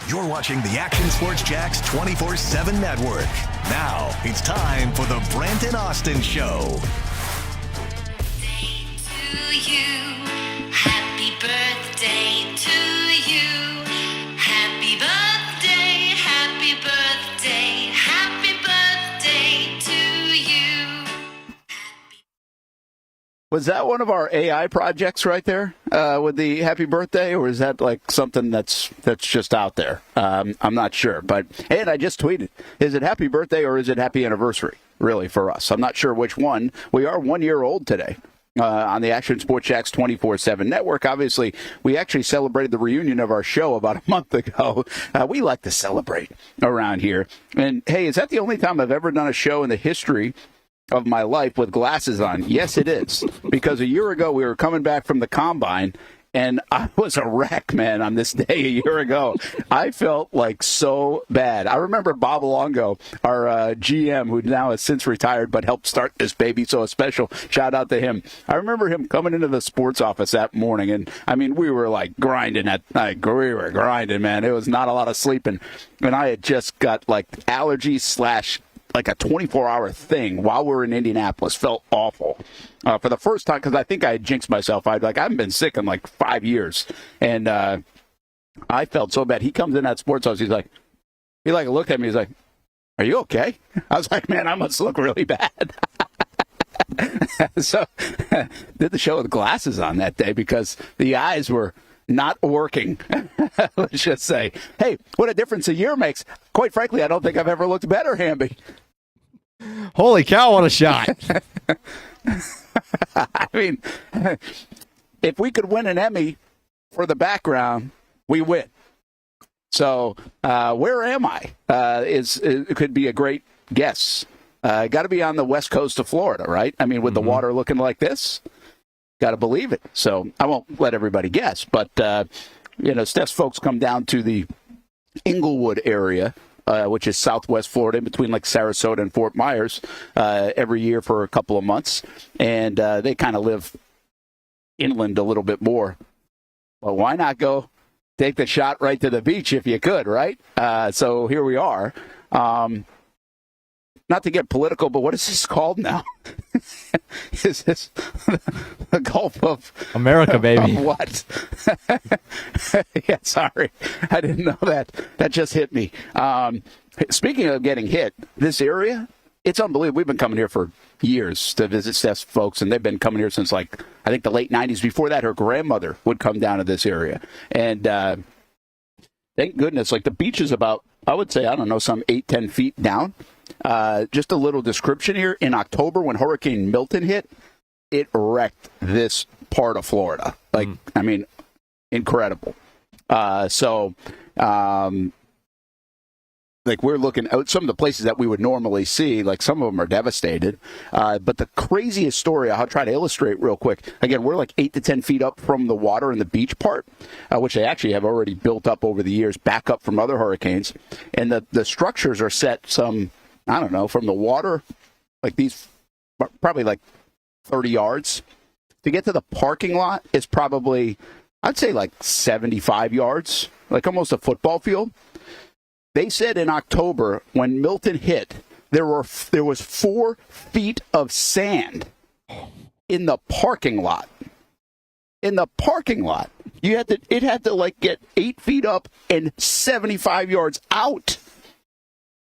You're watching the Action Sports Jax 24/7 network. Now it's time for the Brent Austen Show. To you, happy birthday to you. Happy birthday, happy birthday, happy birthday to you. Was that one of our AI projects right there with the happy birthday, or is that like something that's just out there? I'm not sure. And I just tweeted, is it happy birthday or is it happy anniversary, really, for us? I'm not sure which one. We are 1 year old today on the Action Sports Jax 24/7 network. Obviously, we actually celebrated the reunion of our show about a month ago. We like to celebrate around here. And, hey, is that the only time I've ever done a show in the history of my life with glasses on? Yes, it is. Because a year ago, we were coming back from the Combine, and I was a wreck, man, on this day a year ago. I felt like so bad. I remember Bob Longo, our GM, who now has since retired but helped start this baby, so a special shout out to him. I remember him coming into the sports office that morning, and, I mean, we were, like, grinding at night. We were grinding, man. It was not a lot of sleeping. And I had just got, like, allergies / like a 24-hour thing while we were in Indianapolis. Felt awful for the first time, because I think I had jinxed myself. I haven't been sick in like 5 years, and I felt so bad. He comes in that sports house. He looked at me. He's like, "Are you okay?" I was like, "Man, I must look really bad." So did the show with glasses on that day because the eyes were not working. Let's just say, hey, what a difference a year makes. Quite frankly, I don't think I've ever looked better, Hamby. Holy cow, what a shot. I mean, if we could win an Emmy for the background, we win. So where am I? It could be a great guess. Got to be on the west coast of Florida, right? I mean, with the water looking like this, got to believe it. So I won't let everybody guess. But, Steph's folks come down to the Inglewood area, which is southwest Florida, between like Sarasota and Fort Myers, every year for a couple of months. And they kind of live inland a little bit more. Well, why not go take the shot right to the beach if you could, right? So here we are. Not to get political, but what is this called now? Is this the Gulf of America, baby? Of what? Yeah, sorry. I didn't know that. That just hit me. Speaking of getting hit, this area, it's unbelievable. We've been coming here for years to visit Steph's folks, and they've been coming here since, like, I think the late 90s. Before that, her grandmother would come down to this area. And thank goodness, like, the beach is about, I would say, I don't know, some 8-10 feet down. Just a little description here. In October, when Hurricane Milton hit, it wrecked this part of Florida. Like, I mean, incredible. Like, we're looking at some of the places that we would normally see, like some of them are devastated. But the craziest story I'll try to illustrate real quick. Again, we're like 8 to 10 feet up from the water in the beach part, which they actually have already built up over the years, back up from other hurricanes. And the structures are set some, I don't know, from the water, like these, probably like 30 yards. To get to the parking lot is probably, I'd say like 75 yards, like almost a football field. They said in October, when Milton hit, there was 4 feet of sand in the parking lot. In the parking lot. It had to like get 8 feet up and 75 yards out.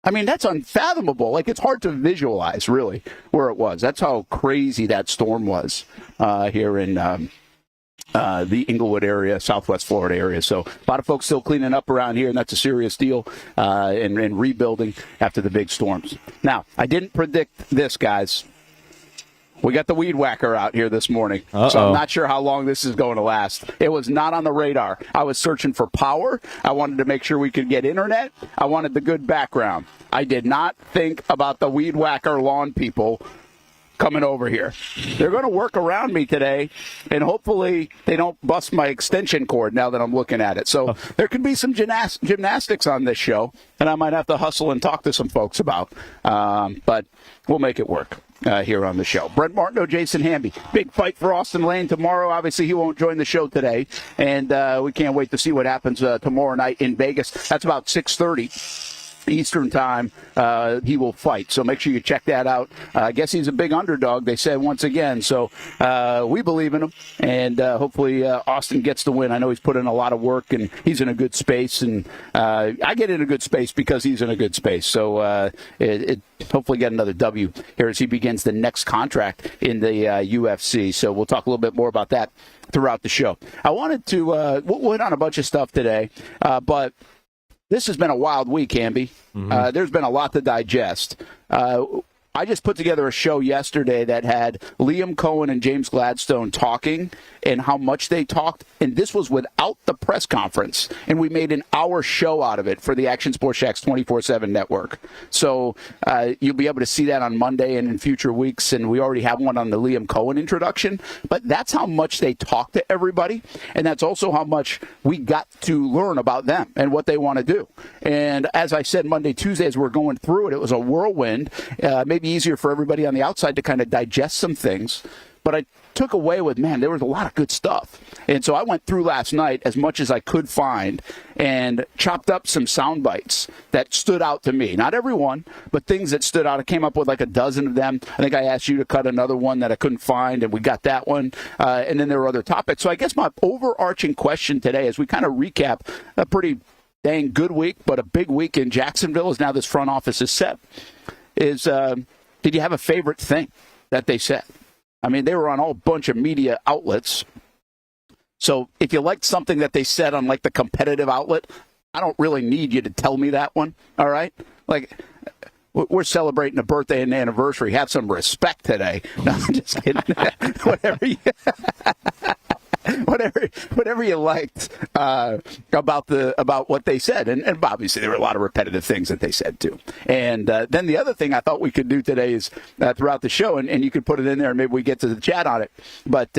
I mean, that's unfathomable. Like, it's hard to visualize, really, where it was. That's how crazy that storm was here in the Inglewood area, southwest Florida area. So a lot of folks still cleaning up around here, and that's a serious deal, and rebuilding after the big storms. Now, I didn't predict this, guys. We got the weed whacker out here this morning, So I'm not sure how long this is going to last. It was not on the radar. I was searching for power. I wanted to make sure we could get internet. I wanted the good background. I did not think about the weed whacker lawn people coming over here. They're going to work around me today, and hopefully they don't bust my extension cord now that I'm looking at it. So there could be some gymnastics on this show, and I might have to hustle and talk to some folks about, but we'll make it work. here on the show. Brent Martineau, Jason Hamby. Big fight for Austin Lane tomorrow. Obviously, he won't join the show today, and we can't wait to see what happens tomorrow night in Vegas. That's about 6:30. Eastern time, he will fight. So make sure you check that out. I guess he's a big underdog, they said once again. So we believe in him, and hopefully Austin gets the win. I know he's put in a lot of work, and he's in a good space. And I get in a good space because he's in a good space. So hopefully get another W here as he begins the next contract in the UFC. So we'll talk a little bit more about that throughout the show. I wanted to we'll hit on a bunch of stuff today, but this has been a wild week, Hamby. There's been a lot to digest. I just put together a show yesterday that had Liam Coen and James Gladstone talking and how much they talked, and this was without the press conference, and we made an hour show out of it for the Action Sports Jax 24/7 network. So you'll be able to see that on Monday and in future weeks, and we already have one on the Liam Coen introduction, but that's how much they talk to everybody, and that's also how much we got to learn about them and what they want to do. And as I said Monday, Tuesday, as we're going through it, it was a whirlwind, maybe easier for everybody on the outside to kind of digest some things. But I took away with, man, there was a lot of good stuff. And so I went through last night as much as I could find and chopped up some sound bites that stood out to me. Not every one, but things that stood out. I came up with like a dozen of them. I think I asked you to cut another one that I couldn't find, and we got that one. And then there were other topics. So I guess my overarching question today, as we kind of recap a pretty dang good week, but a big week in Jacksonville as now this front office is set, is did you have a favorite thing that they said? I mean, they were on a bunch of media outlets. So if you liked something that they said on like the competitive outlet, I don't really need you to tell me that one. All right? Like, we're celebrating a birthday and anniversary. Have some respect today. No, I'm just kidding. Whatever you liked about what they said, and obviously there were a lot of repetitive things that they said too. And then the other thing I thought we could do today is throughout the show, and you could put it in there, and maybe we get to the chat on it. But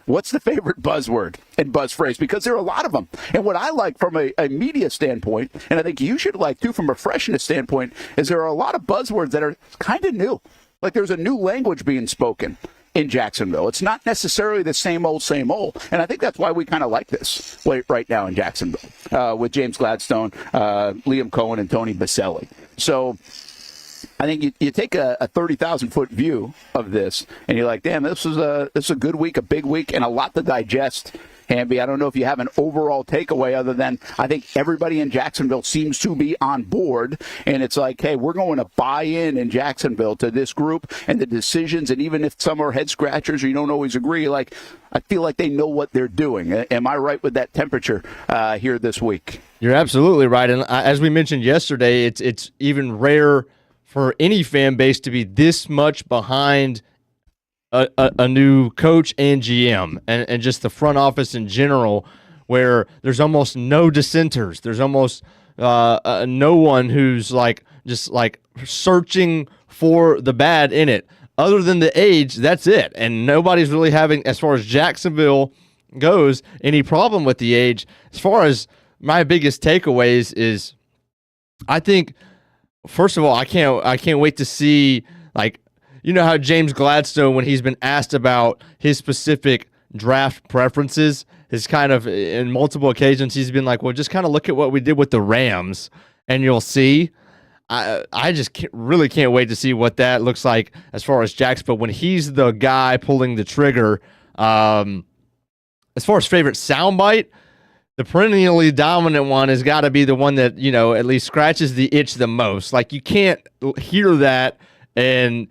what's the favorite buzzword and buzz phrase? Because there are a lot of them. And what I like from a media standpoint, and I think you should like too from a freshness standpoint, is there are a lot of buzzwords that are kind of new. Like there's a new language being spoken in Jacksonville. It's not necessarily the same old. And I think that's why we kind of like this right now in Jacksonville with James Gladstone, Liam Coen, and Tony Baselli. So I think you take a 30,000-foot view of this, and you're like, damn, this is a good week, a big week, and a lot to digest. Hamby, I don't know if you have an overall takeaway other than I think everybody in Jacksonville seems to be on board, and it's like, hey, we're going to buy in Jacksonville to this group and the decisions, and even if some are head scratchers or you don't always agree, like I feel like they know what they're doing. Am I right with that temperature here this week? You're absolutely right, and as we mentioned yesterday, it's even rare for any fan base to be this much behind a new coach and GM and just the front office in general, where there's almost no dissenters. There's almost no one who's just searching for the bad in it. Other than the age, that's it. And nobody's really having, as far as Jacksonville goes, any problem with the age. As far as my biggest takeaways is, I think, first of all, I can't wait to see, you know how James Gladstone, when he's been asked about his specific draft preferences, has kind of, in multiple occasions, he's been like, well, just kind of look at what we did with the Rams, and you'll see. I just really can't wait to see what that looks like as far as Jax. But when he's the guy pulling the trigger, as far as favorite soundbite, the perennially dominant one has got to be the one that, at least scratches the itch the most. Like, you can't hear that and,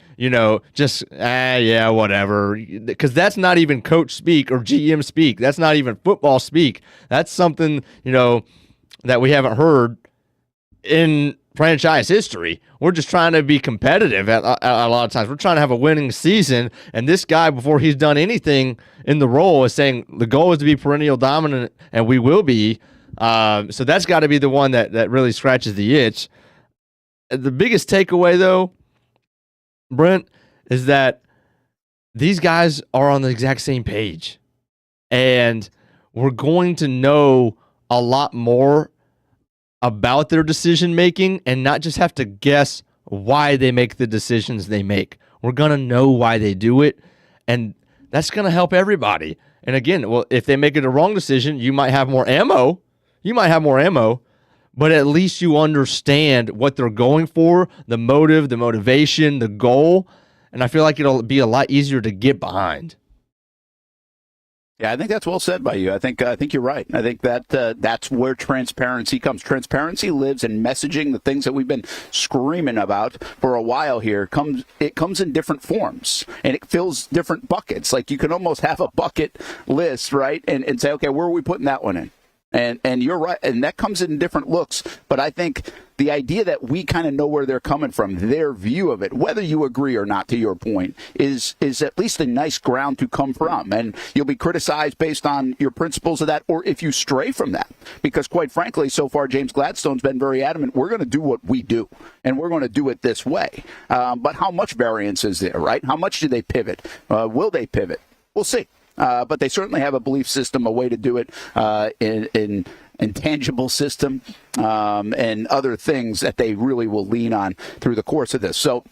just, yeah, whatever. Because that's not even coach speak or GM speak. That's not even football speak. That's something, that we haven't heard in franchise history. We're just trying to be competitive at a lot of times. We're trying to have a winning season. And this guy, before he's done anything in the role, is saying the goal is to be perennial dominant, and we will be. So that's got to be the one that really scratches the itch. The biggest takeaway, though, Brent, is that these guys are on the exact same page, and we're going to know a lot more about their decision making and not just have to guess why they make the decisions they make. We're going to know why they do it, and that's going to help everybody. And again, well, if they make it a wrong decision, you might have more ammo. But at least you understand what they're going for, the motive, the motivation, the goal, and I feel like it'll be a lot easier to get behind. Yeah, I think that's well said by you. I think you're right. I think that that's where transparency comes. Transparency lives in messaging. The things that we've been screaming about for a while here it comes in different forms, and it fills different buckets. Like you can almost have a bucket list, right, and say, okay, where are we putting that one in? And you're right, and that comes in different looks. But I think the idea that we kind of know where they're coming from, their view of it, whether you agree or not, to your point, is at least a nice ground to come from. And you'll be criticized based on your principles of that, or if you stray from that. Because quite frankly, so far, James Gladstone's been very adamant, we're going to do what we do, and we're going to do it this way. But how much variance is there, right? How much do they pivot? Will they pivot? We'll see. But they certainly have a belief system, a way to do it in intangible system, and other things that they really will lean on through the course of this. So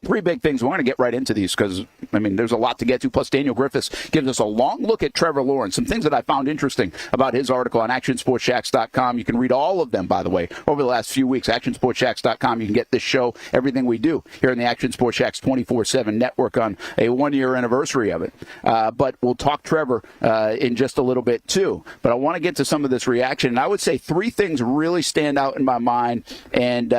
three big things. We're going to get right into these because, I mean, there's a lot to get to. Plus, Daniel Griffiths gives us a long look at Trevor Lawrence. Some things that I found interesting about his article on ActionSportsJax.com. You can read all of them, by the way, over the last few weeks. ActionSportsJax.com. You can get this show, everything we do here in the Action Sports Jax 24/7 network on a one-year anniversary of it. But we'll talk Trevor in just a little bit, too. But I want to get to some of this reaction. And I would say three things really stand out in my mind. And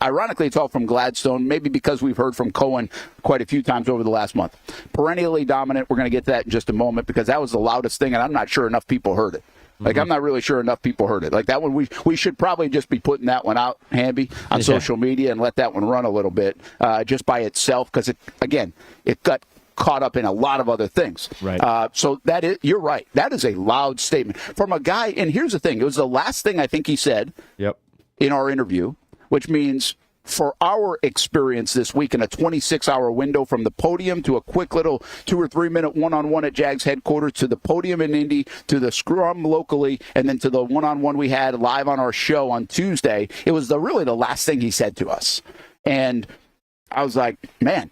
ironically, it's all from Gladstone, maybe because we've heard from Coen quite a few times over the last month. Perennially dominant. We're going to get to that in just a moment because that was the loudest thing, and I'm not sure enough people heard it. Like, I'm not really sure enough people heard it. Like, that one, we should probably just be putting that one out, Hamby, on social media and let that one run a little bit just by itself because, it got caught up in a lot of other things. Right. So you're right. That is a loud statement from a guy. And here's the thing. It was the last thing I think he said in our interview, which means for our experience this week in a 26-hour window from the podium to a quick little 2 or 3 minute one-on-one at Jags headquarters to the podium in Indy to the scrum locally and then to the one-on-one we had live on our show on Tuesday, it was really the last thing he said to us. And I was like, man,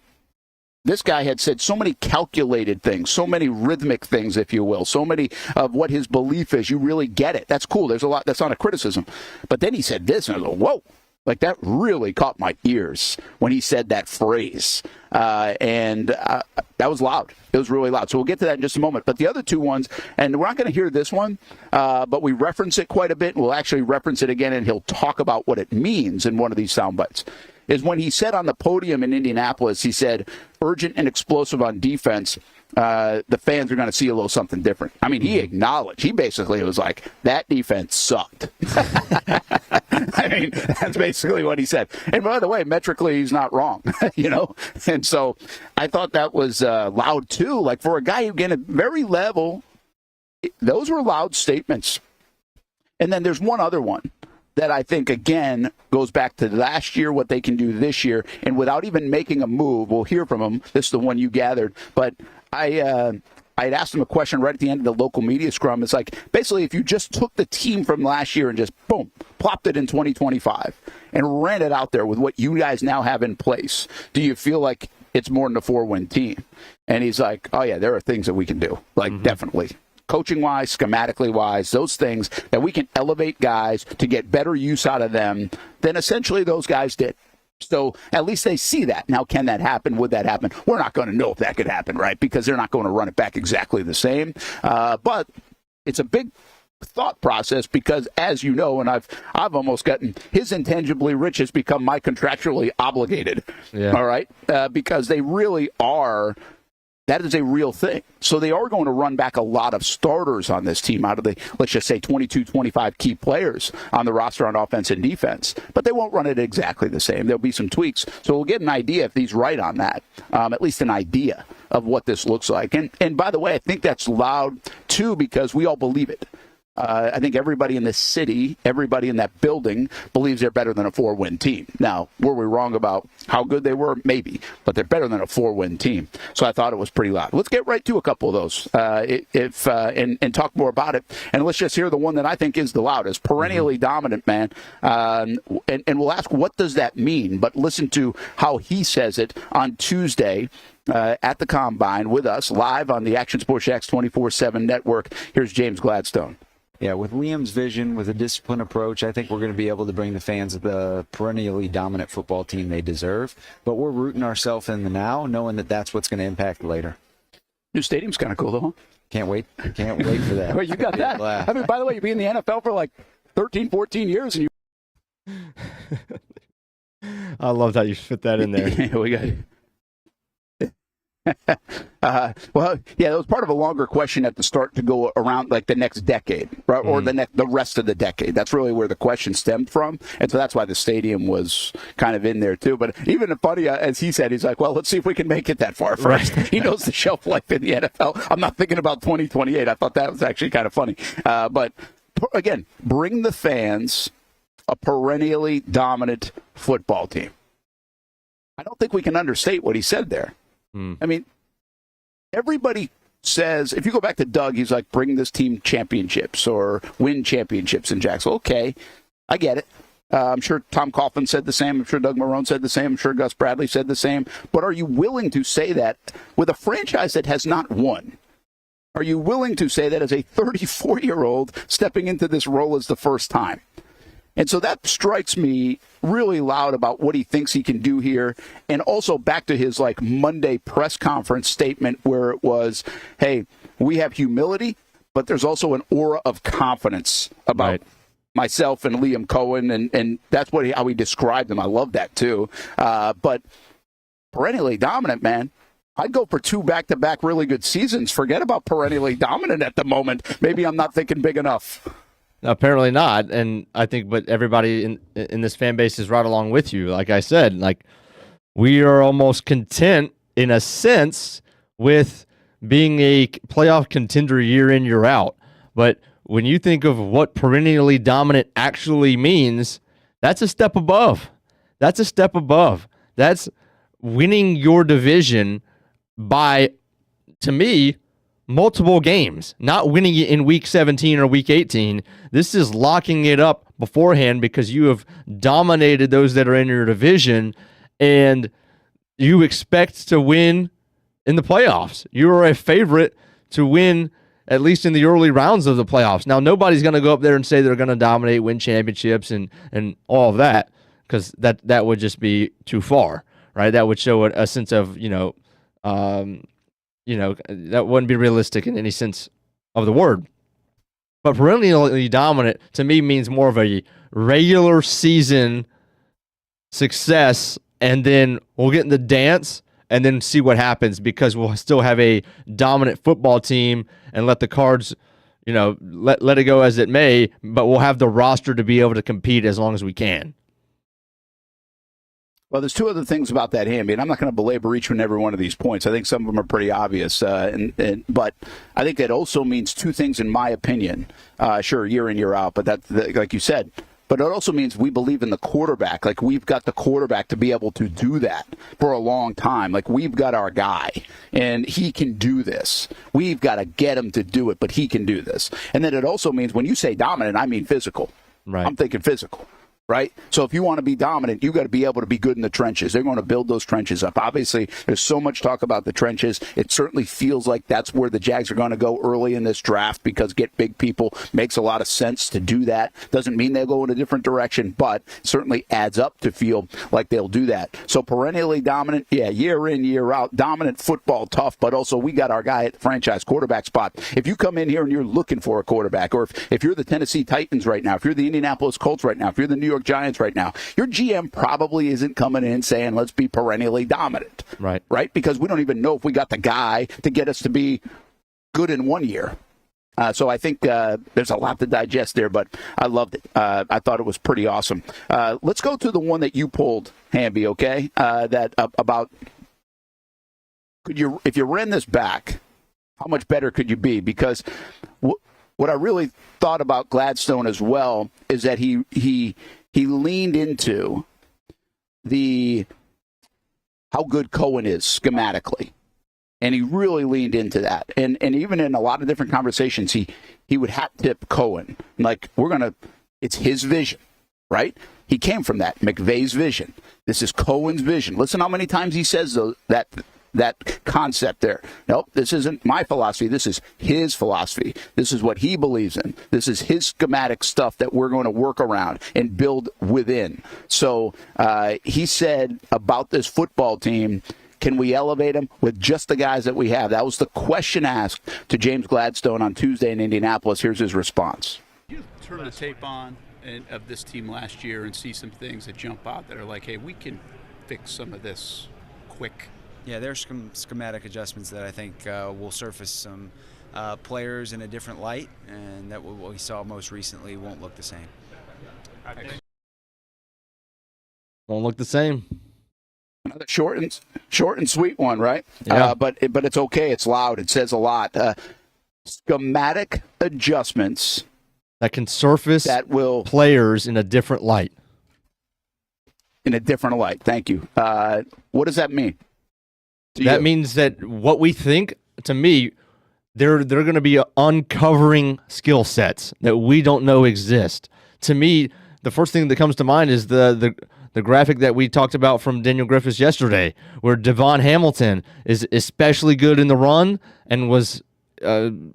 this guy had said so many calculated things, so many rhythmic things, if you will, so many of what his belief is. You really get it. That's cool. There's a lot. That's not a criticism. But then he said this, and I was like, whoa. Like, that really caught my ears when he said that phrase. And that was loud. It was really loud. So we'll get to that in just a moment. But the other two ones, and we're not going to hear this one, but we reference it quite a bit. And we'll actually reference it again, and he'll talk about what it means in one of these sound bites. Is when he said on the podium in Indianapolis, he said, urgent and explosive on defense, the fans are going to see a little something different. I mean, he acknowledged. He basically was like, that defense sucked. I mean, that's basically what he said. And by the way, metrically, he's not wrong, you know? And so I thought that was loud, too. Like, for a guy who, again, at very level, those were loud statements. And then there's one other one that I think, again, goes back to last year, what they can do this year. And without even making a move, we'll hear from him. This is the one you gathered. But I had asked him a question right at the end of the local media scrum. It's like, basically, if you just took the team from last year and just, boom, plopped it in 2025 and ran it out there with what you guys now have in place, do you feel like it's more than a 4-win team? And he's like, oh, yeah, there are things that we can do. Like, definitely. Coaching-wise, schematically-wise, those things that we can elevate guys to get better use out of them than essentially those guys did. So at least they see that. Now, can that happen? Would that happen? We're not going to know if that could happen, right? Because they're not going to run it back exactly the same. But it's a big thought process because, as you know, and I've almost gotten, his intangibly rich has become my contractually obligated. Yeah. All right? Because they really are. That is a real thing. So they are going to run back a lot of starters on this team out of the, let's just say, 22, 25 key players on the roster on offense and defense. But they won't run it exactly the same. There'll be some tweaks. So we'll get an idea if he's right on that, at least an idea of what this looks like. And by the way, I think that's loud, too, because we all believe it. I think everybody in this city, everybody in that building believes they're better than a 4-win team. Now, were we wrong about how good they were? Maybe, but they're better than a 4-win team. So I thought it was pretty loud. Let's get right to a couple of those and talk more about it. And let's just hear the one that I think is the loudest, perennially dominant, man. And we'll ask, what does that mean? But listen to how he says it on Tuesday at the Combine with us live on the Action Sports Jax 24/7 network. Here's James Gladstone. Yeah, with Liam's vision, with a disciplined approach, I think we're going to be able to bring the fans the perennially dominant football team they deserve. But we're rooting ourselves in the now, knowing that that's what's going to impact later. New stadium's kind of cool, though, huh? Can't wait for that. Well, you got that. I mean, by the way, you've been in the NFL for like 13, 14 years, and you. I loved how you fit that in there. Yeah, we got it. Well, yeah, that was part of a longer question at the start to go around like the next decade, right? Or the rest of the decade. That's really where the question stemmed from, and so that's why the stadium was kind of in there too. But even funny, as he said, he's like, "Well, let's see if we can make it that far first." Right. He knows the shelf life in the NFL. I'm not thinking about 2028. I thought that was actually kind of funny. But again, bring the fans a perennially dominant football team. I don't think we can understate what he said there. I mean, everybody says, if you go back to Doug, he's like, bring this team championships or win championships in Jacksonville. Okay, I get it. I'm sure Tom Coughlin said the same. I'm sure Doug Marrone said the same. I'm sure Gus Bradley said the same. But are you willing to say that with a franchise that has not won? Are you willing to say that as a 34-year-old stepping into this role as the first time? And so that strikes me really loud about what he thinks he can do here. And also back to his like Monday press conference statement where it was, hey, we have humility, but there's also an aura of confidence about myself and Liam Coen. And that's how he described him. I love that too. But perennially dominant, man. I'd go for 2 back-to-back really good seasons. Forget about perennially dominant at the moment. Maybe I'm not thinking big enough. Apparently not, and I think, but everybody in this fan base is right along with you. Like I said, like we are almost content in a sense with being a playoff contender year in, year out. But when you think of what perennially dominant actually means, that's a step above. That's a step above. That's winning your division by, to me, multiple games, not winning it in week 17 or week 18. This is locking it up beforehand because you have dominated those that are in your division and you expect to win in the playoffs. You are a favorite to win at least in the early rounds of the playoffs. Now, nobody's going to go up there and say they're going to dominate, win championships and all of that because that would just be too far, right? That would show a sense of, that wouldn't be realistic in any sense of the word. But perennially dominant, to me, means more of a regular season success, and then we'll get in the dance and then see what happens because we'll still have a dominant football team and let the cards, let it go as it may, but we'll have the roster to be able to compete as long as we can. Well, there's 2 other things about that, Hamby, and I'm not going to belabor each and every one of these points. I think some of them are pretty obvious, but I think that also means 2 things, in my opinion. Sure, year in, year out, but like you said, but it also means we believe in the quarterback. Like, we've got the quarterback to be able to do that for a long time. Like, we've got our guy, and he can do this. We've got to get him to do it, but he can do this. And then it also means when you say dominant, I mean physical. Right. I'm thinking physical. Right? So if you want to be dominant, you got to be able to be good in the trenches. They're going to build those trenches up. Obviously, there's so much talk about the trenches. It certainly feels like that's where the Jags are going to go early in this draft because get big people makes a lot of sense to do that. Doesn't mean they'll go in a different direction, but certainly adds up to feel like they'll do that. So perennially dominant, yeah, year in, year out, dominant football, tough, but also we got our guy at the franchise quarterback spot. If you come in here and you're looking for a quarterback, or if you're the Tennessee Titans right now, if you're the Indianapolis Colts right now, if you're the New York Giants right now, your GM probably isn't coming in saying, let's be perennially dominant. Right? Because we don't even know if we got the guy to get us to be good in 1 year. So I think there's a lot to digest there, but I loved it. I thought it was pretty awesome. Let's go to the one that you pulled, Hamby, okay? About if you ran this back, how much better could you be? Because what I really thought about Gladstone as well is that he leaned into how good Coen is schematically. And he really leaned into that. And even in a lot of different conversations, he would hat tip Coen. Like, it's his vision, right? He came from that, McVay's vision. This is Coen's vision. Listen how many times he says that concept there. Nope, this isn't my philosophy. This is his philosophy. This is what he believes in. This is his schematic stuff that we're going to work around and build within. So he said about this football team, can we elevate them with just the guys that we have? That was the question asked to James Gladstone on Tuesday in Indianapolis. Here's his response. You turn the tape on of this team last year and see some things that jump out that are like, hey, we can fix some of this quick. Yeah, there's some schematic adjustments that I think will surface some players in a different light, and that what we saw most recently won't look the same. Won't look the same. Another short and sweet one, right? Yeah. But it's okay. It's loud. It says a lot. Schematic adjustments That can surface that will players in a different light. In a different light. Thank you. What does that mean? That means that what we think, to me, they're going to be uncovering skill sets that we don't know exist. To me, the first thing that comes to mind is the graphic that we talked about from Daniel Griffiths yesterday, where Devon Hamilton is especially good in the run and was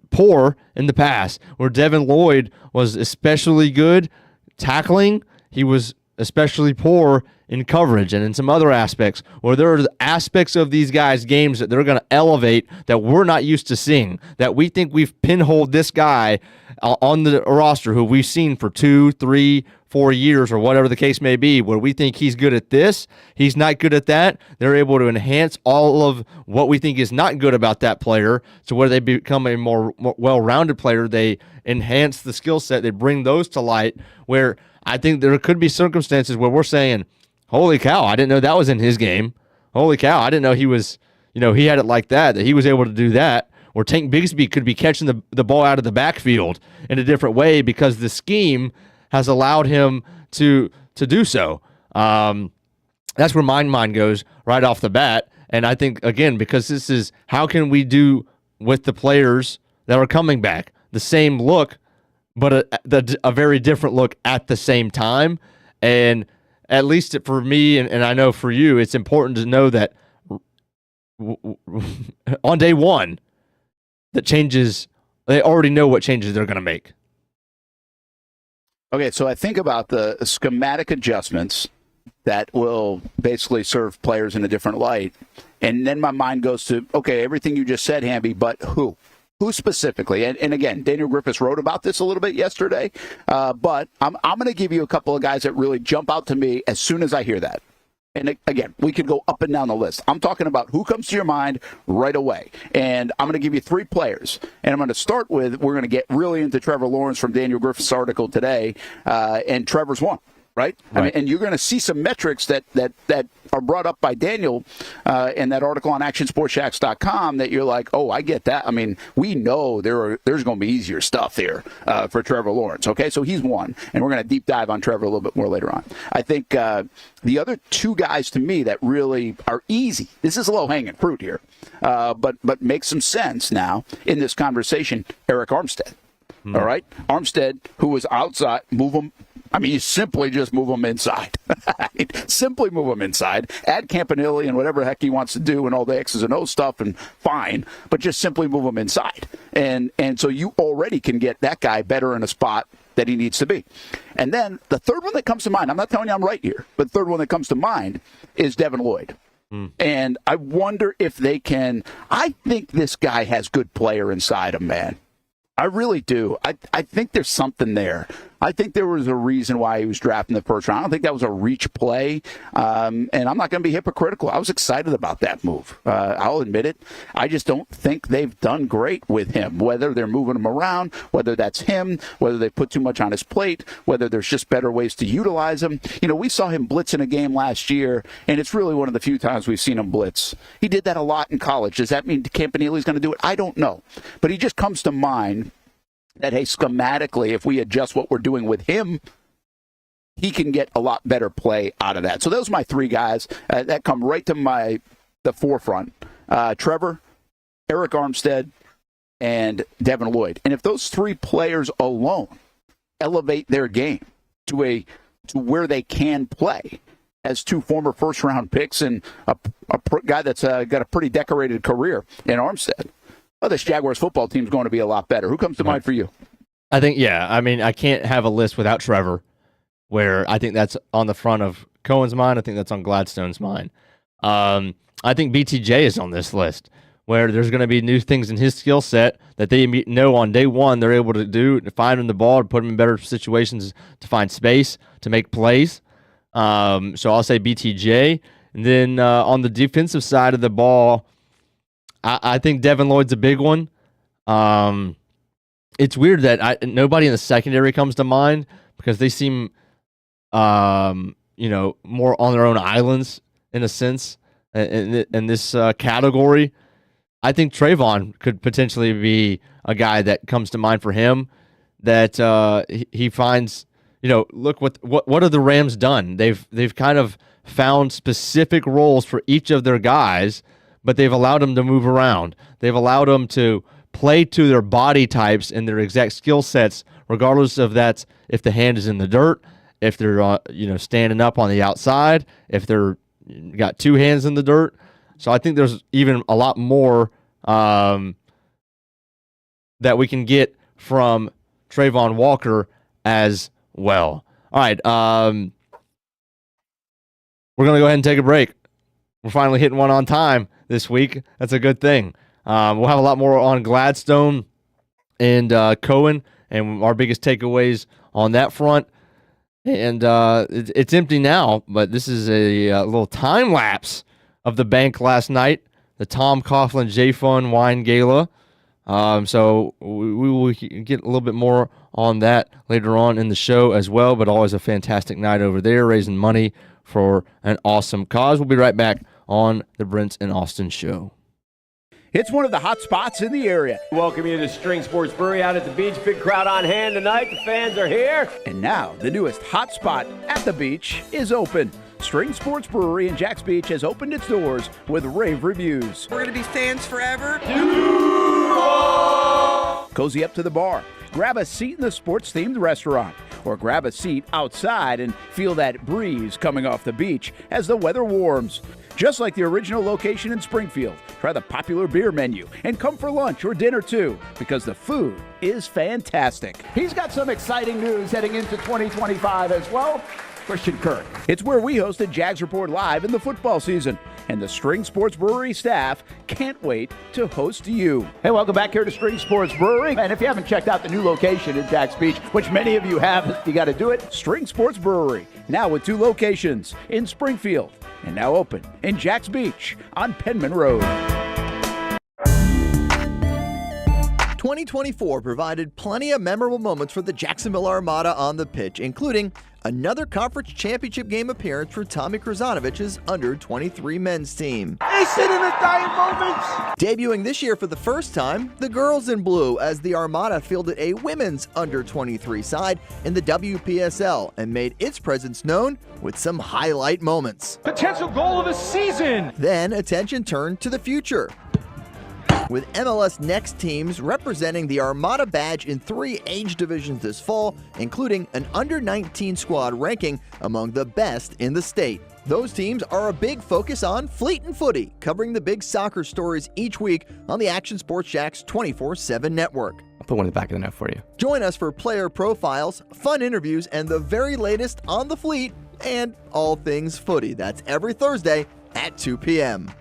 poor in the pass, where Devin Lloyd was especially good tackling. He was especially poor in coverage and in some other aspects, where there are aspects of these guys' games that they're going to elevate that we're not used to seeing, that we think we've pinholed this guy on the roster who we've seen for 2, 3, 4 years or whatever the case may be, where we think he's good at this, he's not good at that. They're able to enhance all of what we think is not good about that player, so where they become a more well-rounded player, they enhance the skill set, they bring those to light, where I think there could be circumstances where we're saying, holy cow, I didn't know that was in his game. Holy cow, I didn't know he was, he had it like that he was able to do that. Or Tank Bigsby could be catching the ball out of the backfield in a different way because the scheme has allowed him to do so. That's where my mind goes right off the bat. And I think, again, because this is how can we do with the players that are coming back the same look, but a very different look at the same time. And at least for me, and I know for you, it's important to know that on day one, the changes, they already know what changes they're going to make. Okay, so I think about the schematic adjustments that will basically serve players in a different light. And then my mind goes to, okay, everything you just said, Hamby, but who? Who specifically? And again, Daniel Griffiths wrote about this a little bit yesterday, but I'm going to give you a couple of guys that really jump out to me as soon as I hear that. And again, we could go up and down the list. I'm talking about who comes to your mind right away. And I'm going to give you 3 players. And I'm going to start with, we're going to get really into Trevor Lawrence from Daniel Griffiths' article today. And Trevor's one, right? I mean, and you're going to see some metrics that are brought up by Daniel in that article on actionsportsjax.com that you're like, oh, I get that. I mean, we know there's going to be easier stuff here for Trevor Lawrence. Okay, so he's one. And we're going to deep dive on Trevor a little bit more later on. I think the other 2 guys to me that really are easy, this is low-hanging fruit here, but makes some sense now in this conversation, Eric Armstead. All right? Armstead, who was outside, move him. I mean, you simply just move them inside. Simply move them inside. Add Campanile and whatever the heck he wants to do and all the X's and O's stuff, and fine. But just simply move them inside. And so you already can get that guy better in a spot that he needs to be. And then the third one that comes to mind, I'm not telling you I'm right here, but the third one that comes to mind is Devin Lloyd. And I wonder if they can. I think this guy has good player inside him, man. I really do. I think there's something there. I think there was a reason why he was drafted in the first round. I don't think that was a reach play. And I'm not going to be hypocritical. I was excited about that move. I'll admit it. I just don't think they've done great with him, whether they're moving him around, whether that's him, whether they put too much on his plate, whether there's just better ways to utilize him. We saw him blitz in a game last year, and it's really one of the few times we've seen him blitz. He did that a lot in college. Does that mean Campanile's going to do it? I don't know. But he just comes to mind that, hey, schematically, if we adjust what we're doing with him, he can get a lot better play out of that. So those are my three guys that come right to the forefront. Trevor, Eric Armstead, and Devin Lloyd. And if those three players alone elevate their game to where they can play as two former first-round picks and a guy that's got a pretty decorated career in Armstead, well, this Jaguars football team is going to be a lot better. Who comes to mind for you? I think, I can't have a list without Trevor, where I think that's on the front of Coen's mind. I think that's on Gladstone's mind. I think BTJ is on this list, where there's going to be new things in his skill set that they know on day one they're able to do, to find him the ball, to put him in better situations, to find space, to make plays. So I'll say BTJ. And then on the defensive side of the ball, I think Devin Lloyd's a big one. It's weird that nobody in the secondary comes to mind because they seem, more on their own islands in a sense in this category. I think Trayvon could potentially be a guy that comes to mind for him that he finds. Look what have the Rams done? They've kind of found specific roles for each of their guys, but they've allowed them to move around. They've allowed them to play to their body types and their exact skill sets, regardless of that. If the hand is in the dirt, if they're standing up on the outside, if they're got two hands in the dirt. So I think there's even a lot more that we can get from Trayvon Walker as well. All right, we're going to go ahead and take a break. We're finally hitting one on time this week. That's a good thing. We'll have a lot more on Gladstone and Coen and our biggest takeaways on that front. And it's empty now, but this is a little time lapse of the bank last night, the Tom Coughlin J-Fun Wine Gala. So we will get a little bit more on that later on in the show as well, but always a fantastic night over there, raising money for an awesome cause. We'll be right back on the Brent and Austen Show. It's one of the hot spots in the area. Welcome you to String Sports Brewery out at the beach. Big crowd on hand tonight. The fans are here. And now, the newest hot spot at the beach is open. String Sports Brewery in Jax Beach has opened its doors with rave reviews. We're going to be fans forever. Cozy up to the bar, grab a seat in the sports-themed restaurant, or grab a seat outside and feel that breeze coming off the beach as the weather warms. Just like the original location in Springfield, try the popular beer menu and come for lunch or dinner too, because the food is fantastic. He's got some exciting news heading into 2025 as well. Christian Kirk. It's where we hosted Jags Report Live in the football season, and the String Sports Brewery staff can't wait to host you. Hey, welcome back here to String Sports Brewery. And if you haven't checked out the new location in Jax Beach, which many of you have, you got to do it. String Sports Brewery, now with 2 locations in Springfield and now open in Jax Beach on Penman Road. 2024 provided plenty of memorable moments for the Jacksonville Armada on the pitch, including another conference championship game appearance for Tommy Krasanovich's under-23 men's team. Debuting this year for the first time, the girls in blue, as the Armada fielded a women's under-23 side in the WPSL and made its presence known with some highlight moments. Potential goal of the season. Then attention turned to the future, with MLS Next teams representing the Armada badge in 3 age divisions this fall, including an under-19 squad ranking among the best in the state. Those teams are a big focus on Fleet and Footy, covering the big soccer stories each week on the Action Sports Jax 24/7 network. I'll put one in the back of the note for you. Join us for player profiles, fun interviews, and the very latest on the Fleet and all things footy. That's every Thursday at 2 p.m.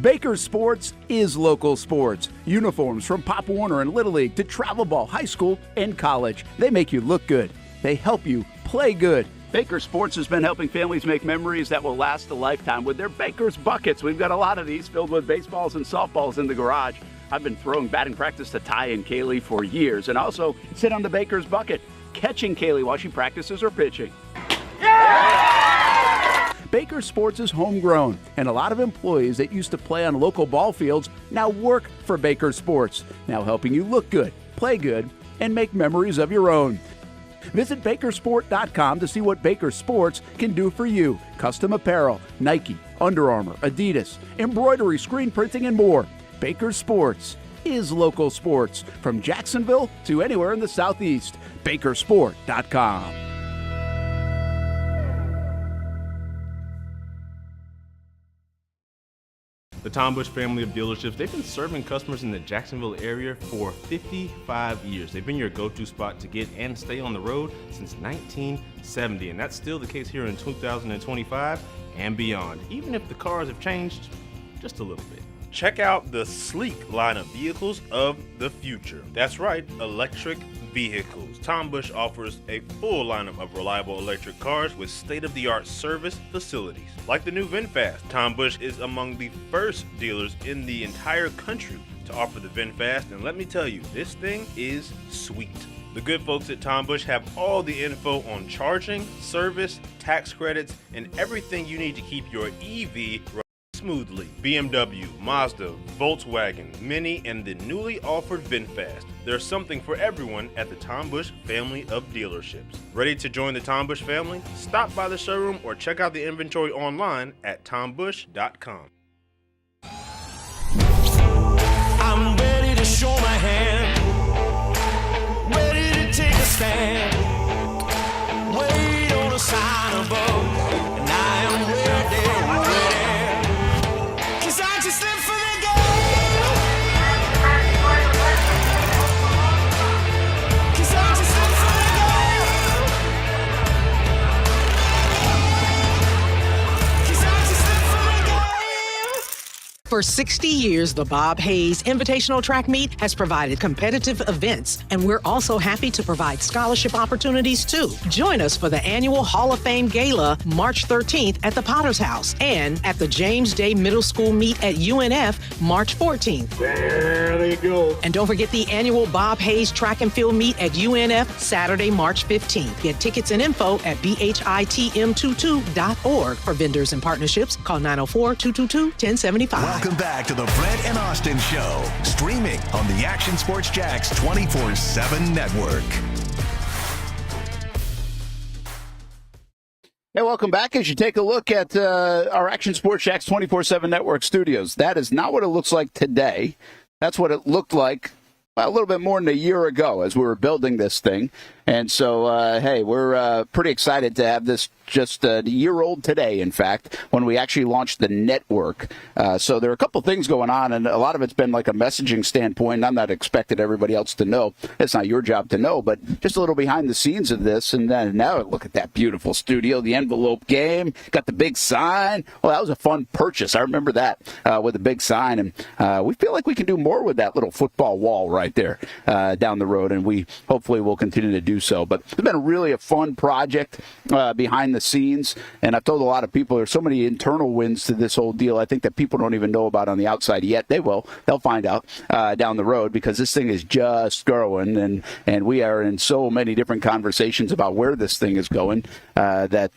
Baker Sports is local sports. Uniforms from Pop Warner and Little League to travel ball, high school, and college. They make you look good. They help you play good. Baker Sports has been helping families make memories that will last a lifetime with their Baker's Buckets. We've got a lot of these filled with baseballs and softballs in the garage. I've been throwing batting practice to Ty and Kaylee for years, and also sit on the Baker's Bucket, catching Kaylee while she practices her pitching. Baker Sports is homegrown, and a lot of employees that used to play on local ball fields now work for Baker Sports, now helping you look good, play good, and make memories of your own. Visit Bakersport.com to see what Baker Sports can do for you. Custom apparel, Nike, Under Armour, Adidas, embroidery, screen printing, and more. Baker Sports is local sports from Jacksonville to anywhere in the Southeast. Bakersport.com. The Tom Bush family of dealerships, they've been serving customers in the Jacksonville area for 55 years. They've been your go-to spot to get and stay on the road since 1970, and that's still the case here in 2025 and beyond, even if the cars have changed just a little bit. Check out the sleek line of vehicles of the future. That's right, electric vehicles. Tom Bush offers a full lineup of reliable electric cars with state-of-the-art service facilities. Like the new VinFast, Tom Bush is among the first dealers in the entire country to offer the VinFast, and let me tell you, this thing is sweet. The good folks at Tom Bush have all the info on charging, service, tax credits, and everything you need to keep your EV running smoothly. BMW, Mazda, Volkswagen, Mini, and the newly offered VinFast. There's something for everyone at the Tom Bush family of dealerships. Ready to join the Tom Bush family? Stop by the showroom or check out the inventory online at tombush.com. I'm ready to show my hand, ready to take a stand, wait on a sign above, and I am ready, ready, 'cause I just live for the game, 'cause I just live for the game, 'cause I just live for the game. For 60 years, the Bob Hayes Invitational Track Meet has provided competitive events, and we're also happy to provide scholarship opportunities too. Join us for the annual Hall of Fame Gala March 13th at the Potter's House and at the James Day Middle School Meet at UNF March 14th. There they go. And don't forget the annual Bob Hayes Track and Field Meet at UNF Saturday, March 15th. Get tickets and info at bhitm22.org. For vendors and partnerships, call 904-222-1075. Welcome back to the Brent and Austin Show, streaming on the Action Sports Jax 24/7 network. Hey, welcome back. As you take a look at our Action Sports Jax 24/7 network studios, that is not what it looks like today. That's what it looked like a little bit more than a year ago as we were building this thing. And so, hey, we're pretty excited to have this just a year old today, in fact, when we actually launched the network. So there are a couple things going on, and a lot of it's been like a messaging standpoint. And I'm not expecting everybody else to know. It's not your job to know, but just a little behind the scenes of this. And then now look at that beautiful studio, the envelope game, got the big sign. Well, that was a fun purchase. I remember that with the big sign. And we feel like we can do more with that little football wall right there down the road, and we hopefully will continue to do so. But it's been really a fun project behind the scenes, and I've told a lot of people there's so many internal wins to this whole deal I think that people don't even know about on the outside yet. They will. They'll find out down the road, because this thing is just growing, and we are in so many different conversations about where this thing is going that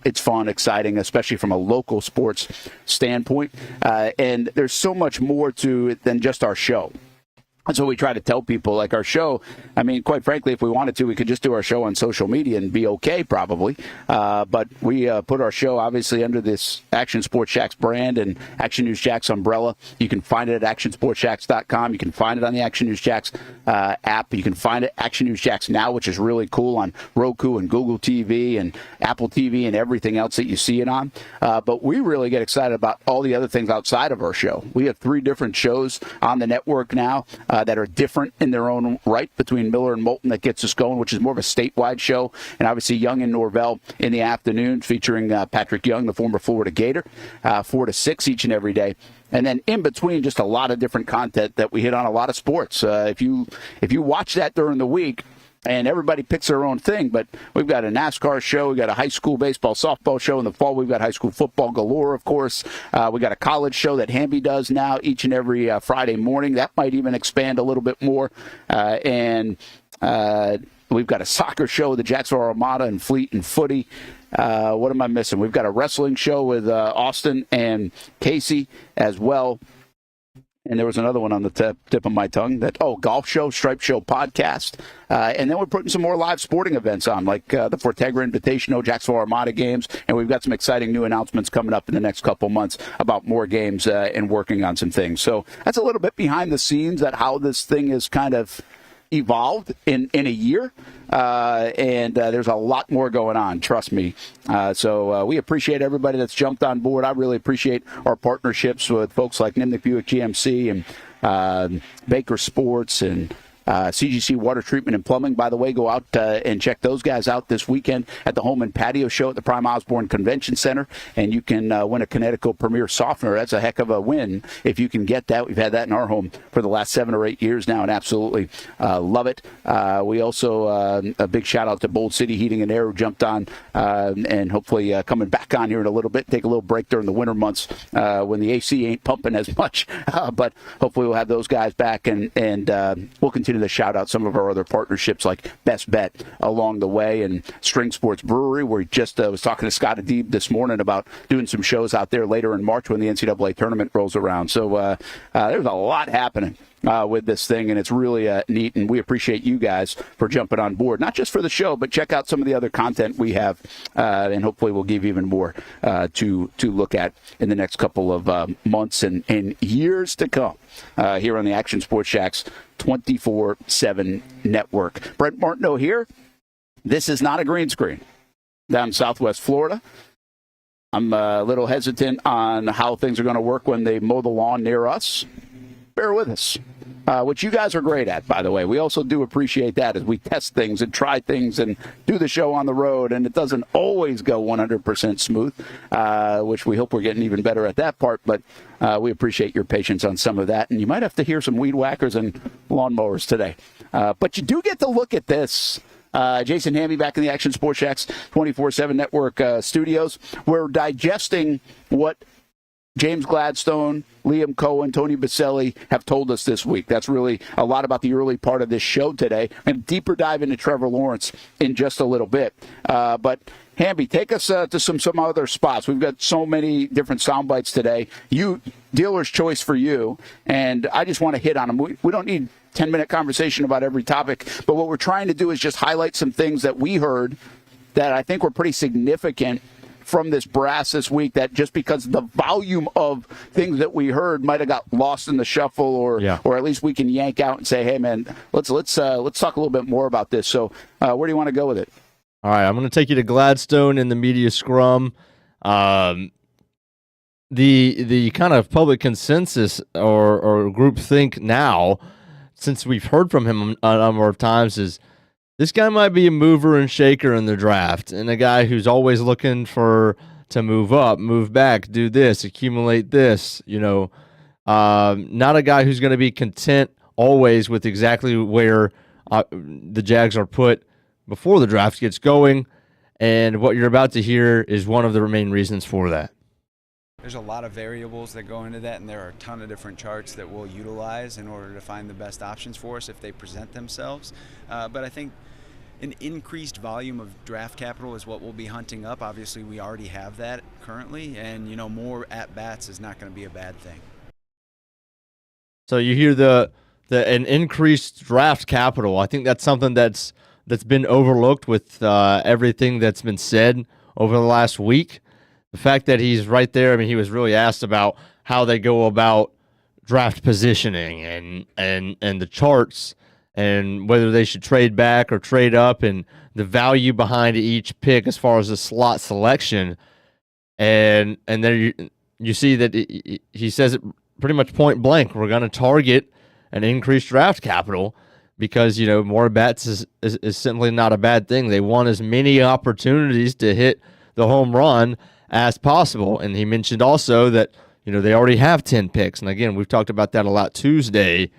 it's fun, exciting, especially from a local sports standpoint. And there's so much more to it than just our show. That's what we try to tell people, like our show. I mean, quite frankly, if we wanted to, we could just do our show on social media and be okay, probably. But we put our show, obviously, under this Action Sports Jax brand and Action News Jax umbrella. You can find it at actionsportsjax.com. You can find it on the Action News Jax app. You can find it Action News Jax Now, which is really cool, on Roku and Google TV and Apple TV and everything else that you see it on. But we really get excited about all the other things outside of our show. We have 3 different shows on the network now. That are different in their own right, between Miller and Moulton, that gets us going, which is more of a statewide show, and obviously Young and Norvell in the afternoon, featuring Patrick Young, the former Florida Gator, 4 to 6 each and every day. And then in between, just a lot of different content that we hit on a lot of sports. If you watch that during the week, and everybody picks their own thing, but we've got a NASCAR show, we've got a high school baseball, softball show in the fall, we've got high school football galore, of course. We got a college show that Hamby does now each and every Friday morning. That might even expand a little bit more. And we've got a soccer show, the Jacksonville Armada and Fleet and Footy. What am I missing? We've got a wrestling show with Austin and Casey as well. And there was another one on the tip of my tongue. Golf show, Stripe Show podcast. And then we're putting some more live sporting events on, like the Fortegra Invitational, Jacksonville Armada games. And we've got some exciting new announcements coming up in the next couple months about more games and working on some things. So that's a little bit behind the scenes at how this thing is kind of evolved in a year. And there's a lot more going on, trust me. So we appreciate everybody that's jumped on board. I really appreciate our partnerships with folks like Nimnik Buick GMC and Baker Sports and CGC Water Treatment and Plumbing. By the way, go out and check those guys out this weekend at the Home and Patio Show at the Prime Osborne Convention Center, and you can win a Connecticut Premier Softener. That's a heck of a win if you can get that. We've had that in our home for the last 7 or 8 years now, and absolutely love it. We also, a big shout out to Bold City Heating and Air, who jumped on and hopefully coming back on here in a little bit, take a little break during the winter months when the AC ain't pumping as much, but hopefully we'll have those guys back, and we'll continue to shout out some of our other partnerships like Best Bet along the way, and String Sports Brewery, where just was talking to Scott Adib this morning about doing some shows out there later in March when the NCAA tournament rolls around. So there's a lot happening with this thing, and it's really neat, and we appreciate you guys for jumping on board, not just for the show, but check out some of the other content we have, and hopefully we'll give you even more to look at in the next couple of months and years to come here on the Action Sports Jax 24/7 network. Brent Martineau here. This is not a green screen down in Southwest Florida. I'm a little hesitant on how things are going to work when they mow the lawn near us. Bear with us, which you guys are great at, by the way. We also do appreciate that as we test things and try things and do the show on the road, and it doesn't always go 100% smooth, which we hope we're getting even better at that part, but we appreciate your patience on some of that, and you might have to hear some weed whackers and lawnmowers today. But you do get to look at this. Jason Hamby back in the Action Sports Jax 24/7 Network studios. We're digesting what James Gladstone, Liam Coen, Tony Baselli have told us this week. That's really a lot about the early part of this show today. And deeper dive into Trevor Lawrence in just a little bit. But Hamby, take us to some other spots. We've got so many different sound bites today. Dealer's choice for you, and I just want to hit on them. We don't need 10-minute conversation about every topic, but what we're trying to do is just highlight some things that we heard that I think were pretty significant from this brass this week, that just because the volume of things that we heard might have got lost in the shuffle, or at least we can yank out and say, hey man, let's talk a little bit more about this. So where do you want to go with it? All right, I'm going to take you to Gladstone in the media scrum. The kind of public consensus or group think now, since we've heard from him a number of times, is this guy might be a mover and shaker in the draft, and a guy who's always looking to move up, move back, do this, accumulate this, not a guy who's going to be content always with exactly where the Jags are put before the draft gets going, and what you're about to hear is one of the main reasons for that. There's a lot of variables that go into that, and there are a ton of different charts that we'll utilize in order to find the best options for us if they present themselves. But I think an increased volume of draft capital is what we'll be hunting up. Obviously, we already have that currently, and more at-bats is not going to be a bad thing. So you hear an increased draft capital. I think that's something that's been overlooked with everything that's been said over the last week. The fact that he's right there, he was really asked about how they go about draft positioning and the charts and whether they should trade back or trade up and the value behind each pick as far as the slot selection. And there you see that he says it pretty much point blank. We're going to target an increased draft capital because, more bats is simply not a bad thing. They want as many opportunities to hit the home run as possible. And he mentioned also that, they already have 10 picks. And again, we've talked about that a lot Tuesday,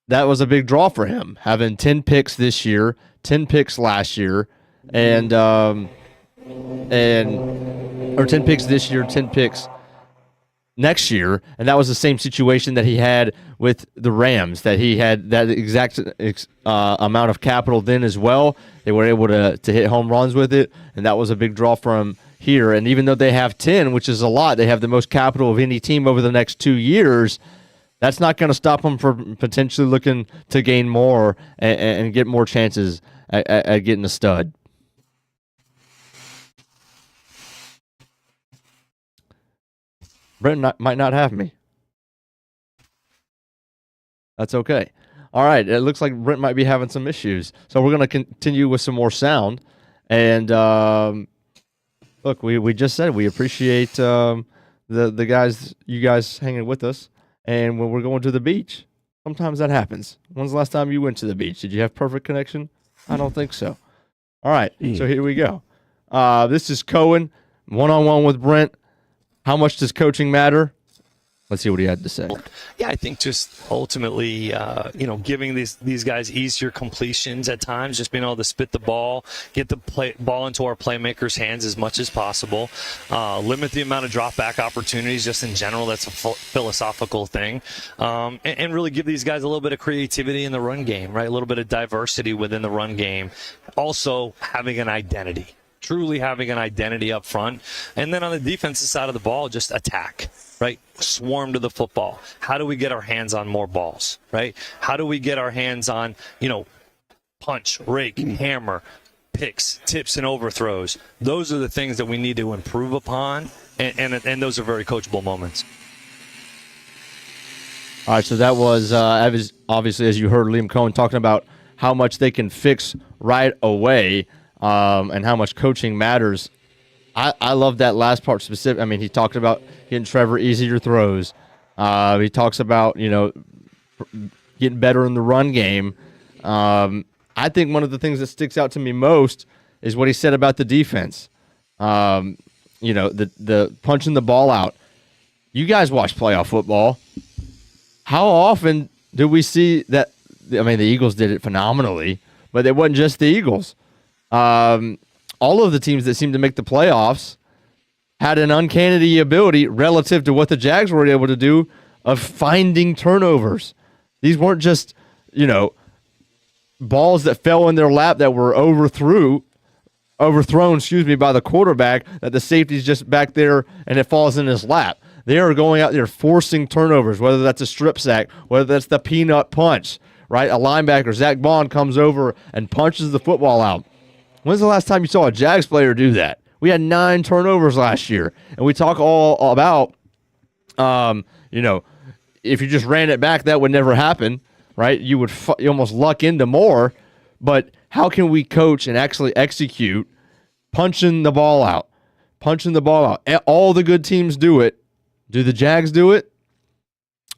that was a big draw for him, having 10 picks this year, 10 picks last year, or 10 picks this year, 10 picks next year, and that was the same situation that he had with the Rams, that he had that exact amount of capital then as well. They were able to hit home runs with it, and that was a big draw for him here. And even though they have 10, which is a lot, they have the most capital of any team over the next 2 years, that's not going to stop them from potentially looking to gain more and get more chances at getting a stud. Brent might not have me. That's okay. All right, it looks like Brent might be having some issues. So we're going to continue with some more sound. And look, we just said we appreciate the guys, you guys hanging with us. And when we're going to the beach, sometimes that happens. When's the last time you went to the beach? Did you have perfect connection? I don't think so. All right, so here we go. This is Coen, one-on-one with Brent. How much does coaching matter? Let's see what he had to say. Yeah, I think just ultimately, giving these guys easier completions at times, just being able to spit the ball, get the ball into our playmakers' hands as much as possible, limit the amount of drop back opportunities. Just in general, that's a philosophical thing, and really give these guys a little bit of creativity in the run game, right? A little bit of diversity within the run game. Also, having an identity. Truly having an identity up front. And then on the defensive side of the ball, just attack, right? Swarm to the football. How do we get our hands on more balls, right? How do we get our hands on, punch, rake, hammer, picks, tips, and overthrows? Those are the things that we need to improve upon, and those are very coachable moments. All right, so that was obviously, as you heard, Liam Coen talking about how much they can fix right away. And how much coaching matters. I love that last part specific. I mean, he talked about getting Trevor easier throws. He talks about, getting better in the run game. I think one of the things that sticks out to me most is what he said about the defense. The punching the ball out. You guys watch playoff football. How often do we see that? I mean, the Eagles did it phenomenally, but it wasn't just the Eagles. All of the teams that seemed to make the playoffs had an uncanny ability relative to what the Jags were able to do of finding turnovers. These weren't just, balls that fell in their lap that were overthrown, by the quarterback, that the safety's just back there and it falls in his lap. They are going out there forcing turnovers, whether that's a strip sack, whether that's the peanut punch, right? A linebacker, Zach Bond, comes over and punches the football out. When's the last time you saw a Jags player do that? We had 9 turnovers last year, and we talk all about, if you just ran it back, that would never happen, right? You would you almost luck into more, but how can we coach and actually execute punching the ball out? All the good teams do it. Do the Jags do it?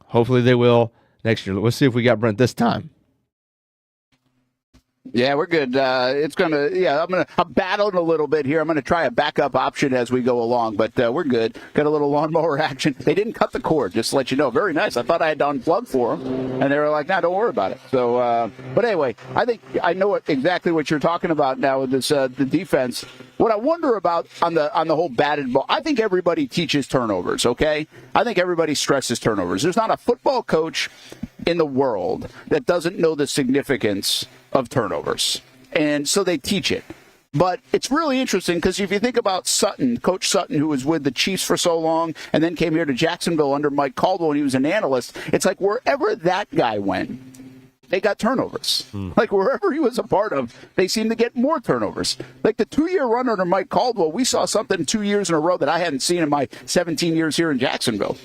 Hopefully they will next year. Let's see if we got Brent this time. Yeah, we're good. I'm battling a little bit here. I'm going to try a backup option as we go along, but we're good. Got a little lawnmower action. They didn't cut the cord, just to let you know. Very nice. I thought I had to unplug for them, and they were like, "No, don't worry about it." So, but anyway, I think I know exactly what you're talking about now with this the defense. What I wonder about on the whole batted ball, I think everybody teaches turnovers. Okay, I think everybody stresses turnovers. There's not a football coach in the world that doesn't know the significance of turnovers. And so they teach it. But it's really interesting because if you think about Sutton, Coach Sutton, who was with the Chiefs for so long and then came here to Jacksonville under Mike Caldwell when he was an analyst, it's like wherever that guy went, they got turnovers. Like wherever he was a part of, they seemed to get more turnovers. Like the 2-year run under Mike Caldwell, we saw something 2 years in a row that I hadn't seen in my 17 years here in Jacksonville.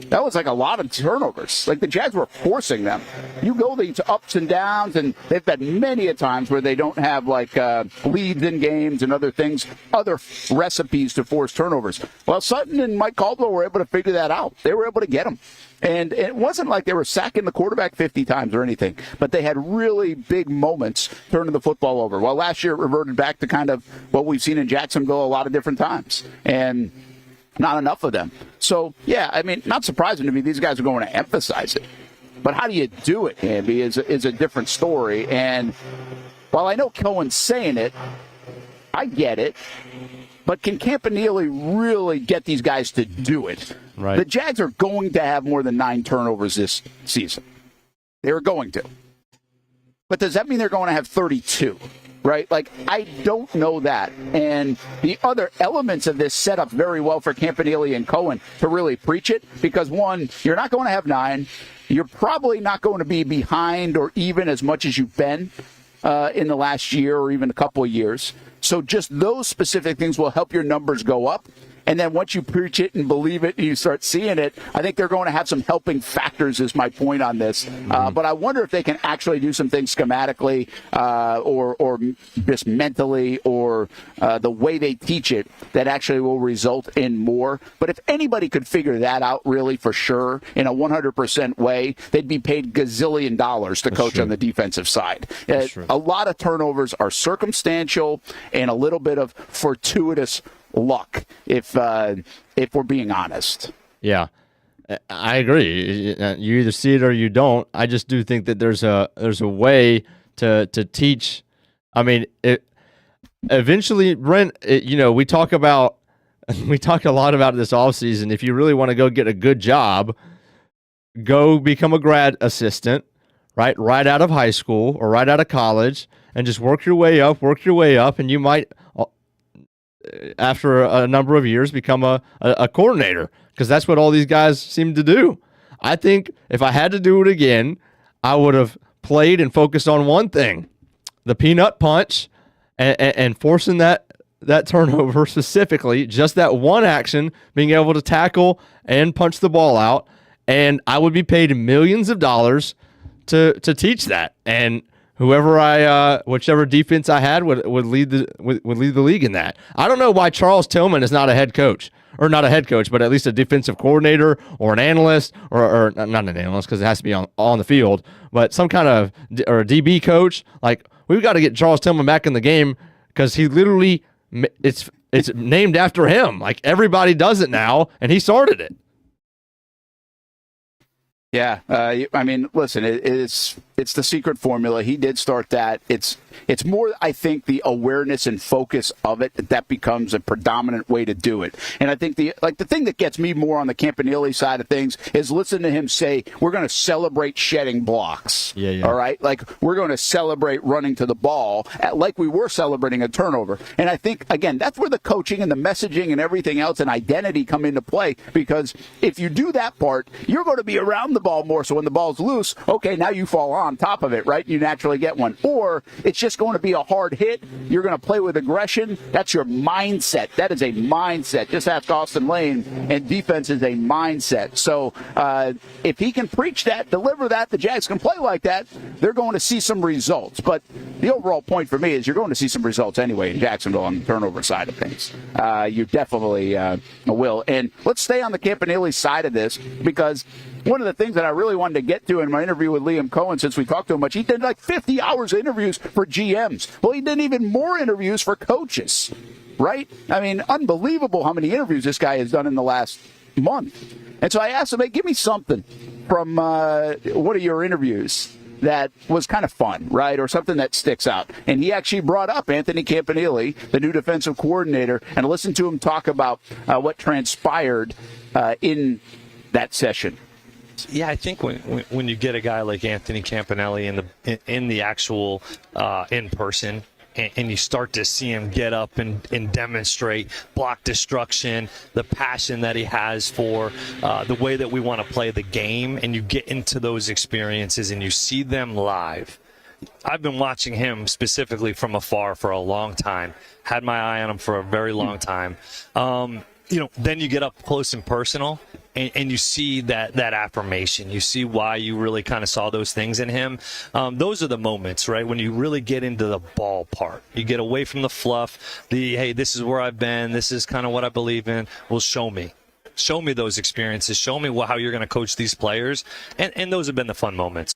That was like a lot of turnovers. Like the Jags were forcing them. You go these ups and downs, and they've been many a times where they don't have like leads in games and other things, other recipes to force turnovers. Well, Sutton and Mike Caldwell were able to figure that out. They were able to get them. And it wasn't like they were sacking the quarterback 50 times or anything, but they had really big moments turning the football over. Well, last year it reverted back to kind of what we've seen in Jacksonville a lot of different times, and not enough of them. So, yeah, I mean, not surprising to me these guys are going to emphasize it. But how do you do it, Hamby, is a different story. And while I know Coen's saying it, I get it. But can Campanile really get these guys to do it? Right. The Jags are going to have more than 9 turnovers this season. They are going to. But does that mean they're going to have 32? Right? Like, I don't know that. And the other elements of this set up very well for Campanile and Coen to really preach it. Because, one, you're not going to have 9. You're probably not going to be behind or even as much as you've been in the last year or even a couple of years. So just those specific things will help your numbers go up. And then once you preach it and believe it and you start seeing it, I think they're going to have some helping factors is my point on this. But I wonder if they can actually do some things schematically or just mentally or the way they teach it that actually will result in more. But if anybody could figure that out really for sure in a 100% way, they'd be paid gazillion dollars to coach on the defensive side. A lot of turnovers are circumstantial and a little bit of fortuitous luck, if we're being honest. Yeah, I agree. You either see it or you don't. I just do think that there's a way to teach. I mean, eventually, Brent. We talk a lot about this offseason. If you really want to go get a good job, go become a grad assistant, right out of high school or right out of college, and just work your way up, and you might, after a number of years, become a coordinator, because that's what all these guys seem to do. I think if I had to do it again, I would have played and focused on one thing, the peanut punch, and forcing that turnover specifically, just that one action, being able to tackle and punch the ball out, and I would be paid millions of dollars to teach that. And whichever defense I had would lead the league in that. I don't know why Charles Tillman is not a head coach, or not a head coach, but at least a defensive coordinator or an analyst, or not an analyst because it has to be on the field, but some kind of or a DB coach. Like, we've got to get Charles Tillman back in the game, because he literally it's named after him. Like, everybody does it now, and he started it. Yeah, I mean, listen, it's the secret formula. He did start that. It's more, I think, the awareness and focus of it that becomes a predominant way to do it. And I think the thing that gets me more on the Campanile side of things is listen to him say, we're going to celebrate shedding blocks. Yeah. All right? Like, we're going to celebrate running to the ball like we were celebrating a turnover. And I think, again, that's where the coaching and the messaging and everything else and identity come into play, because if you do that part, you're going to be around the ball more. So when the ball's loose, okay, now you fall on top of it, right? You naturally get one. Or it's just going to be a hard hit. You're going to play with aggression. That's your mindset. That is a mindset. Just ask Austin Lane, and defense is a mindset. So if he can preach that, deliver that, the Jags can play like that, they're going to see some results. But the overall point for me is you're going to see some results anyway in Jacksonville on the turnover side of things. You definitely will. And let's stay on the Campanile side of this, because one of the things that I really wanted to get to in my interview with Liam Coen, since we talked to him much, he did like 50 hours of interviews for GMs. Well, he did even more interviews for coaches, right? I mean, unbelievable how many interviews this guy has done in the last month. And so I asked him, hey, give me something from one of your interviews that was kind of fun, right, or something that sticks out. And he actually brought up Anthony Campanile, the new defensive coordinator, and listened to him talk about what transpired in that session. Yeah, I think when you get a guy like Anthony Campanile in the actual in person, and you start to see him get up and demonstrate block destruction, the passion that he has for the way that we want to play the game, and you get into those experiences and you see them live. I've been watching him specifically from afar for a long time, had my eye on him for a very long time. Then you get up close and personal, and you see that affirmation. You see why you really kind of saw those things in him. Those are the moments, right, when you really get into the ball part. You get away from the fluff, hey, this is where I've been, this is kind of what I believe in. Well, show me. Show me those experiences. Show me how you're going to coach these players. And those have been the fun moments.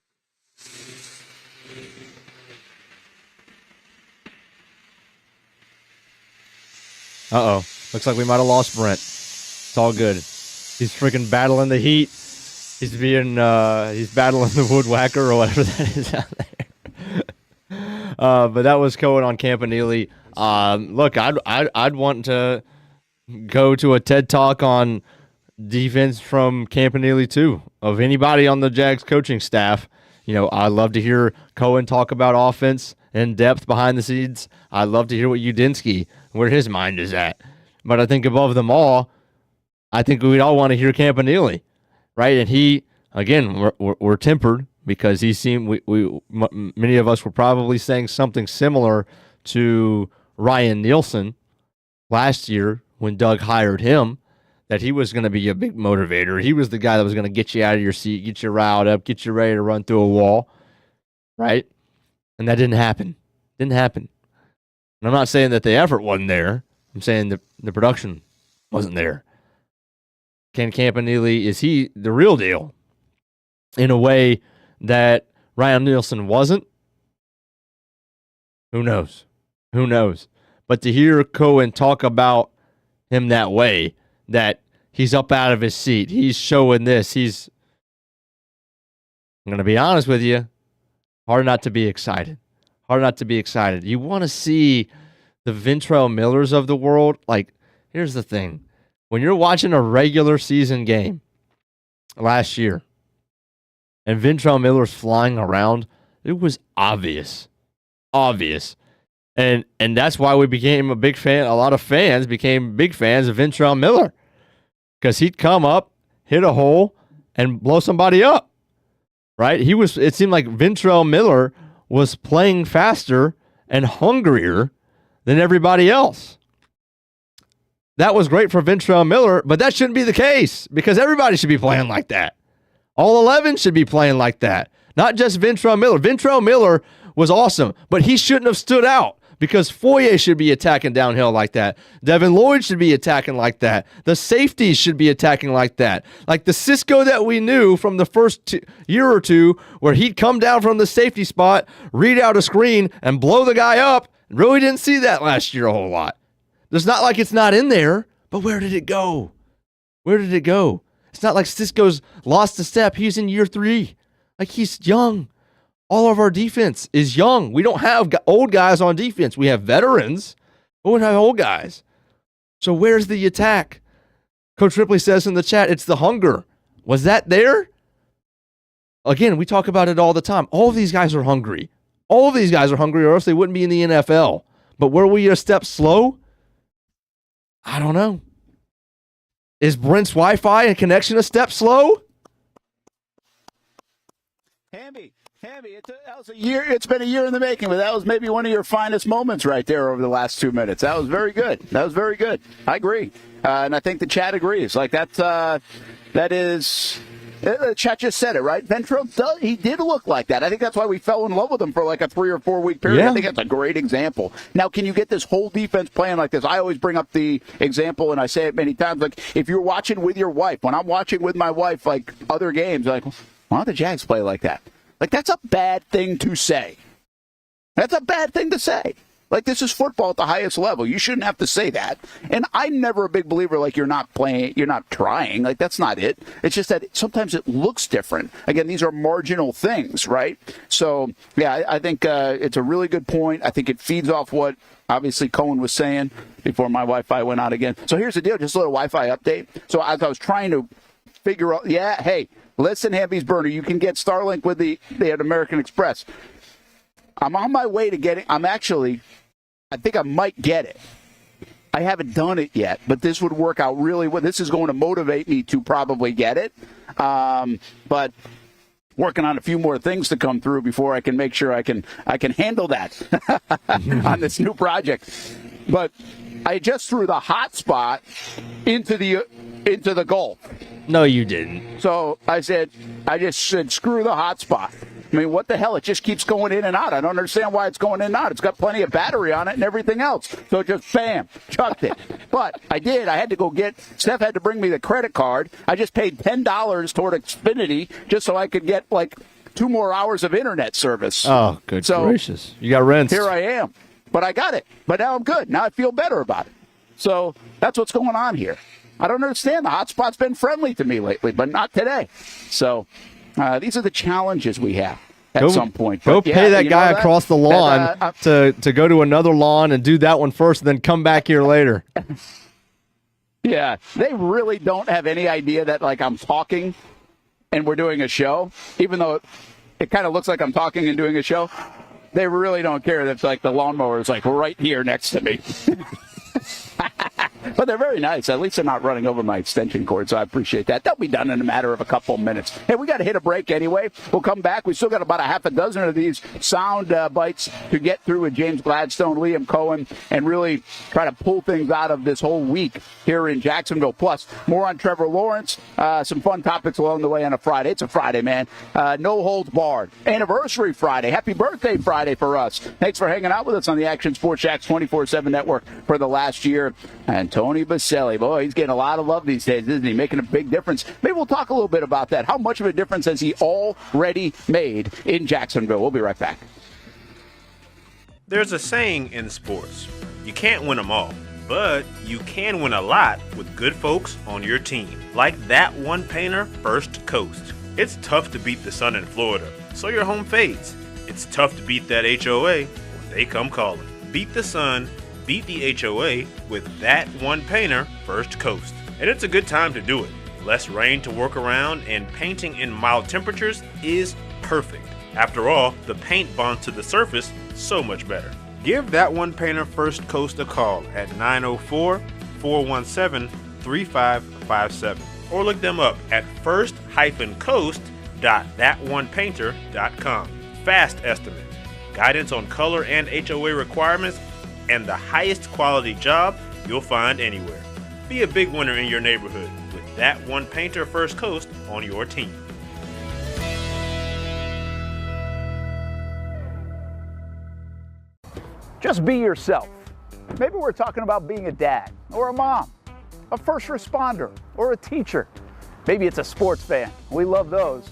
Uh-oh. Looks like we might have lost Brent. It's all good. He's freaking battling the heat. He's battling the woodwhacker or whatever that is out there. But that was Coen on Campanile. Look, I'd want to go to a TED Talk on defense from Campanile too, of anybody on the Jags coaching staff. I love to hear Coen talk about offense in depth behind the scenes. I love to hear what Udinski, where his mind is at. But I think above them all, I think we'd all want to hear Campanile, right? And he, again, we're tempered because he seemed, many of us were probably saying something similar to Ryan Nielsen last year when Doug hired him, that he was going to be a big motivator. He was the guy that was going to get you out of your seat, get you riled up, get you ready to run through a wall, right? And that didn't happen. Didn't happen. And I'm not saying that the effort wasn't there. I'm saying the production wasn't there. Ken Campanile, is he the real deal in a way that Ryan Nielsen wasn't? Who knows? Who knows? But to hear Coen talk about him that way, that he's up out of his seat, he's showing this, I'm going to be honest with you, hard not to be excited. Hard not to be excited. You want to see the Ventrell Millers of the world. Like, here's the thing. When you're watching a regular season game last year and Ventrell Miller's flying around, it was obvious. Obvious. And that's why we became a big fan. A lot of fans became big fans of Ventrell Miller because he'd come up, hit a hole, and blow somebody up. Right? It seemed like Ventrell Miller was playing faster and hungrier than everybody else. That was great for Ventrell Miller, but that shouldn't be the case because everybody should be playing like that. All 11 should be playing like that, not just Ventrell Miller. Ventrell Miller was awesome, but he shouldn't have stood out because Foye should be attacking downhill like that. Devin Lloyd should be attacking like that. The safeties should be attacking like that. Like the Cisco that we knew from the first year or two where he'd come down from the safety spot, read out a screen, and blow the guy up. Really didn't see that last year a whole lot. It's not like it's not in there, but where did it go? Where did it go? It's not like Cisco's lost a step. He's in year 3. Like, he's young. All of our defense is young. We don't have old guys on defense. We have veterans, but we don't have old guys. So where's the attack? Coach Ripley says in the chat, it's the hunger. Was that there? Again, we talk about it all the time. All of these guys are hungry. All of these guys are hungry or else they wouldn't be in the NFL. But were we a step slow? I don't know. Is Brent's Wi-Fi and connection a step slow? Hamby, that was a year. It's been a year in the making, but that was maybe one of your finest moments right there over the last 2 minutes. That was very good. I agree, and I think the chat agrees. Like that is. The chat just said it, right? Ventrell, he did look like that. I think that's why we fell in love with him for like a 3 or 4 week period. Yeah. I think that's a great example. Now, can you get this whole defense playing like this? I always bring up the example, and I say it many times, like if you're watching with your wife, when I'm watching with my wife, like other games, like, why don't the Jags play like that? Like, that's a bad thing to say. That's a bad thing to say. Like, this is football at the highest level. You shouldn't have to say that. And I'm never a big believer, like, you're not playing, you're not trying. Like, that's not it. It's just that sometimes it looks different. Again, these are marginal things, right? So, yeah, I think it's a really good point. I think it feeds off what, obviously, Coen was saying before my Wi-Fi went out again. So here's the deal, just a little Wi-Fi update. So as I was trying to figure out, hey, listen, Hamby's Burner, you can get Starlink with the American Express. I'm on my way to getting, I think I might get it. I haven't done it yet, but this would work out really well. This is going to motivate me to probably get it. But working on a few more things to come through before I can make sure I can handle that on this new project. But I just threw the hotspot into the Gulf. No, you didn't. So I just said, screw the hotspot. I mean, what the hell? It just keeps going in and out. I don't understand why it's going in and out. It's got plenty of battery on it and everything else. So just, bam, chucked it. But I did. I had to go Steph had to bring me the credit card. I just paid $10 toward Xfinity just so I could get, like, 2 more hours of internet service. Oh, good gracious. You got rinsed. Here I am. But I got it. But now I'm good. Now I feel better about it. So that's what's going on here. I don't understand. The hotspot's been friendly to me lately, but not today. So these are the challenges we have. at some point. Go But, pay that you guy know across the lawn to go to another lawn and do that one first, and then come back here later. Yeah, they really don't have any idea that, like, I'm talking and we're doing a show, even though it kind of looks like I'm talking and doing a show. They really don't care that, like, the lawnmower is, like, right here next to me. But they're very nice. At least they're not running over my extension cord, so I appreciate that. They'll be done in a matter of a couple of minutes. Hey, we got to hit a break anyway. We'll come back. We still got about a half a dozen of these sound bites to get through with James Gladstone, Liam Coen, and really try to pull things out of this whole week here in Jacksonville. Plus, more on Trevor Lawrence, some fun topics along the way on a Friday. It's a Friday, man. No holds barred. Anniversary Friday. Happy birthday Friday for us. Thanks for hanging out with us on the Action Sports Jax 24/7 network for the last year. And Tony Baselli, boy, he's getting a lot of love these days, isn't he? Making a big difference. Maybe we'll talk a little bit about that. How much of a difference has he already made in Jacksonville? We'll be right back. There's a saying in sports, you can't win them all, but you can win a lot with good folks on your team. Like that one painter, First Coast. It's tough to beat the sun in Florida, so your home fades. It's tough to beat that HOA when they come calling. Beat the sun, beat the HOA with that one painter, First Coast. And it's a good time to do it. Less rain to work around, and painting in mild temperatures is perfect. After all, the paint bonds to the surface so much better. Give that one painter, First Coast, a call at 904-417-3557 or look them up at first-coast.thatonepainter.com. Fast estimate, guidance on color and HOA requirements, and the highest quality job you'll find anywhere. Be a big winner in your neighborhood with that one painter, First Coast, on your team. Just be yourself. Maybe we're talking about being a dad or a mom, a first responder or a teacher. Maybe it's a sports fan. We love those.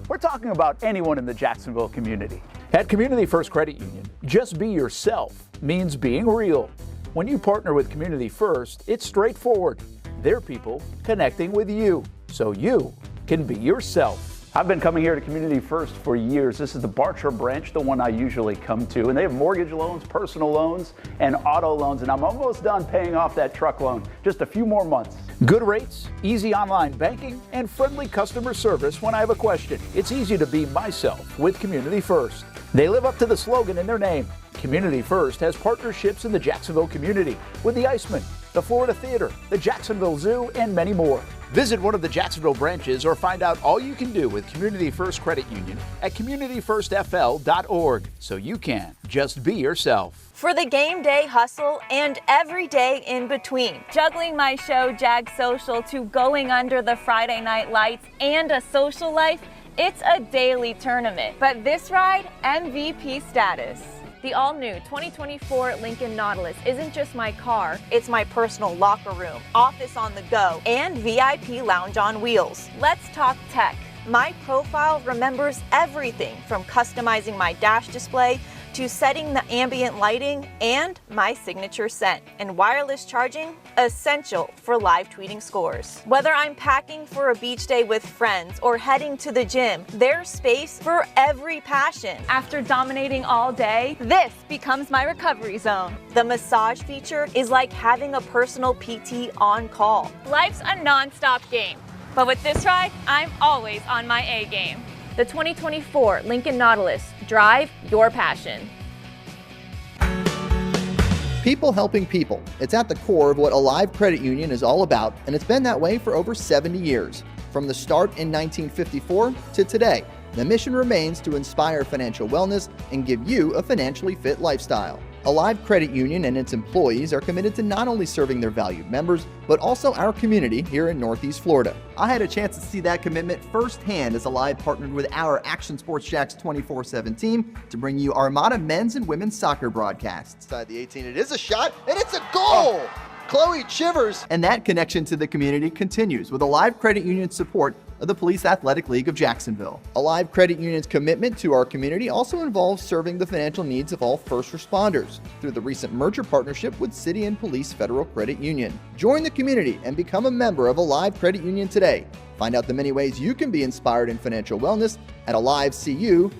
We're talking about anyone in the Jacksonville community. At Community First Credit Union, just be yourself means being real. When you partner with Community First, it's straightforward. They're people connecting with you, so you can be yourself. I've been coming here to Community First for years. This is the Bartram branch, the one I usually come to. And they have mortgage loans, personal loans, and auto loans. And I'm almost done paying off that truck loan. Just a few more months. Good rates, easy online banking, and friendly customer service when I have a question. It's easy to be myself with Community First. They live up to the slogan in their name. Community First has partnerships in the Jacksonville community with the Iceman, the Florida Theater, the Jacksonville Zoo, and many more. Visit one of the Jacksonville branches or find out all you can do with Community First Credit Union at communityfirstfl.org so you can just be yourself. For the game day hustle and every day in between. Juggling my show, Jags Social, to going under the Friday night lights and a social life, it's a daily tournament. But this ride, MVP status. The all-new 2024 Lincoln Nautilus isn't just my car, it's my personal locker room, office on the go, and VIP lounge on wheels. Let's talk tech. My profile remembers everything from customizing my dash display to setting the ambient lighting and my signature scent. And wireless charging, essential for live tweeting scores. Whether I'm packing for a beach day with friends or heading to the gym, there's space for every passion. After dominating all day, this becomes my recovery zone. The massage feature is like having a personal PT on call. Life's a non-stop game, but with this ride, I'm always on my A game. The 2024 Lincoln Nautilus. Drive your passion. People helping people. It's at the core of what Alive Credit Union is all about, and it's been that way for over 70 years. From the start in 1954 to today, the mission remains to inspire financial wellness and give you a financially fit lifestyle. Alive Credit Union and its employees are committed to not only serving their valued members, but also our community here in Northeast Florida. I had a chance to see that commitment firsthand as Alive partnered with our Action Sports Jax 24/7 team to bring you Armada men's and women's soccer broadcasts. Inside the 18, it is a shot, and it's a goal! Chloe Chivers! And that connection to the community continues with Alive Credit Union's support of the Police Athletic League of Jacksonville. Alive Credit Union's commitment to our community also involves serving the financial needs of all first responders through the recent merger partnership with City and Police Federal Credit Union. Join the community and become a member of Alive Credit Union today. Find out the many ways you can be inspired in financial wellness at alivecu.coop.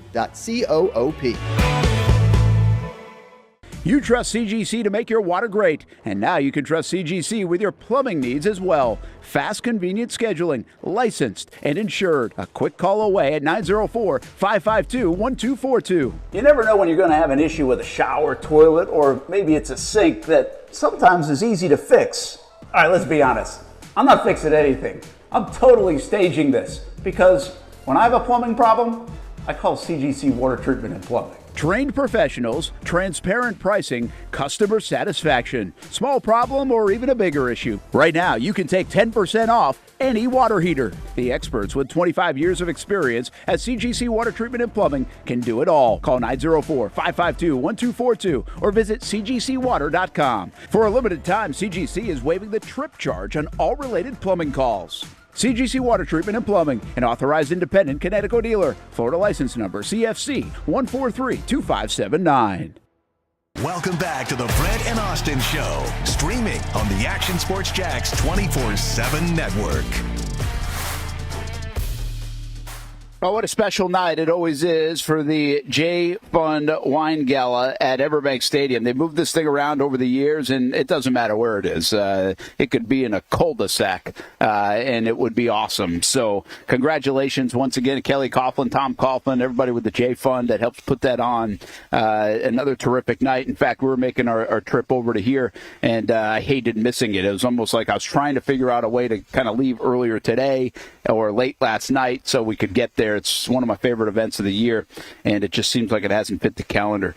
You trust CGC to make your water great, and now you can trust CGC with your plumbing needs as well. Fast, convenient scheduling, licensed and insured. A quick call away at 904-552-1242. You never know when you're going to have an issue with a shower, toilet, or maybe it's a sink that sometimes is easy to fix. All right, let's be honest. I'm not fixing anything. I'm totally staging this because when I have a plumbing problem, I call CGC Water Treatment and Plumbing. Trained professionals, transparent pricing, customer satisfaction. Small problem or even a bigger issue. Right now, you can take 10% off any water heater. The experts with 25 years of experience at CGC Water Treatment and Plumbing can do it all. Call 904-552-1242 or visit cgcwater.com. For a limited time, CGC is waiving the trip charge on all related plumbing calls. CGC Water Treatment and Plumbing, an authorized independent Connecticut dealer. Florida license number CFC 1432579. Welcome back to the Brent and Austin Show, streaming on the Action Sports Jax 24/7 network. Oh, what a special night it always is for the J Fund Wine Gala at Everbank Stadium. They moved this thing around over the years, and it doesn't matter where it is. It could be in a cul-de-sac, and it would be awesome. So congratulations once again to Kelly Coughlin, Tom Coughlin, everybody with the J Fund that helped put that on. Another terrific night. In fact, we were making our trip over to here, and I hated missing it. It was almost like I was trying to figure out a way to kind of leave earlier today or late last night so we could get there. It's one of my favorite events of the year, and it just seems like it hasn't fit the calendar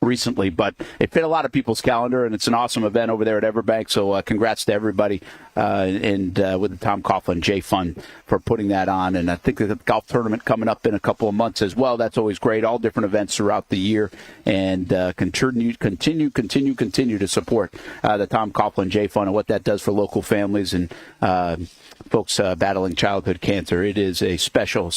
recently, but it fit a lot of people's calendar, and it's an awesome event over there at Everbank. So congrats to everybody and with the Tom Coughlin J Fund for putting that on. And I think the golf tournament coming up in a couple of months as well. That's always great. All different events throughout the year, and continue to support the Tom Coughlin J Fund and what that does for local families and folks battling childhood cancer. It is a special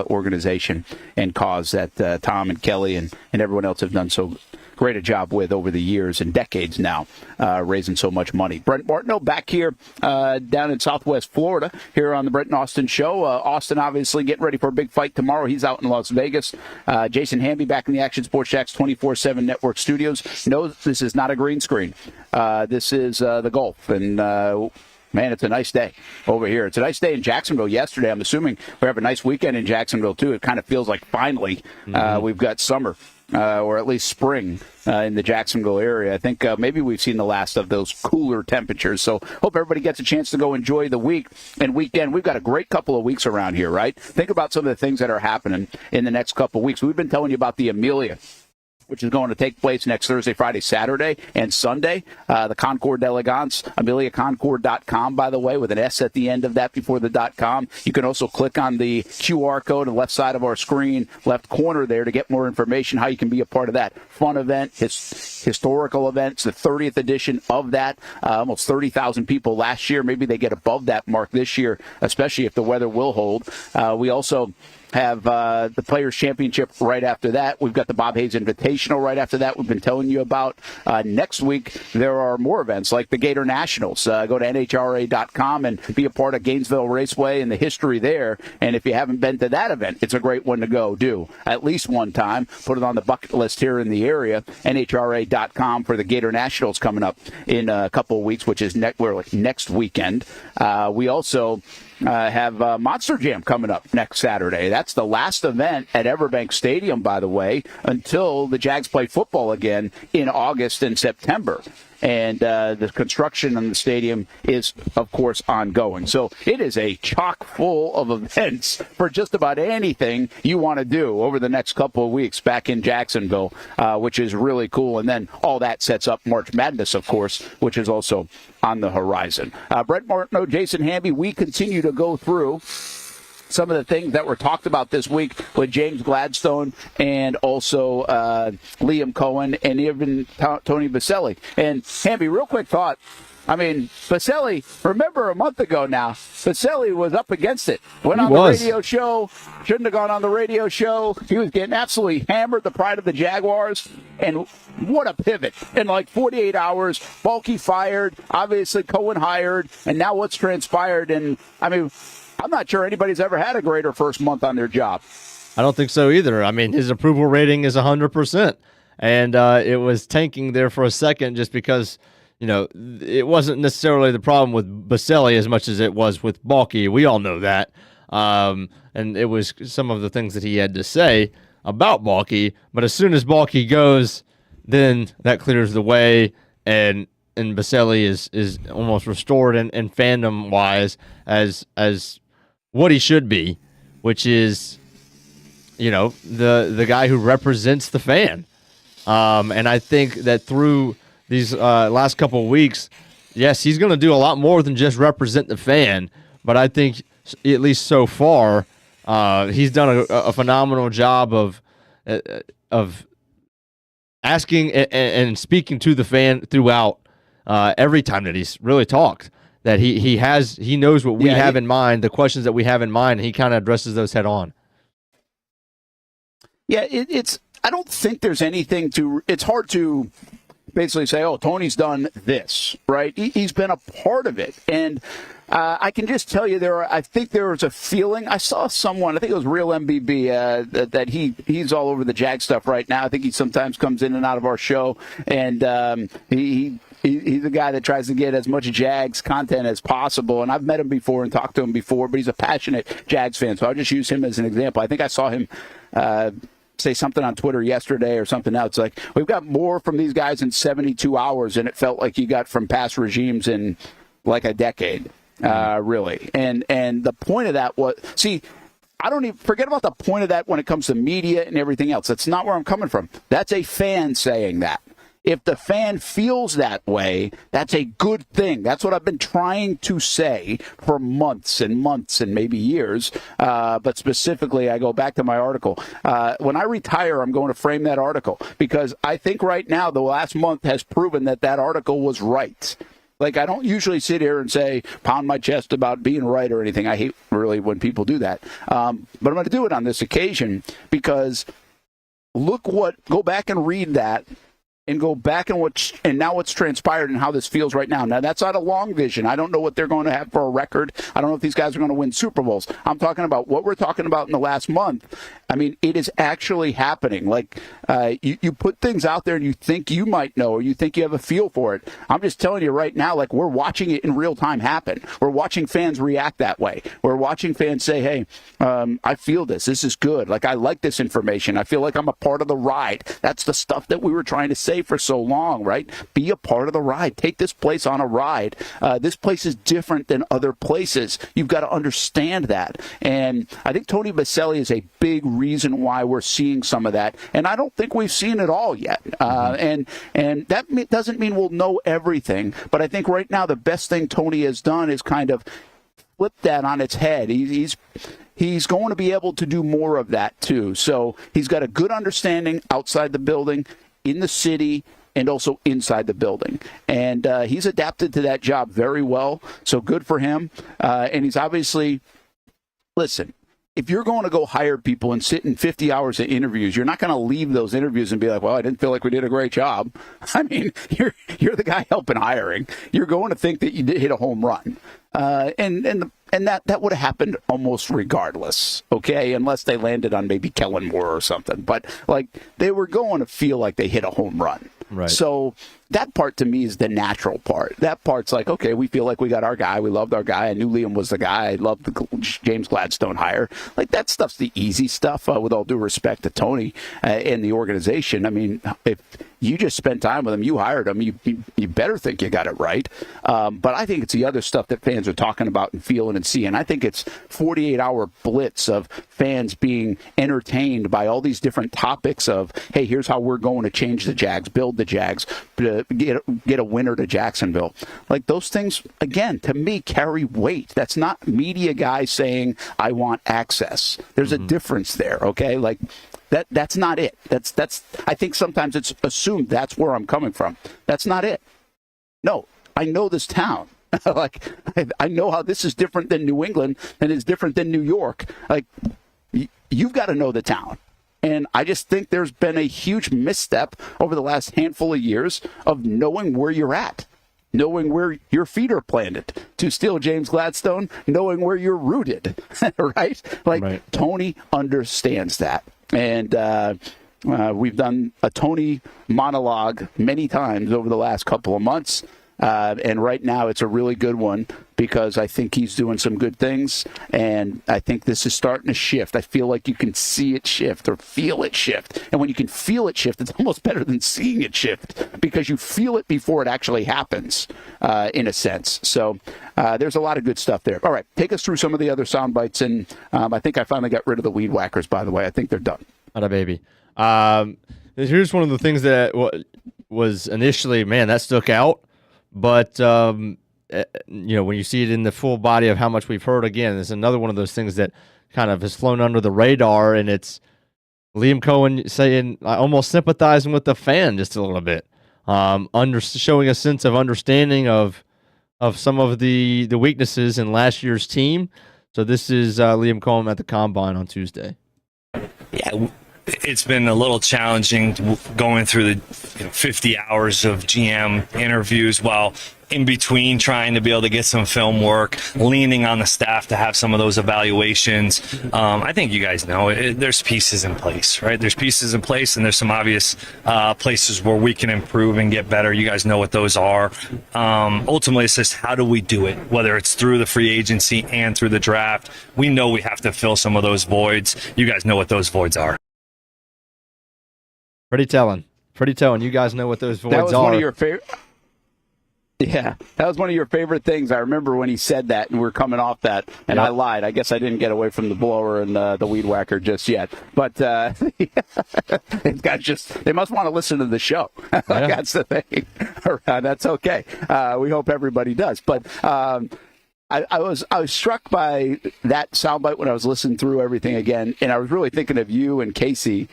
organization and cause that Tom and Kelly and everyone else have done so great a job with over the years and decades now, raising so much money. Brent Martineau back here down in Southwest Florida here on the Brent Austen Show. Austin obviously getting ready for a big fight tomorrow. He's out in Las Vegas. Jason Hamby back in the Action Sports Jax 24/7 Network Studios. No, this is not a green screen. This is the Gulf, and man, it's a nice day over here. It's a nice day in Jacksonville yesterday. I'm assuming we have a nice weekend in Jacksonville, too. It kind of feels like finally we've got summer, or at least spring in the Jacksonville area. I think maybe we've seen the last of those cooler temperatures. So hope everybody gets a chance to go enjoy the week and weekend. We've got a great couple of weeks around here, right? Think about some of the things that are happening in the next couple of weeks. We've been telling you about the Amelia, which is going to take place next Thursday, Friday, Saturday, and Sunday. The Concord d'Elegance, AmeliaConcord.com, by the way, with an S at the end of that before the .com. You can also click on the QR code on the left side of our screen, left corner there, to get more information, how you can be a part of that fun event, historical event. It's the 30th edition of that. Almost 30,000 people last year. Maybe they get above that mark this year, especially if the weather will hold. We also have the Players' Championship right after that. We've got the Bob Hayes Invitational right after that we've been telling you about. Next week, there are more events like the Gator Nationals. Go to NHRA.com and be a part of Gainesville Raceway and the history there. And if you haven't been to that event, it's a great one to go do at least one time. Put it on the bucket list here in the area. NHRA.com for the Gator Nationals coming up in a couple of weeks, which is next weekend. We also have Monster Jam coming up next Saturday. That's the last event at Everbank Stadium, by the way, until the Jags play football again in August and September. And the construction on the stadium is, of course, ongoing. So it is a chock full of events for just about anything you want to do over the next couple of weeks back in Jacksonville, which is really cool. And then all that sets up March Madness, of course, which is also on the horizon. Brent Martineau, Jason Hamby, we continue to go through some of the things that were talked about this week with James Gladstone and also Liam Coen and even Tony Vaselli. And Hamby, real quick thought, I mean, Baselli, remember a month ago now, Baselli was up against it. Went on the radio show, shouldn't have gone on the radio show. He was getting absolutely hammered, the pride of the Jaguars. And what a pivot. In like 48 hours, Balky fired, obviously Coen hired, and now what's transpired. And, I mean, I'm not sure anybody's ever had a greater first month on their job. I don't think so either. I mean, his approval rating is 100%. And it was tanking there for a second just because, you know, it wasn't necessarily the problem with Baselli as much as it was with Balky. We all know that. And it was some of the things that he had to say about Balky. But as soon as Balky goes, then that clears the way, and Baselli is almost restored and fandom-wise as what he should be, which is, you know, the guy who represents the fan. And I think that through these last couple of weeks, yes, he's going to do a lot more than just represent the fan. But I think, at least so far, he's done a phenomenal job of asking and speaking to the fan throughout every time that he's really talked. That he knows what we have in mind, the questions that we have in mind, and he kind of addresses those head on. Yeah, it's. I don't think there's anything to. It's hard to basically say, "Oh, Tony's done this," right? He's been a part of it, and I can just tell you I think there was a feeling. I saw someone. I think it was Real MBB that he's all over the Jag stuff right now. I think he sometimes comes in and out of our show, and he's a guy that tries to get as much Jags content as possible. And I've met him before and talked to him before, but he's a passionate Jags fan. So I'll just use him as an example. I think I saw him say something on Twitter yesterday or something else. Like, we've got more from these guys in 72 hours than it felt like you got from past regimes in like a decade, really. And the point of that was, see, I don't even forget about the point of that when it comes to media and everything else. That's not where I'm coming from. That's a fan saying that. If the fan feels that way, that's a good thing. That's what I've been trying to say for months and months and maybe years. But specifically, I go back to my article. When I retire, I'm going to frame that article because I think right now the last month has proven that article was right. Like, I don't usually sit here and say, pound my chest about being right or anything. I hate really when people do that. But I'm going to do it on this occasion because go back and read that. And go back and now what's transpired and how this feels right now. Now, that's not a long vision. I don't know what they're going to have for a record. I don't know if these guys are going to win Super Bowls. I'm talking about what we're talking about in the last month. I mean, it is actually happening. Like, you put things out there and you think you might know or you think you have a feel for it. I'm just telling you right now, like, we're watching it in real time happen. We're watching fans react that way. We're watching fans say, hey, I feel this. This is good. Like, I like this information. I feel like I'm a part of the ride. That's the stuff that we were trying to say for so long, right? Be a part of the ride. Take this place on a ride. This place is different than other places. You've got to understand that. And I think Tony Baselli is a big reason why we're seeing some of that. And I don't think we've seen it all yet. And that doesn't mean we'll know everything. But I think right now the best thing Tony has done is kind of flip that on its head. He's going to be able to do more of that too. So he's got a good understanding outside the building, in the city, and also inside the building. And he's adapted to that job very well, so good for him. And he's obviously, listen, if you're going to go hire people and sit in 50 hours of interviews, you're not going to leave those interviews and be like, well, I didn't feel like we did a great job. I mean, you're the guy helping hiring. You're going to think that you did hit a home run. And that would have happened almost regardless, okay, unless they landed on maybe Kellen Moore or something. But, like, they were going to feel like they hit a home run. Right. So that part to me is the natural part. That part's like, okay, we feel like we got our guy. We loved our guy. I knew Liam was the guy. I loved the James Gladstone hire. Like, that stuff's the easy stuff, with all due respect to Tony and the organization. I mean, if you just spent time with him, you hired him, you better think you got it right. But I think it's the other stuff that fans are talking about and feeling and seeing. I think it's 48-hour blitz of fans being entertained by all these different topics of, hey, here's how we're going to change the Jags, build the Jags, get a winner to Jacksonville. Like, those things, again, to me, carry weight. That's not media guys saying, I want access. There's a difference there, okay? Like, that's not it. That's I think sometimes it's assumed that's where I'm coming from. That's not it. No, I know this town. Like, I know how this is different than New England and is different than New York. Like, you've got to know the town. And I just think there's been a huge misstep over the last handful of years of knowing where you're at, knowing where your feet are planted. To steal James Gladstone, knowing where you're rooted, right? Like, right. Tony understands that. And we've done a Tony monologue many times over the last couple of months. And right now it's a really good one because I think he's doing some good things, and I think this is starting to shift. I feel like you can see it shift or feel it shift. And when you can feel it shift, it's almost better than seeing it shift because you feel it before it actually happens, in a sense. So there's a lot of good stuff there. All right, take us through some of the other sound bites, and I think I finally got rid of the weed whackers, by the way. I think they're done. Not a baby. Here's one of the things that was initially, man, that stuck out. But, when you see it in the full body of how much we've heard, again, it's another one of those things that kind of has flown under the radar, and it's Liam Coen saying, almost sympathizing with the fan just a little bit, showing a sense of understanding of some of the weaknesses in last year's team. So this is Liam Coen at the Combine on Tuesday. Yeah, it's been a little challenging going through the 50 hours of GM interviews while in between trying to be able to get some film work, leaning on the staff to have some of those evaluations. I think you guys know there's pieces in place, right? There's pieces in place, and there's some obvious places where we can improve and get better. You guys know what those are. Ultimately, it's just how do we do it, whether it's through the free agency and through the draft. We know we have to fill some of those voids. You guys know what those voids are. Pretty telling. You guys know what those voids are. That was one of your favorite. Yeah, that was one of your favorite things. I remember when he said that, and we were coming off that, and I lied. I guess I didn't get away from the blower and the weed whacker just yet. But they must want to listen to the show. That's the thing. That's okay. We hope everybody does. But I was struck by that soundbite when I was listening through everything again, and I was really thinking of you and Casey.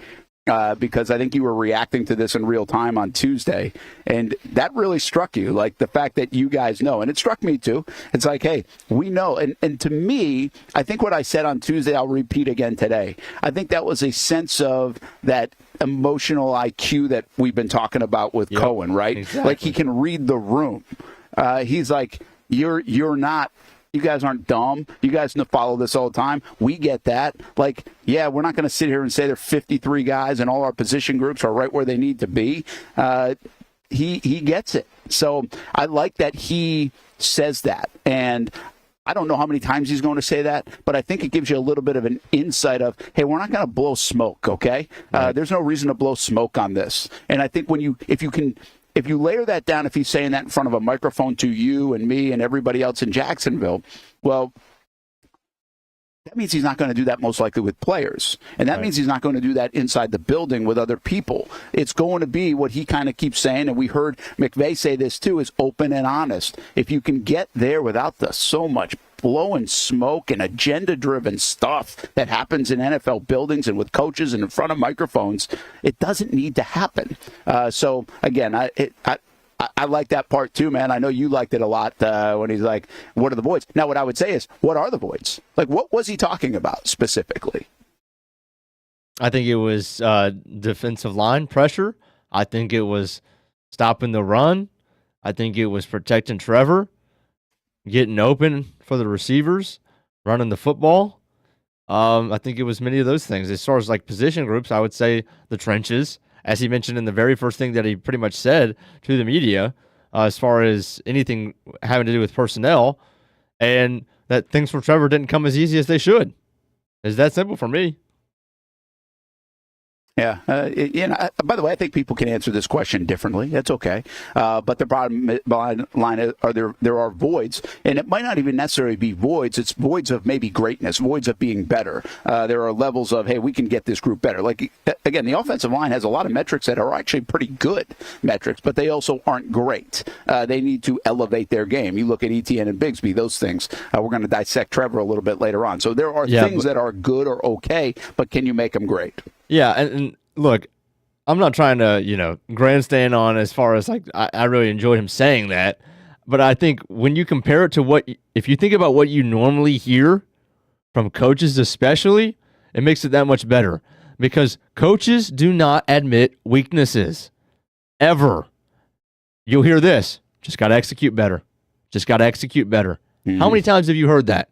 Because I think you were reacting to this in real time on Tuesday, and that really struck you, like the fact that you guys know, and it struck me too. It's like, hey, we know, and to me, I think what I said on Tuesday, I'll repeat again today. I think that was a sense of that emotional IQ that we've been talking about with Coen, right? Exactly. Like he can read the room. He's like, you're not. You guys aren't dumb. You guys follow this all the time. We get that. Like, yeah, we're not going to sit here and say there are 53 guys and all our position groups are right where they need to be. He gets it. So I like that he says that. And I don't know how many times he's going to say that, but I think it gives you a little bit of an insight of, hey, we're not going to blow smoke, okay? Right. There's no reason to blow smoke on this. And I think if you layer that down, if he's saying that in front of a microphone to you and me and everybody else in Jacksonville, well, that means he's not going to do that most likely with players. And that means he's not going to do that inside the building with other people. It's going to be what he kind of keeps saying, and we heard McVay say this too, is open and honest. If you can get there without so much blowing smoke and agenda-driven stuff that happens in NFL buildings and with coaches and in front of microphones, it doesn't need to happen. So, again, I like that part too, man. I know you liked it a lot when he's like, what are the voids? Now, what I would say is, what are the voids? Like, what was he talking about specifically? I think it was defensive line pressure. I think it was stopping the run. I think it was protecting Trevor, getting open for the receivers, running the football. I think it was many of those things. As far as like position groups, I would say the trenches, as he mentioned in the very first thing that he pretty much said to the media, as far as anything having to do with personnel, and that things for Trevor didn't come as easy as they should. It's that simple for me. Yeah. By the way, I think people can answer this question differently. That's okay. But the bottom line are there are voids, and it might not even necessarily be voids. It's voids of maybe greatness, voids of being better. There are levels of, hey, we can get this group better. Like, again, the offensive line has a lot of metrics that are actually pretty good metrics, but they also aren't great. They need to elevate their game. You look at Etienne and Bigsby, those things. We're going to dissect Trevor a little bit later on. So there are things that are good or okay, but can you make them great? Yeah, and look, I'm not trying to, grandstand on as far as, like, I really enjoyed him saying that. But I think when you compare it to if you think about what you normally hear from coaches especially, it makes it that much better. Because coaches do not admit weaknesses. Ever. You'll hear this. Just got to execute better. Just got to execute better. How many times have you heard that?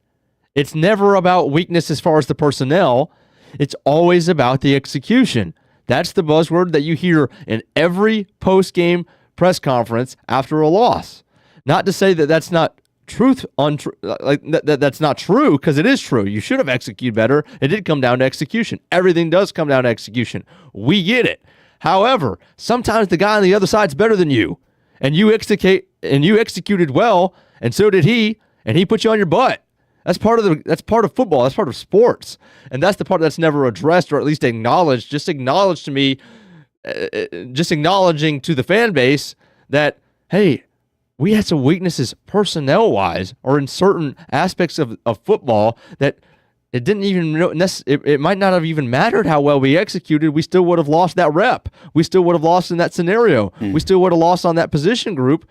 It's never about weakness as far as the personnel. It's always about the execution. That's the buzzword that you hear in every post-game press conference after a loss. Not to say that that's not that's not true, because it is true. You should have executed better. It did come down to execution. Everything does come down to execution. We get it. However, sometimes the guy on the other side's better than you, and you executed well, and so did he, and he put you on your butt. That's part of football. That's part of sports, and that's the part that's never addressed, or at least acknowledged. Just acknowledged to me, just acknowledging to the fan base that, hey, we had some weaknesses personnel-wise, or in certain aspects of football that it didn't even it might not have even mattered how well we executed. We still would have lost that rep. We still would have lost in that scenario. We still would have lost on that position group.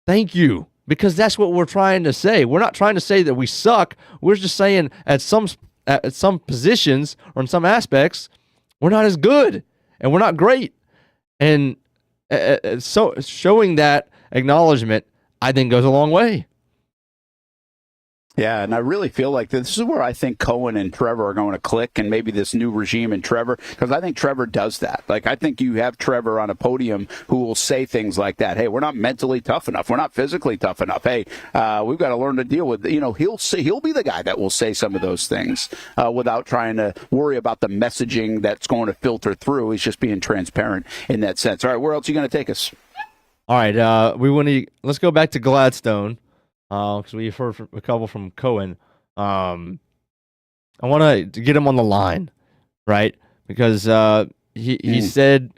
Thank you. Because that's what we're trying to say. We're not trying to say that we suck. We're just saying at some positions or in some aspects, we're not as good and we're not great. And so showing that acknowledgement, I think, goes a long way. Yeah, and I really feel like this is where I think Coen and Trevor are going to click, and maybe this new regime and Trevor, because I think Trevor does that. Like, I think you have Trevor on a podium who will say things like that. Hey, we're not mentally tough enough. We're not physically tough enough. Hey, we've got to learn to deal with, he'll be the guy that will say some of those things without trying to worry about the messaging that's going to filter through. He's just being transparent in that sense. All right, where else are you going to take us? All right, let's go back to Gladstone. Because we've heard from a couple from Coen. I want to get him on the line, right? Because he said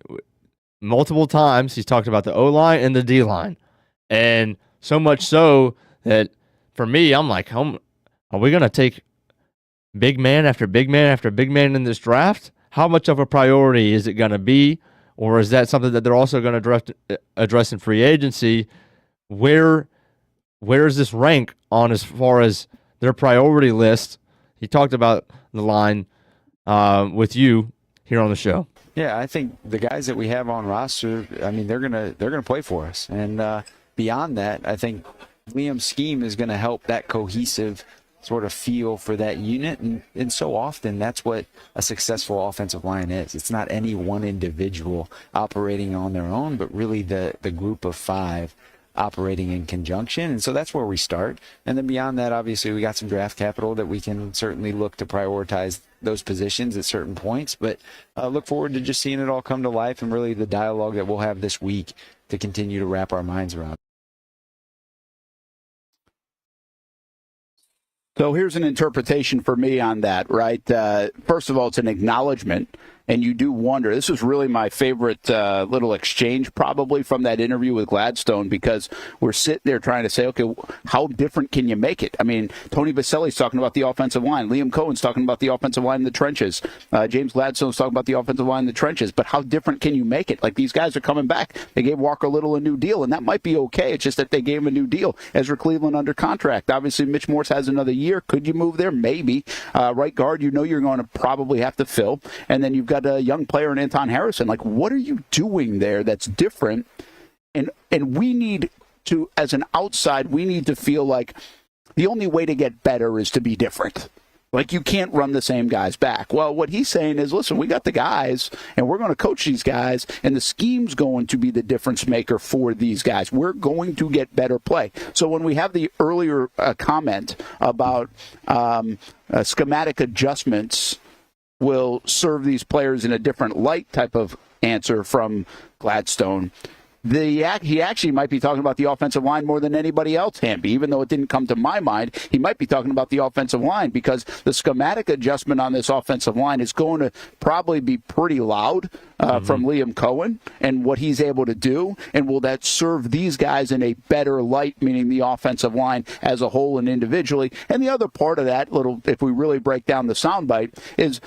multiple times, he's talked about the O-line and the D-line. And so much so that for me, I'm like, are we going to take big man after big man after big man in this draft? How much of a priority is it going to be? Or is that something that they're also going to address in free agency? Where does this rank on as far as their priority list? He talked about the line with you here on the show. Yeah, I think the guys that we have on roster, I mean, they're gonna play for us. And beyond that, I think Liam's scheme is going to help that cohesive sort of feel for that unit. And so often that's what a successful offensive line is. It's not any one individual operating on their own, but really the group of five operating in conjunction. And so that's where we start. And then beyond that, obviously, we got some draft capital that we can certainly look to prioritize those positions at certain points. But look forward to just seeing it all come to life and really the dialogue that we'll have this week to continue to wrap our minds around. So here's an interpretation for me on that, right? First of all, it's an acknowledgement, and you do wonder. This was really my favorite little exchange probably from that interview with Gladstone, because we're sitting there trying to say, okay, how different can you make it? I mean, Tony Vaselli's talking about the offensive line. Liam Cohen's talking about the offensive line in the trenches. James Gladstone's talking about the offensive line in the trenches. But how different can you make it? Like, these guys are coming back. They gave Walker Little a new deal, and that might be okay. It's just that they gave him a new deal. Ezra Cleveland under contract. Obviously, Mitch Morse has another year. Could you move there? Maybe. Right guard, you're going to probably have to fill. And then you've got a young player in Anton Harrison. Like, what are you doing there that's different? And we need to, as an outside, we need to feel like the only way to get better is to be different. Like, you can't run the same guys back. Well, what he's saying is, listen, we got the guys, and we're going to coach these guys, and the scheme's going to be the difference maker for these guys. We're going to get better play. So when we have the earlier comment about schematic adjustments will serve these players in a different light type of answer from Gladstone, he actually might be talking about the offensive line more than anybody else, Hamby. Even though it didn't come to my mind, he might be talking about the offensive line, because the schematic adjustment on this offensive line is going to probably be pretty loud from Liam Coen and what he's able to do. And will that serve these guys in a better light, meaning the offensive line as a whole and individually? And the other part of that, if we really break down the soundbite, is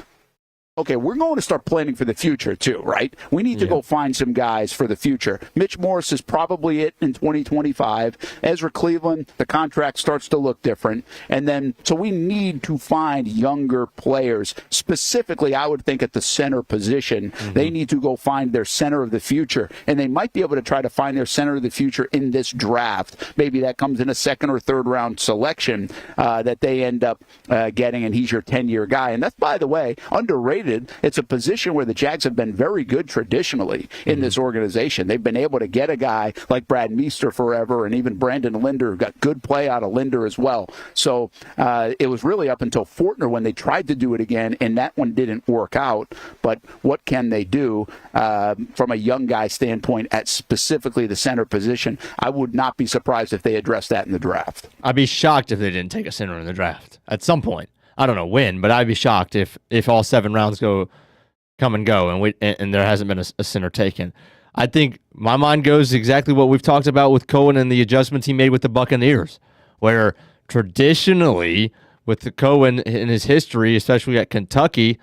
okay, we're going to start planning for the future too, right? We need to go find some guys for the future. Mitch Morse is probably it in 2025. Ezra Cleveland, the contract starts to look different. And then, so we need to find younger players. Specifically, I would think at the center position, they need to go find their center of the future. And they might be able to try to find their center of the future in this draft. Maybe that comes in a second or third round selection that they end up getting, and he's your 10-year guy. And that's, by the way, underrated. It's a position where the Jags have been very good traditionally in this organization. They've been able to get a guy like Brad Meester forever, and even Brandon Linder got good play out of Linder as well. So it was really up until Fortner when they tried to do it again, and that one didn't work out. But what can they do from a young guy standpoint at specifically the center position? I would not be surprised if they addressed that in the draft. I'd be shocked if they didn't take a center in the draft at some point. I don't know when, but I'd be shocked if all 7 rounds come and go, and there hasn't been a center taken. I think my mind goes exactly what we've talked about with Coen and the adjustments he made with the Buccaneers, where traditionally with the Coen in his history, especially at Kentucky,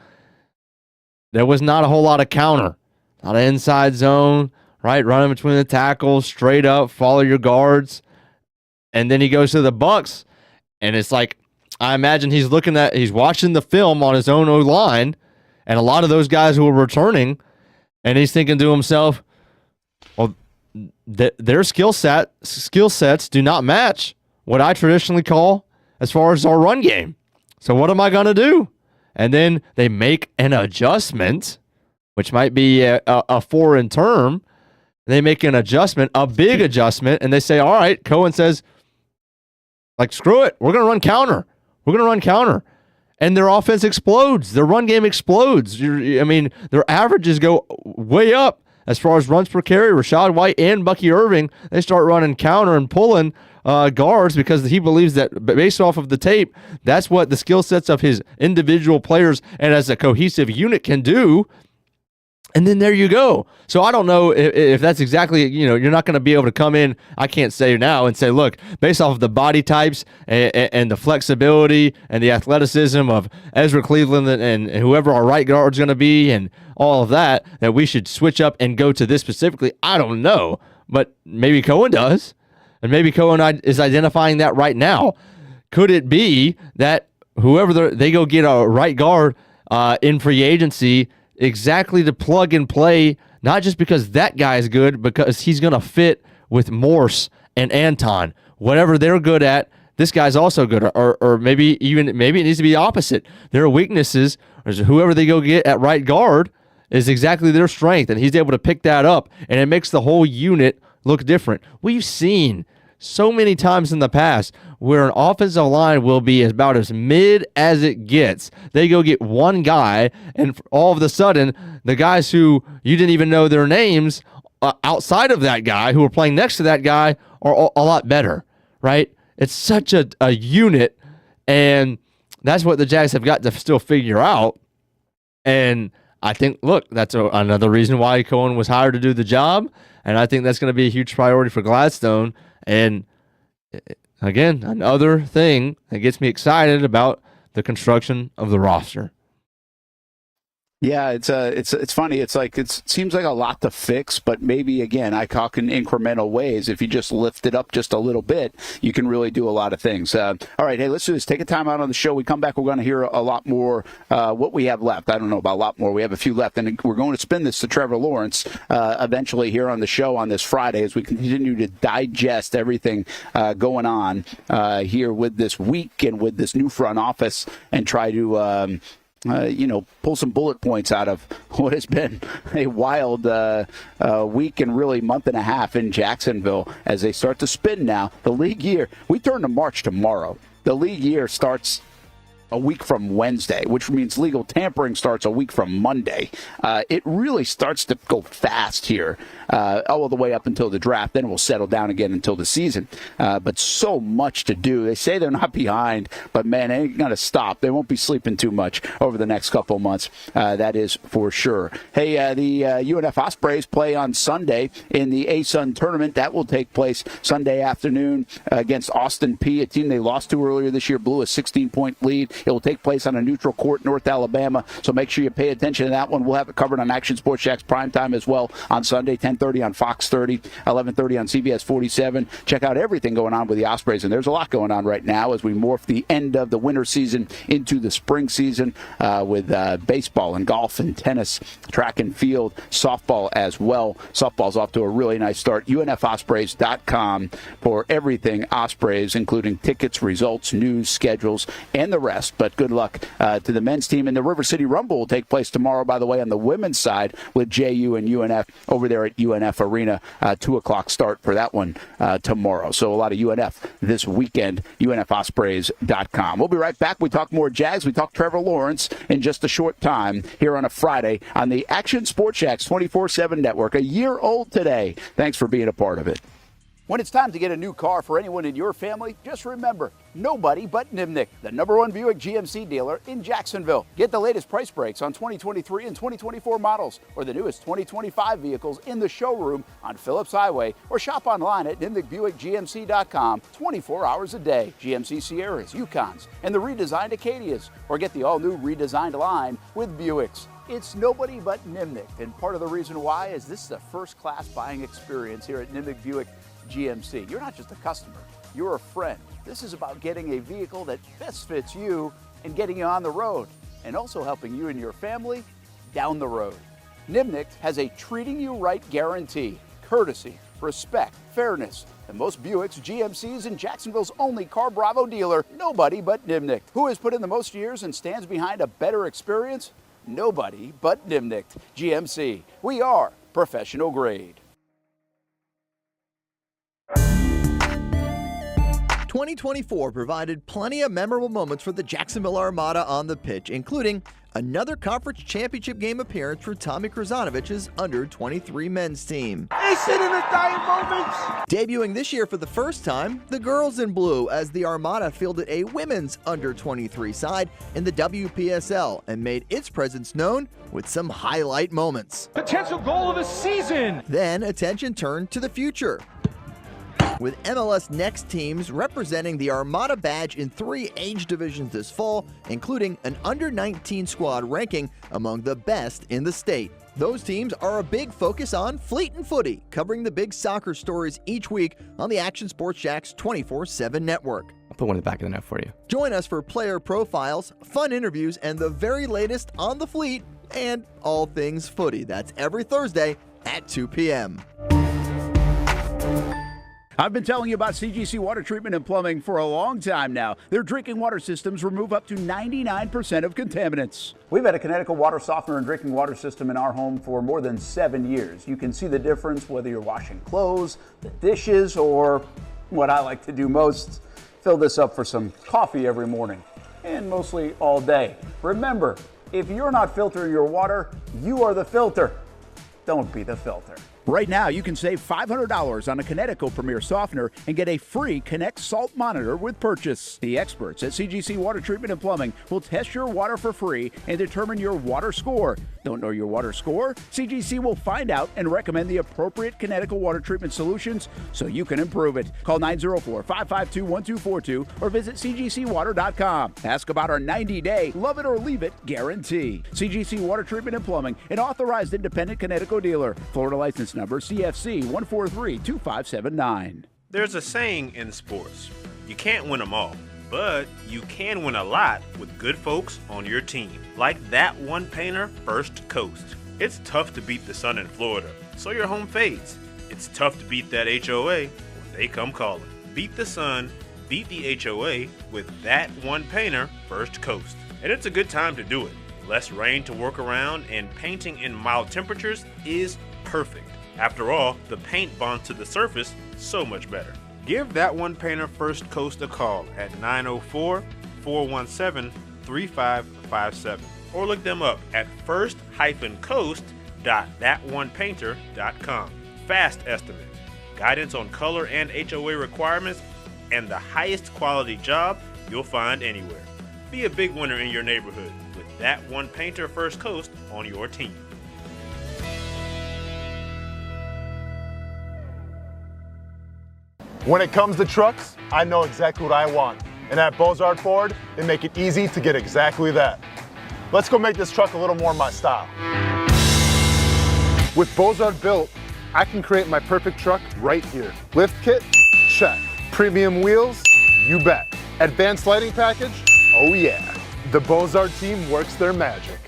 there was not a whole lot of counter, not an inside zone, right? Running between the tackles, straight up, follow your guards, and then he goes to the Bucs, and it's like, I imagine he's watching the film on his own O-line, and a lot of those guys who are returning, and he's thinking to himself, well, their skill sets do not match what I traditionally call as far as our run game. So what am I going to do? And then they make an adjustment, which might be a foreign term. They make an adjustment, a big adjustment, and they say, all right, Coen says, like, screw it, we're going to run counter. We're going to run counter. And their offense explodes. Their run game explodes. Their averages go way up as far as runs per carry. Rashad White and Bucky Irving, they start running counter and pulling guards because he believes that based off of the tape, that's what the skill sets of his individual players and as a cohesive unit can do. And then there you go. So I don't know if that's exactly, you're not going to be able to come in, I can't say now, and say, look, based off of the body types and the flexibility and the athleticism of Ezra Cleveland and whoever our right guard's going to be and all of that we should switch up and go to this specifically. I don't know. But maybe Coen does. And maybe Coen is identifying that right now. Could it be that whoever they go get a right guard in free agency exactly to plug and play, not just because that guy is good, because he's going to fit with Morse and Anton. Whatever they're good at, this guy's also good. Or maybe it needs to be opposite. Their weaknesses, or whoever they go get at right guard, is exactly their strength, and he's able to pick that up, and it makes the whole unit look different. We've seen so many times in the past where an offensive line will be about as mid as it gets. They go get one guy, and all of a sudden, the guys who you didn't even know their names outside of that guy who are playing next to that guy are a lot better, right? It's such a unit, and that's what the Jags have got to still figure out. And I think, look, that's another reason why Coen was hired to do the job, and I think that's going to be a huge priority for Gladstone. And again, another thing that gets me excited about the construction of the roster. Yeah, it's funny. It's like it seems like a lot to fix, but maybe again, I talk in incremental ways. If you just lift it up just a little bit, you can really do a lot of things. All right, hey, let's do this. Take a time out on the show. We come back. We're going to hear a lot more. What we have left, I don't know about a lot more. We have a few left, and we're going to spin this to Trevor Lawrence eventually here on the show on this Friday as we continue to digest everything going on here with this week and with this new front office, and try to. Pull some bullet points out of what has been a wild week and really month and a half in Jacksonville as they start to spin now. The league year, we turn to March tomorrow. The league year starts a week from Wednesday, which means legal tampering starts a week from Monday. It really starts to go fast here all the way up until the draft. Then it will settle down again until the season. But so much to do. They say they're not behind, but, man, they ain't going to stop. They won't be sleeping too much over the next couple of months. That is for sure. Hey, the UNF Ospreys play on Sunday in the ASUN tournament. That will take place Sunday afternoon against Austin Peay, a team they lost to earlier this year, blew a 16-point lead It will take place on a neutral court in North Alabama, so make sure you pay attention to that one. We'll have it covered on Action Sports Jax primetime as well on Sunday, 10:30 on Fox 30, 11:30 on CBS 47. Check out everything going on with the Ospreys, and there's a lot going on right now as we morph the end of the winter season into the spring season with baseball and golf and tennis, track and field, softball as well. Softball's off to a really nice start. UNFospreys.com for everything Ospreys, including tickets, results, news, schedules, and the rest. But good luck to the men's team. And the River City Rumble will take place tomorrow, by the way, on the women's side with JU and UNF over there at UNF Arena. 2 o'clock start for that one tomorrow. So a lot of UNF this weekend, UNFospreys.com. We'll be right back. We talk more Jags. We talk Trevor Lawrence in just a short time here on a Friday on the Action Sports Jax 24/7 network. A year old today. Thanks for being a part of it. When it's time to get a new car for anyone in your family, just remember, nobody but Nimnick, the #1 Buick GMC dealer in Jacksonville. Get the latest price breaks on 2023 and 2024 models or the newest 2025 vehicles in the showroom on Phillips Highway or shop online at NimnickBuickGMC.com 24 hours a day. GMC Sierras, Yukons, and the redesigned Acadias, or get the all-new redesigned line with Buicks. It's nobody but Nimnick, and part of the reason why is this is a first-class buying experience here at Nimnick Buick GMC. You're not just a customer, you're a friend. This is about getting a vehicle that best fits you and getting you on the road, and also helping you and your family down the road. Nimnick has a treating you right guarantee, courtesy, respect, fairness. And most Buicks, GMCs, and Jacksonville's only Car Bravo dealer, nobody but Nimnick. Who has put in the most years and stands behind a better experience? Nobody but Nimnick. GMC. We are professional grade. 2024 provided plenty of memorable moments for the Jacksonville Armada on the pitch, including another conference championship game appearance for Tommy Krasanovich's under-23 men's team. It's in the dying moments. Debuting this year for the first time, the girls in blue, as the Armada fielded a women's under-23 side in the WPSL and made its presence known with some highlight moments. Potential goal of the season. Then attention turned to the future, with MLS Next teams representing the Armada badge in 3 age divisions this fall, including an under-19 squad ranking among the best in the state. Those teams are a big focus on Fleet and Footy, covering the big soccer stories each week on the Action Sports Jax 24/7 network. I'll put one in the back of the net for you. Join us for player profiles, fun interviews, and the very latest on the Fleet and all things footy. That's every Thursday at 2 p.m. I've been telling you about CGC Water Treatment and Plumbing for a long time now. Their drinking water systems remove up to 99% of contaminants. We've had a Connecticut water softener and drinking water system in our home for more than 7 years. You can see the difference whether you're washing clothes, the dishes, or what I like to do most, fill this up for some coffee every morning, and mostly all day. Remember, if you're not filtering your water, you are the filter. Don't be the filter. Right now, you can save $500 on a Connecticut Premier Softener and get a free Connect Salt Monitor with purchase. The experts at CGC Water Treatment and Plumbing will test your water for free and determine your water score. Don't know your water score? CGC will find out and recommend the appropriate Connecticut water treatment solutions so you can improve it. Call 904-552-1242 or visit cgcwater.com. Ask about our 90-day love it or leave it guarantee. CGC Water Treatment and Plumbing, an authorized independent Connecticut dealer. Florida license number CFC 1432579. There's a saying in sports, you can't win them all, but you can win a lot with good folks on your team. Like that one painter, First Coast. It's tough to beat the sun in Florida, so your home fades. It's tough to beat that HOA when they come calling. Beat the sun, beat the HOA with that one painter, First Coast. And it's a good time to do it. Less rain to work around, and painting in mild temperatures is perfect. After all, the paint bonds to the surface so much better. Give that one painter First Coast a call at 904-417-3557 or look them up at first-coast.thatonepainter.com. Fast estimate, guidance on color and HOA requirements, and the highest quality job you'll find anywhere. Be a big winner in your neighborhood with that one painter First Coast on your team. When it comes to trucks, I know exactly what I want. And at Bozard Ford, they make it easy to get exactly that. Let's go make this truck a little more my style. With Bozard Built, I can create my perfect truck right here. Lift kit? Check. Premium wheels? You bet. Advanced lighting package? Oh yeah. The Bozard team works their magic.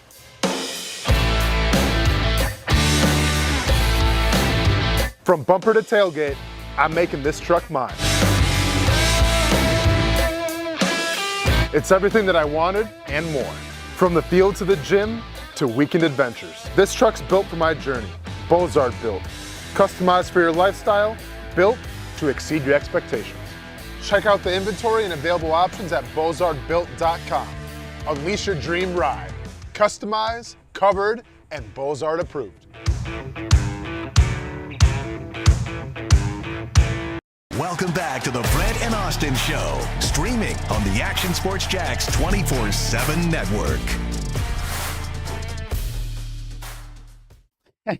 From bumper to tailgate, I'm making this truck mine. It's everything that I wanted and more. From the field to the gym to weekend adventures. This truck's built for my journey. Bozard Built. Customized for your lifestyle, built to exceed your expectations. Check out the inventory and available options at bozardbuilt.com. Unleash your dream ride. Customized, covered, and Bozard approved. Welcome back to the Brent and Austen Show, streaming on the Action Sports Jax 24/7 network.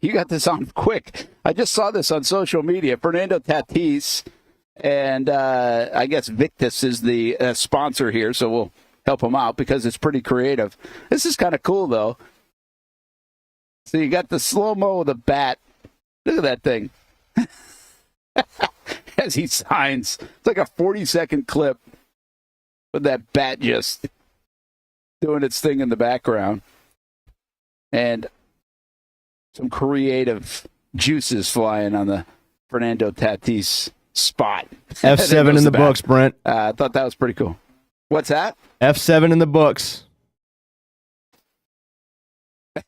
You got this on quick. I just saw this on social media. Fernando Tatis, and I guess Victus is the sponsor here, so we'll help him out because it's pretty creative. This is kind of cool, though. So you got the slow-mo of the bat. Look at that thing. As he signs. It's like a 40-second clip with that bat just doing its thing in the background. And some creative juices flying on the Fernando Tatis spot. F7 in the books, Brent. I thought that was pretty cool. What's that? F7 in the books.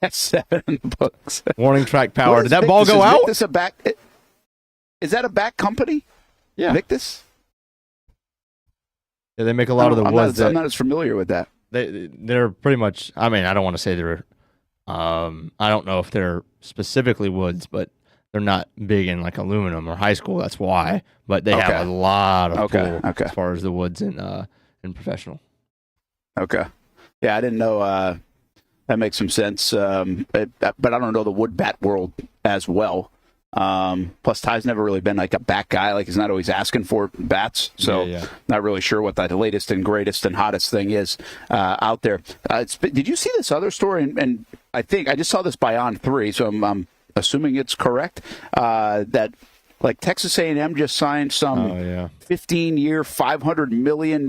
F7 in the books. Warning track power. Did that ball go out? Is that a back company? Yeah. Victus? Yeah, they make a lot of the woods. I'm not as familiar with that. They're pretty much, I mean, I don't want to say they're, I don't know if they're specifically woods, but they're not big in like aluminum or high school. That's why. But they have a lot of pull as far as the woods in professional. Okay. Yeah, I didn't know. That makes some sense. But I don't know the wood bat world as well. Plus, Ty's never really been like a bat guy. Like, he's not always asking for bats. So, not really sure what the latest and greatest and hottest thing is out there. Did you see this other story? And I think I just saw this by On3, so I'm assuming it's correct. That like Texas A&M just signed some 15-year, $500 million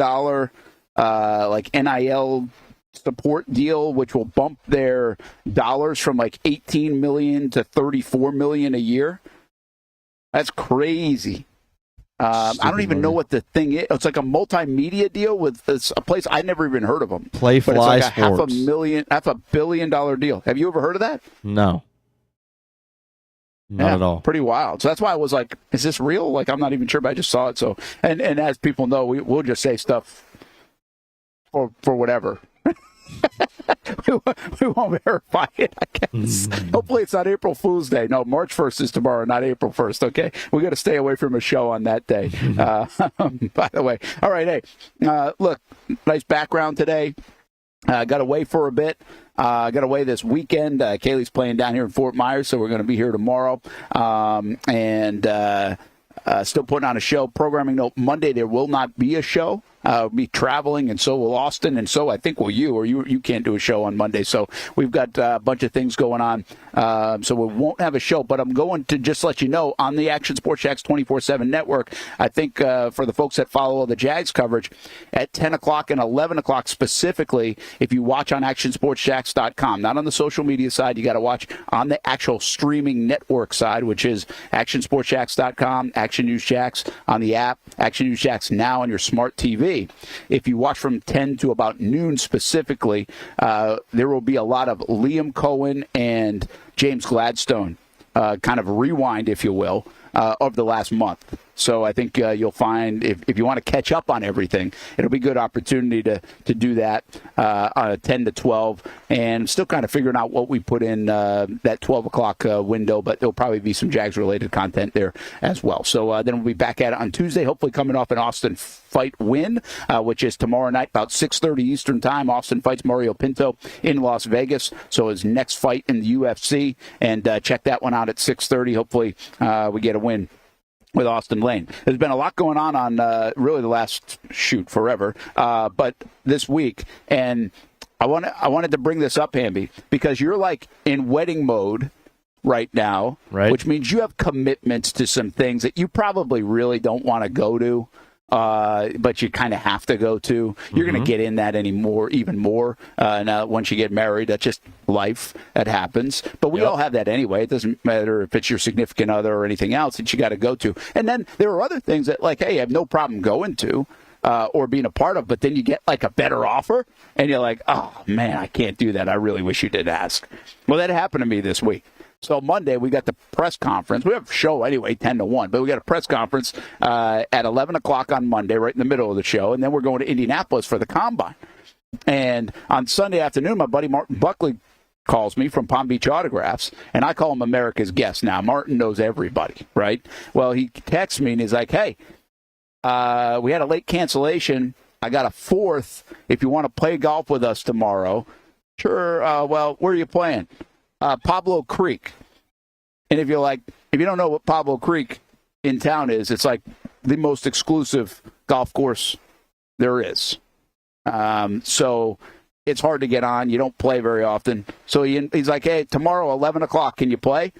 like NIL support deal, which will bump their dollars from like $18 million to $34 million a year. That's crazy. I don't even know what the thing is. It's like a multimedia deal with a place I never even heard of them. Playfly but it's like Sports. $500 million deal. Have you ever heard of that? No. Not at all. Pretty wild. So that's why I was like, is this real? Like, I'm not even sure, but I just saw it. So, and as people know, we'll just say stuff for whatever. we won't verify it, I guess. Hopefully it's not April Fool's Day. No, March 1st is tomorrow, not April 1st, okay? We got to stay away from a show on that day, by the way. All right, hey, look, nice background today. Got away for a bit. Got away this weekend. Kaylee's playing down here in Fort Myers, so we're going to be here tomorrow. Still putting on a show. Programming note, Monday there will not be a show. Be traveling, and so will Austin, and so I think will you, or you can't do a show on Monday. So we've got a bunch of things going on. So we won't have a show, but I'm going to just let you know on the Action Sports Jax 24/7 network, I think for the folks that follow the Jags coverage, at 10 o'clock and 11 o'clock specifically, if you watch on actionsportsjax.com, not on the social media side, you got to watch on the actual streaming network side, which is actionsportsjax.com, Action News Jax on the app, Action News Jax now on your smart TV. If you watch from 10 to about noon specifically, there will be a lot of Liam Coen and James Gladstone kind of rewind, if you will, of the last month. So I think you'll find if you want to catch up on everything, it'll be a good opportunity to do that 10 to 12. And still kind of figuring out what we put in that 12 o'clock window, but there'll probably be some Jags-related content there as well. So then we'll be back at it on Tuesday, hopefully coming off an Austin fight win, which is tomorrow night about 6:30 Eastern time. Austin fights Mario Pinto in Las Vegas. So his next fight in the UFC. And check that one out at 6:30. Hopefully we get a win with Austin Lane. There's been a lot going on really the last forever, but this week, and I wanted to bring this up, Hamby, because you're like in wedding mode right now, right? Which means you have commitments to some things that you probably really don't want to go to. But you kind of have to go to. You're going to get in that even more. Now, once you get married, that's just life. That happens. But we all have that anyway. It doesn't matter if it's your significant other or anything else that you got to go to. And then there are other things that, like, hey, I have no problem going to or being a part of, but then you get, like, a better offer, and you're like, oh, man, I can't do that. I really wish you did ask. Well, that happened to me this week. So Monday, we got the press conference. We have a show anyway, 10 to 1, but we got a press conference at 11 o'clock on Monday, right in the middle of the show, and then we're going to Indianapolis for the Combine. And on Sunday afternoon, my buddy Martin Buckley calls me from Palm Beach Autographs, and I call him America's Guest now. Martin knows everybody, right? Well, he texts me, and he's like, hey, we had a late cancellation. I got a fourth if you want to play golf with us tomorrow. Sure, well, where are you playing? Pablo Creek. And if you don't know what Pablo Creek in town is, it's like the most exclusive golf course there is. So it's hard to get on. You don't play very often. So he's like, hey, tomorrow, 11 o'clock, can you play?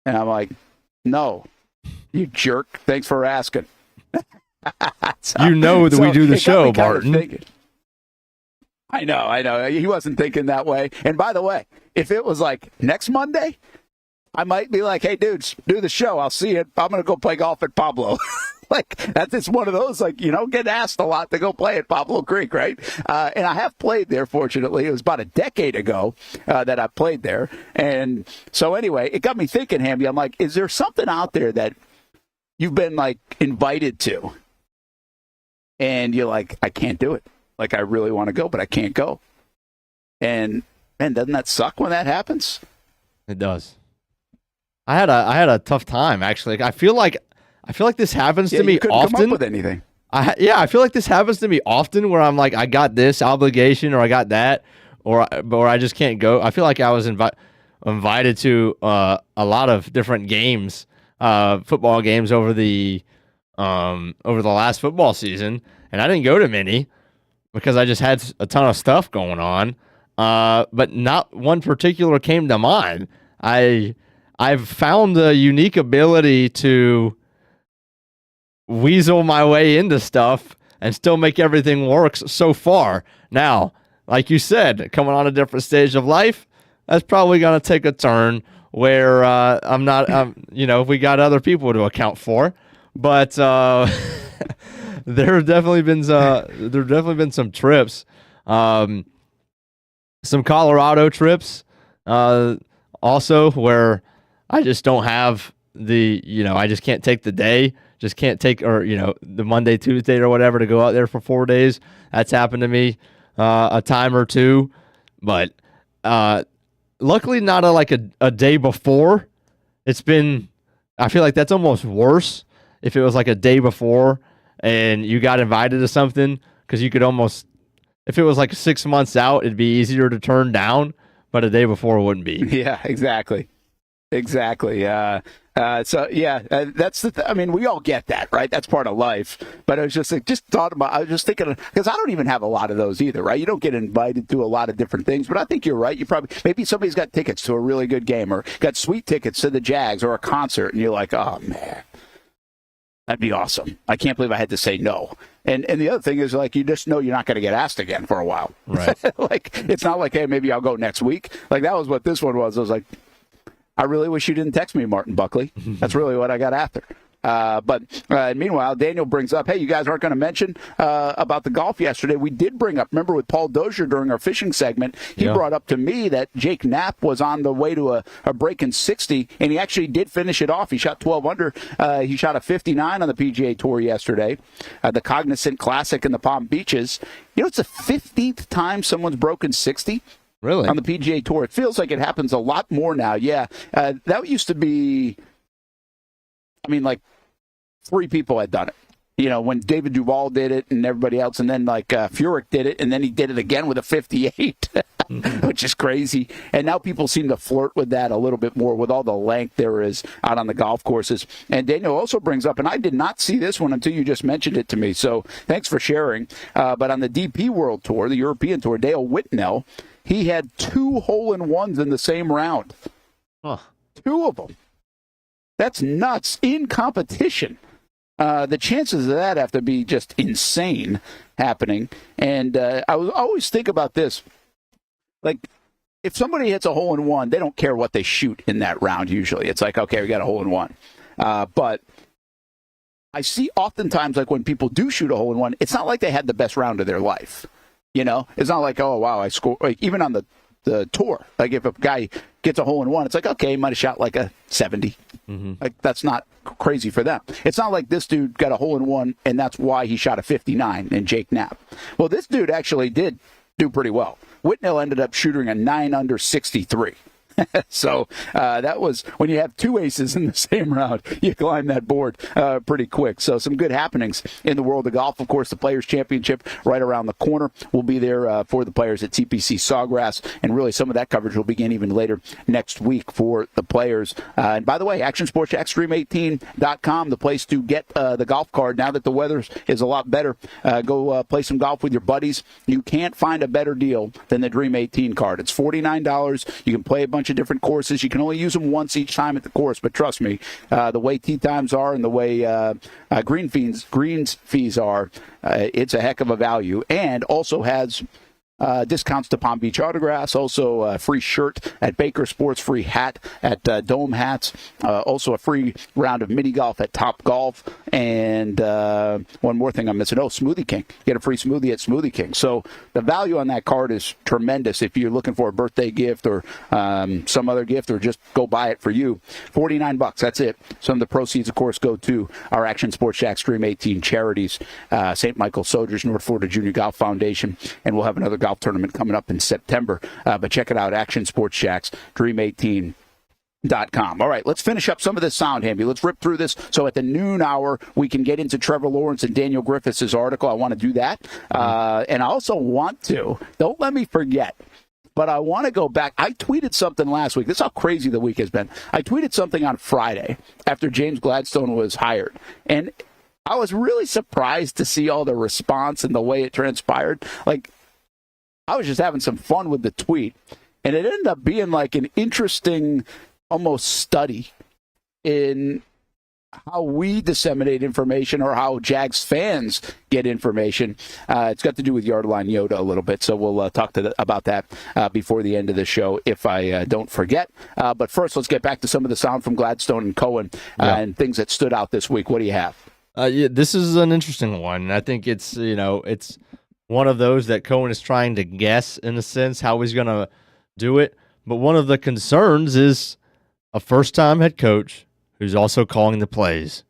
And I'm like, no, you jerk. Thanks for asking. You know that we do the show, Martin. I know. He wasn't thinking that way. And by the way, if it was like next Monday, I might be like, hey, dudes, do the show. I'll see you. I'm going to go play golf at Pablo. Like, that's just one of those, like, get asked a lot to go play at Pablo Creek, right? And I have played there, fortunately. It was about a decade ago that I played there. And so anyway, it got me thinking, Hamby. I'm like, is there something out there that you've been, like, invited to? And you're like, I can't do it. Like, I really want to go, but I can't go. And, man, doesn't that suck when that happens? It does. I had a tough time, actually. I feel like this happens to me often. Come up with anything. I feel like this happens to me often where I'm like, I got this obligation or I got that, or I just can't go. I feel like I was invited to a lot of different games, football games over the last football season, and I didn't go to many because I just had a ton of stuff going on. But not one particular came to mind. I've found a unique ability to weasel my way into stuff and still make everything work so far. Now, like you said, coming on a different stage of life, that's probably going to take a turn where we got other people to account for. But there have definitely been some trips, some Colorado trips, also where I just don't have I just can't take the day, just can't take, the Monday, Tuesday or whatever to go out there for 4 days. That's happened to me a time or two, but luckily not a day before. I feel like that's almost worse if it was like a day before and you got invited to something, because you could almost, if it was like 6 months out, it'd be easier to turn down, but a day before wouldn't be. Yeah, exactly. That's I mean, we all get that, right? That's part of life. But I was just thinking, because I don't even have a lot of those either, right? You don't get invited to a lot of different things, but I think you're right. Maybe somebody's got tickets to a really good game or got sweet tickets to the Jags or a concert, and you're like, oh man, that'd be awesome. I can't believe I had to say no. And the other thing is, like, you just know you're not going to get asked again for a while. Right. Like, it's not like, hey, maybe I'll go next week. Like, that was what this one was. I was like, I really wish you didn't text me, Martin Buckley. That's really what I got after. But meanwhile, Daniel brings up, hey, you guys aren't going to mention about the golf yesterday. We did bring up, remember with Paul Dozier during our fishing segment, he brought up to me that Jake Knapp was on the way to a break in 60, and he actually did finish it off. He shot 12 under. He shot a 59 on the PGA Tour yesterday, the Cognizant Classic in the Palm Beaches. It's the 15th time someone's broken 60. Really? On the PGA Tour. It feels like it happens a lot more now. Yeah. That used to be, like 3 people had done it. when David Duval did it and everybody else, and then Furyk did it, and then he did it again with a 58, which is crazy. And now people seem to flirt with that a little bit more with all the length there is out on the golf courses. And Daniel also brings up, and I did not see this one until you just mentioned it to me, so thanks for sharing. But on the DP World Tour, the European Tour, Dale Whitnell, he had 2 hole-in-ones in the same round. Huh. 2 of them. That's nuts in competition. The chances of that have to be just insane happening. And I always think about this. Like, if somebody hits a hole-in-one, they don't care what they shoot in that round usually. It's like, okay, we got a hole-in-one. But I see oftentimes, like, when people do shoot a hole-in-one, it's not like they had the best round of their life. It's not like, oh, wow, I scored. Like, even on the tour, like if a guy gets a hole-in-one, it's like, okay, he might have shot like a 70. Mm-hmm. Like, that's not crazy for them. It's not like this dude got a hole-in-one and that's why he shot a 59 in Jake Knapp. Well, this dude actually did do pretty well. Whitnell ended up shooting a 9 under 63. So that was when you have 2 aces in the same round, you climb that board pretty quick. So some good happenings in the world of golf. Of course, the Players Championship right around the corner. We'll be there for the players at TPC Sawgrass, and really some of that coverage will begin even later next week for the players. And by the way, Action Sports Jax Stream18.com, the place to get the golf card now that the weather is a lot better. Go play some golf with your buddies. You can't find a better deal than the Dream 18 card. It's $49. You can play a bunch of different courses. You can only use them once each time at the course, but trust me, the way tee times are and the way greens fees are, it's a heck of a value, and also has discounts to Palm Beach Autographs, also a free shirt at Baker Sports, free hat at Dome Hats, also a free round of mini golf at Top Golf, and one more thing I'm missing. Oh, Smoothie King. You get a free smoothie at Smoothie King. So the value on that card is tremendous if you're looking for a birthday gift or some other gift, or just go buy it for you. $49, that's it. Some of the proceeds, of course, go to our Action Sports Jax Stream 18 charities, St. Michael Soldiers, North Florida Junior Golf Foundation, and we'll have another golf tournament coming up in September. But check it out, Action Sports Jax, Dream18.com. All right, let's finish up some of this sound, Hamby. Let's rip through this. So at the noon hour, we can get into Trevor Lawrence and Daniel Griffiths' article. I want to do that. And I also want to, don't let me forget, but I want to go back. I tweeted something last week. This is how crazy the week has been. I tweeted something on Friday after James Gladstone was hired. And I was really surprised to see all the response and the way it transpired. Like, I was just having some fun with the tweet, and it ended up being like an interesting almost study in how we disseminate information or how Jags fans get information. It's got to do with Yardline Yoda a little bit, so we'll talk about that before the end of the show if I don't forget. But first, let's get back to some of the sound from Gladstone and Coen and things that stood out this week. What do you have? This is an interesting one. I think it's one of those that Coen is trying to guess, in a sense, how he's going to do it. But one of the concerns is a first-time head coach who's also calling the plays,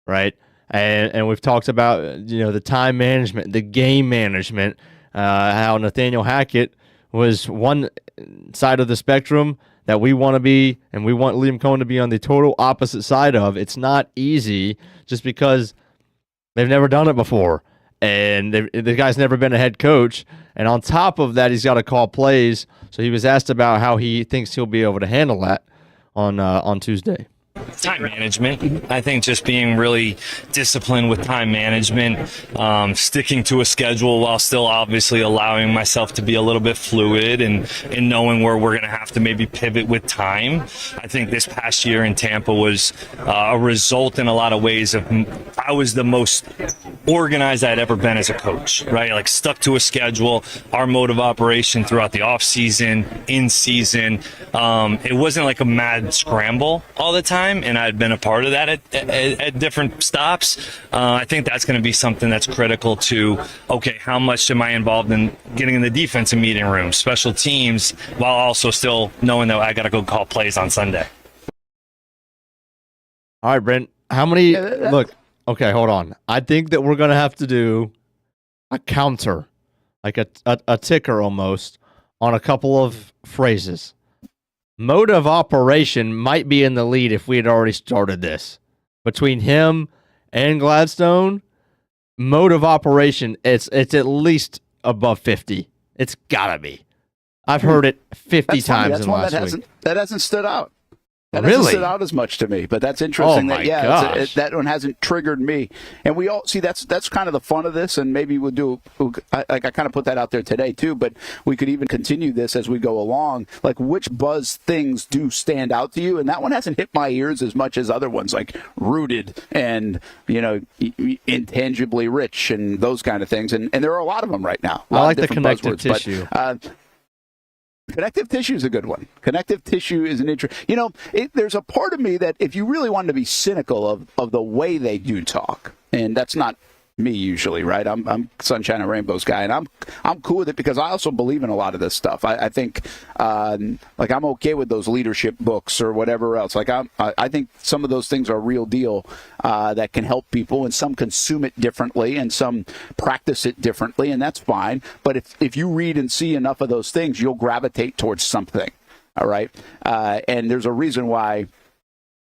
right? And we've talked about, the time management, the game management, how Nathaniel Hackett was one side of the spectrum that we want to be, and we want Liam Coen to be on the total opposite side of. It's not easy just because they've never done it before. And the guy's never been a head coach. And on top of that, he's got to call plays. So he was asked about how he thinks he'll be able to handle that on Tuesday. Time management. I think just being really disciplined with time management, sticking to a schedule while still obviously allowing myself to be a little bit fluid and knowing where we're going to have to maybe pivot with time. I think this past year in Tampa was a result in a lot of ways of I was the most organized I'd ever been as a coach, right? Like stuck to a schedule, our mode of operation throughout the off season, in season. It wasn't like a mad scramble all the time. And I'd been a part of that at different stops. I think that's going to be something that's critical to, okay, how much am I involved in getting in the defensive meeting room, special teams, while also still knowing that I got to go call plays on Sunday. All right, Brent, how many, look, okay, hold on. I think that we're going to have to do a counter, like a ticker almost, on a couple of phrases. Mode of operation might be in the lead if we had already started this. Between him and Gladstone, mode of operation, it's at least above 50. It's gotta be. I've heard it 50 times That's in the one last week. that hasn't stood out. That Really? hasn't stood out as much to me, but that's interesting. Oh, my gosh. That one hasn't triggered me. And we all see that's kind of the fun of this, and maybe we'll do. I kind of put that out there today too, but we could even continue this as we go along. Like, which buzz things do stand out to you? And that one hasn't hit my ears as much as other ones, like rooted and intangibly rich and those kind of things. And there are a lot of them right now. I like the connective tissue. Connective tissue is a good one. Connective tissue is an interesting. There's a part of me that if you really wanted to be cynical of the way they do talk, and that's not me usually, right? I'm sunshine and rainbows guy, and I'm cool with it because I also believe in a lot of this stuff. I think I'm okay with those leadership books or whatever else. I think some of those things are real deal that can help people, and some consume it differently, and some practice it differently, and that's fine. But if you read and see enough of those things, you'll gravitate towards something. All right, and there's a reason why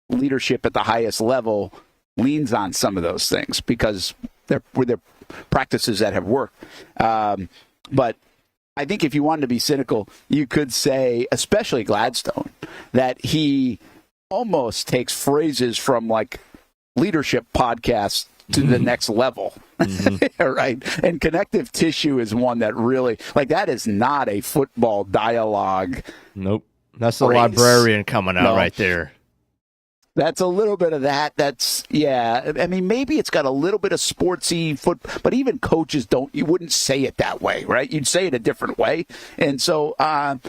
leadership at the highest level leans on some of those things because they're practices that have worked. But I think if you wanted to be cynical, you could say, especially Gladstone, that he almost takes phrases from like leadership podcasts to the next level. Right? And connective tissue is one that really, that is not a football dialogue. Nope. That's the phrase. Librarian coming out right there. That's a little bit of that. I mean, maybe it's got a little bit of sportsy but even coaches you wouldn't say it that way, right? You'd say it a different way. And so I'm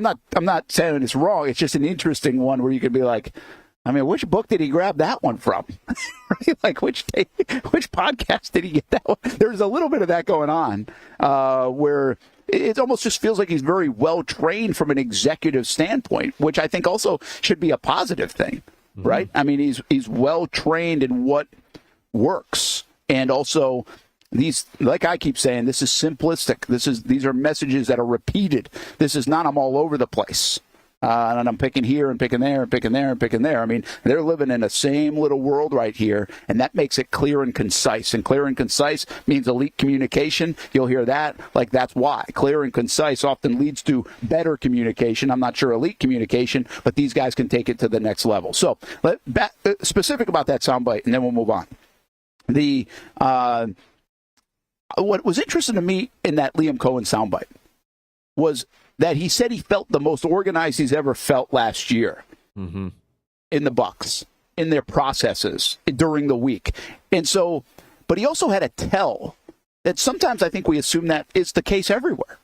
not saying it's wrong. It's just an interesting one where you could be like, I mean, which book did he grab that one from? Right? Like, which podcast did he get that one? There's a little bit of that going on where it almost just feels like he's very well trained from an executive standpoint, which I think also should be a positive thing. Right? I mean, he's well trained in what works, and also these, like I keep saying, this is simplistic. These are messages that are repeated. This is not I'm all over the place. And I'm picking here and picking there and picking there and picking there. I mean, they're living in the same little world right here, and that makes it clear and concise. And clear and concise means elite communication. You'll hear that. That's why. Clear and concise often leads to better communication. I'm not sure elite communication, but these guys can take it to the next level. So, specific about that soundbite, and then we'll move on. What was interesting to me in that Liam Coen soundbite was that he said he felt the most organized he's ever felt last year in the Bucs, in their processes during the week. And so, but he also had a tell that sometimes I think we assume that is the case everywhere,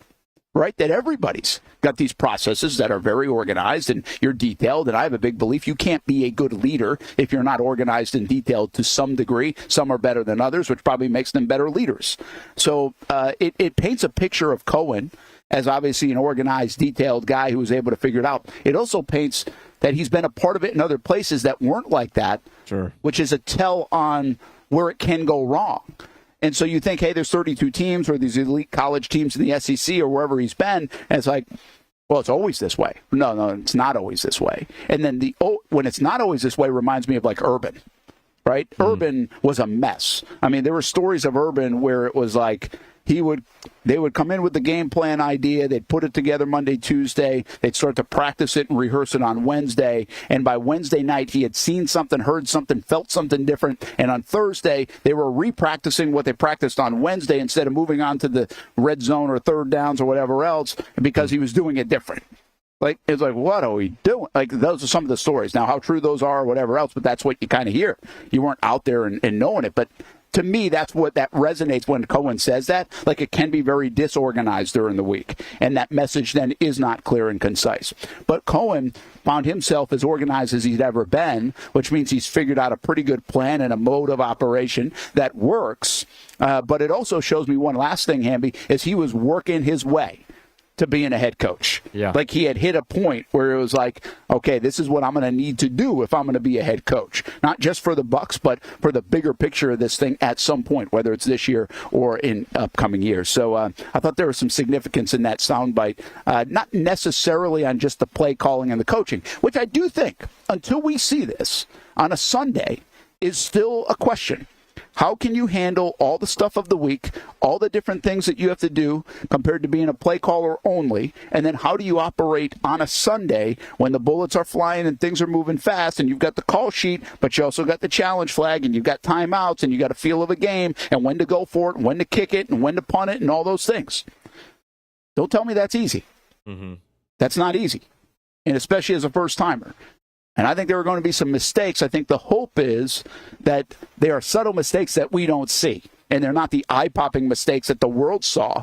right? That everybody's got these processes that are very organized and you're detailed. And I have a big belief you can't be a good leader if you're not organized and detailed to some degree. Some are better than others, which probably makes them better leaders. So it paints a picture of Coen as obviously an organized, detailed guy who was able to figure it out. It also paints that he's been a part of it in other places that weren't like that, which is a tell on where it can go wrong. And so you think, hey, there's 32 teams or these elite college teams in the SEC or wherever he's been, and it's like, well, it's always this way. No, it's not always this way. And then when it's not always this way reminds me of like Urban, right? Urban was a mess. I mean, there were stories of Urban where it was like, they would come in with the game plan idea. They'd put it together Monday, Tuesday. They'd start to practice it and rehearse it on Wednesday. And by Wednesday night, he had seen something, heard something, felt something different. And on Thursday, they were repracticing what they practiced on Wednesday instead of moving on to the red zone or third downs or whatever else because he was doing it different. It's like, what are we doing? Those are some of the stories. Now, how true those are or whatever else, but that's what you kind of hear. You weren't out there and knowing it, but to me, that's what that resonates when Coen says that. It can be very disorganized during the week, and that message then is not clear and concise. But Coen found himself as organized as he'd ever been, which means he's figured out a pretty good plan and a mode of operation that works. But it also shows me one last thing, Hamby, is he was working his way to being a head coach. Yeah. He had hit a point where it was like, okay, this is what I'm going to need to do if I'm going to be a head coach. Not just for the Bucs, but for the bigger picture of this thing at some point, whether it's this year or in upcoming years. So I thought there was some significance in that soundbite, not necessarily on just the play calling and the coaching, which I do think, until we see this on a Sunday, is still a question. How can you handle all the stuff of the week, all the different things that you have to do compared to being a play caller only? And then how do you operate on a Sunday when the bullets are flying and things are moving fast and you've got the call sheet, but you also got the challenge flag and you've got timeouts and you got a feel of a game and when to go for it and when to kick it and when to punt it and all those things. Don't tell me that's easy. Mm-hmm. That's not easy, and especially as a first-timer. And I think there are going to be some mistakes. I think the hope is that they are subtle mistakes that we don't see, and they're not the eye-popping mistakes that the world saw,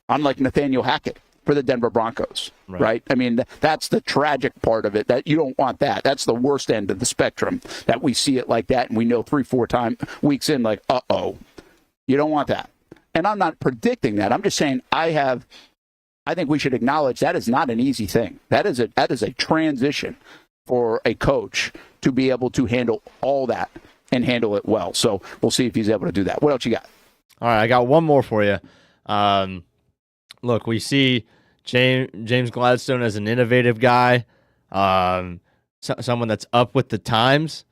unlike Nathaniel Hackett for the Denver Broncos, right? I mean, that's the tragic part of it, that you don't want that. That's the worst end of the spectrum, that we see it like that, and we know 3-4 weeks in, like, uh-oh. You don't want that. And I'm not predicting that. I'm just saying I think we should acknowledge that is not an easy thing. That is a transition for a coach to be able to handle all that and handle it well. So we'll see if he's able to do that. What else you got? All right, I got one more for you. Look, we see James Gladstone as an innovative guy, someone that's up with the times.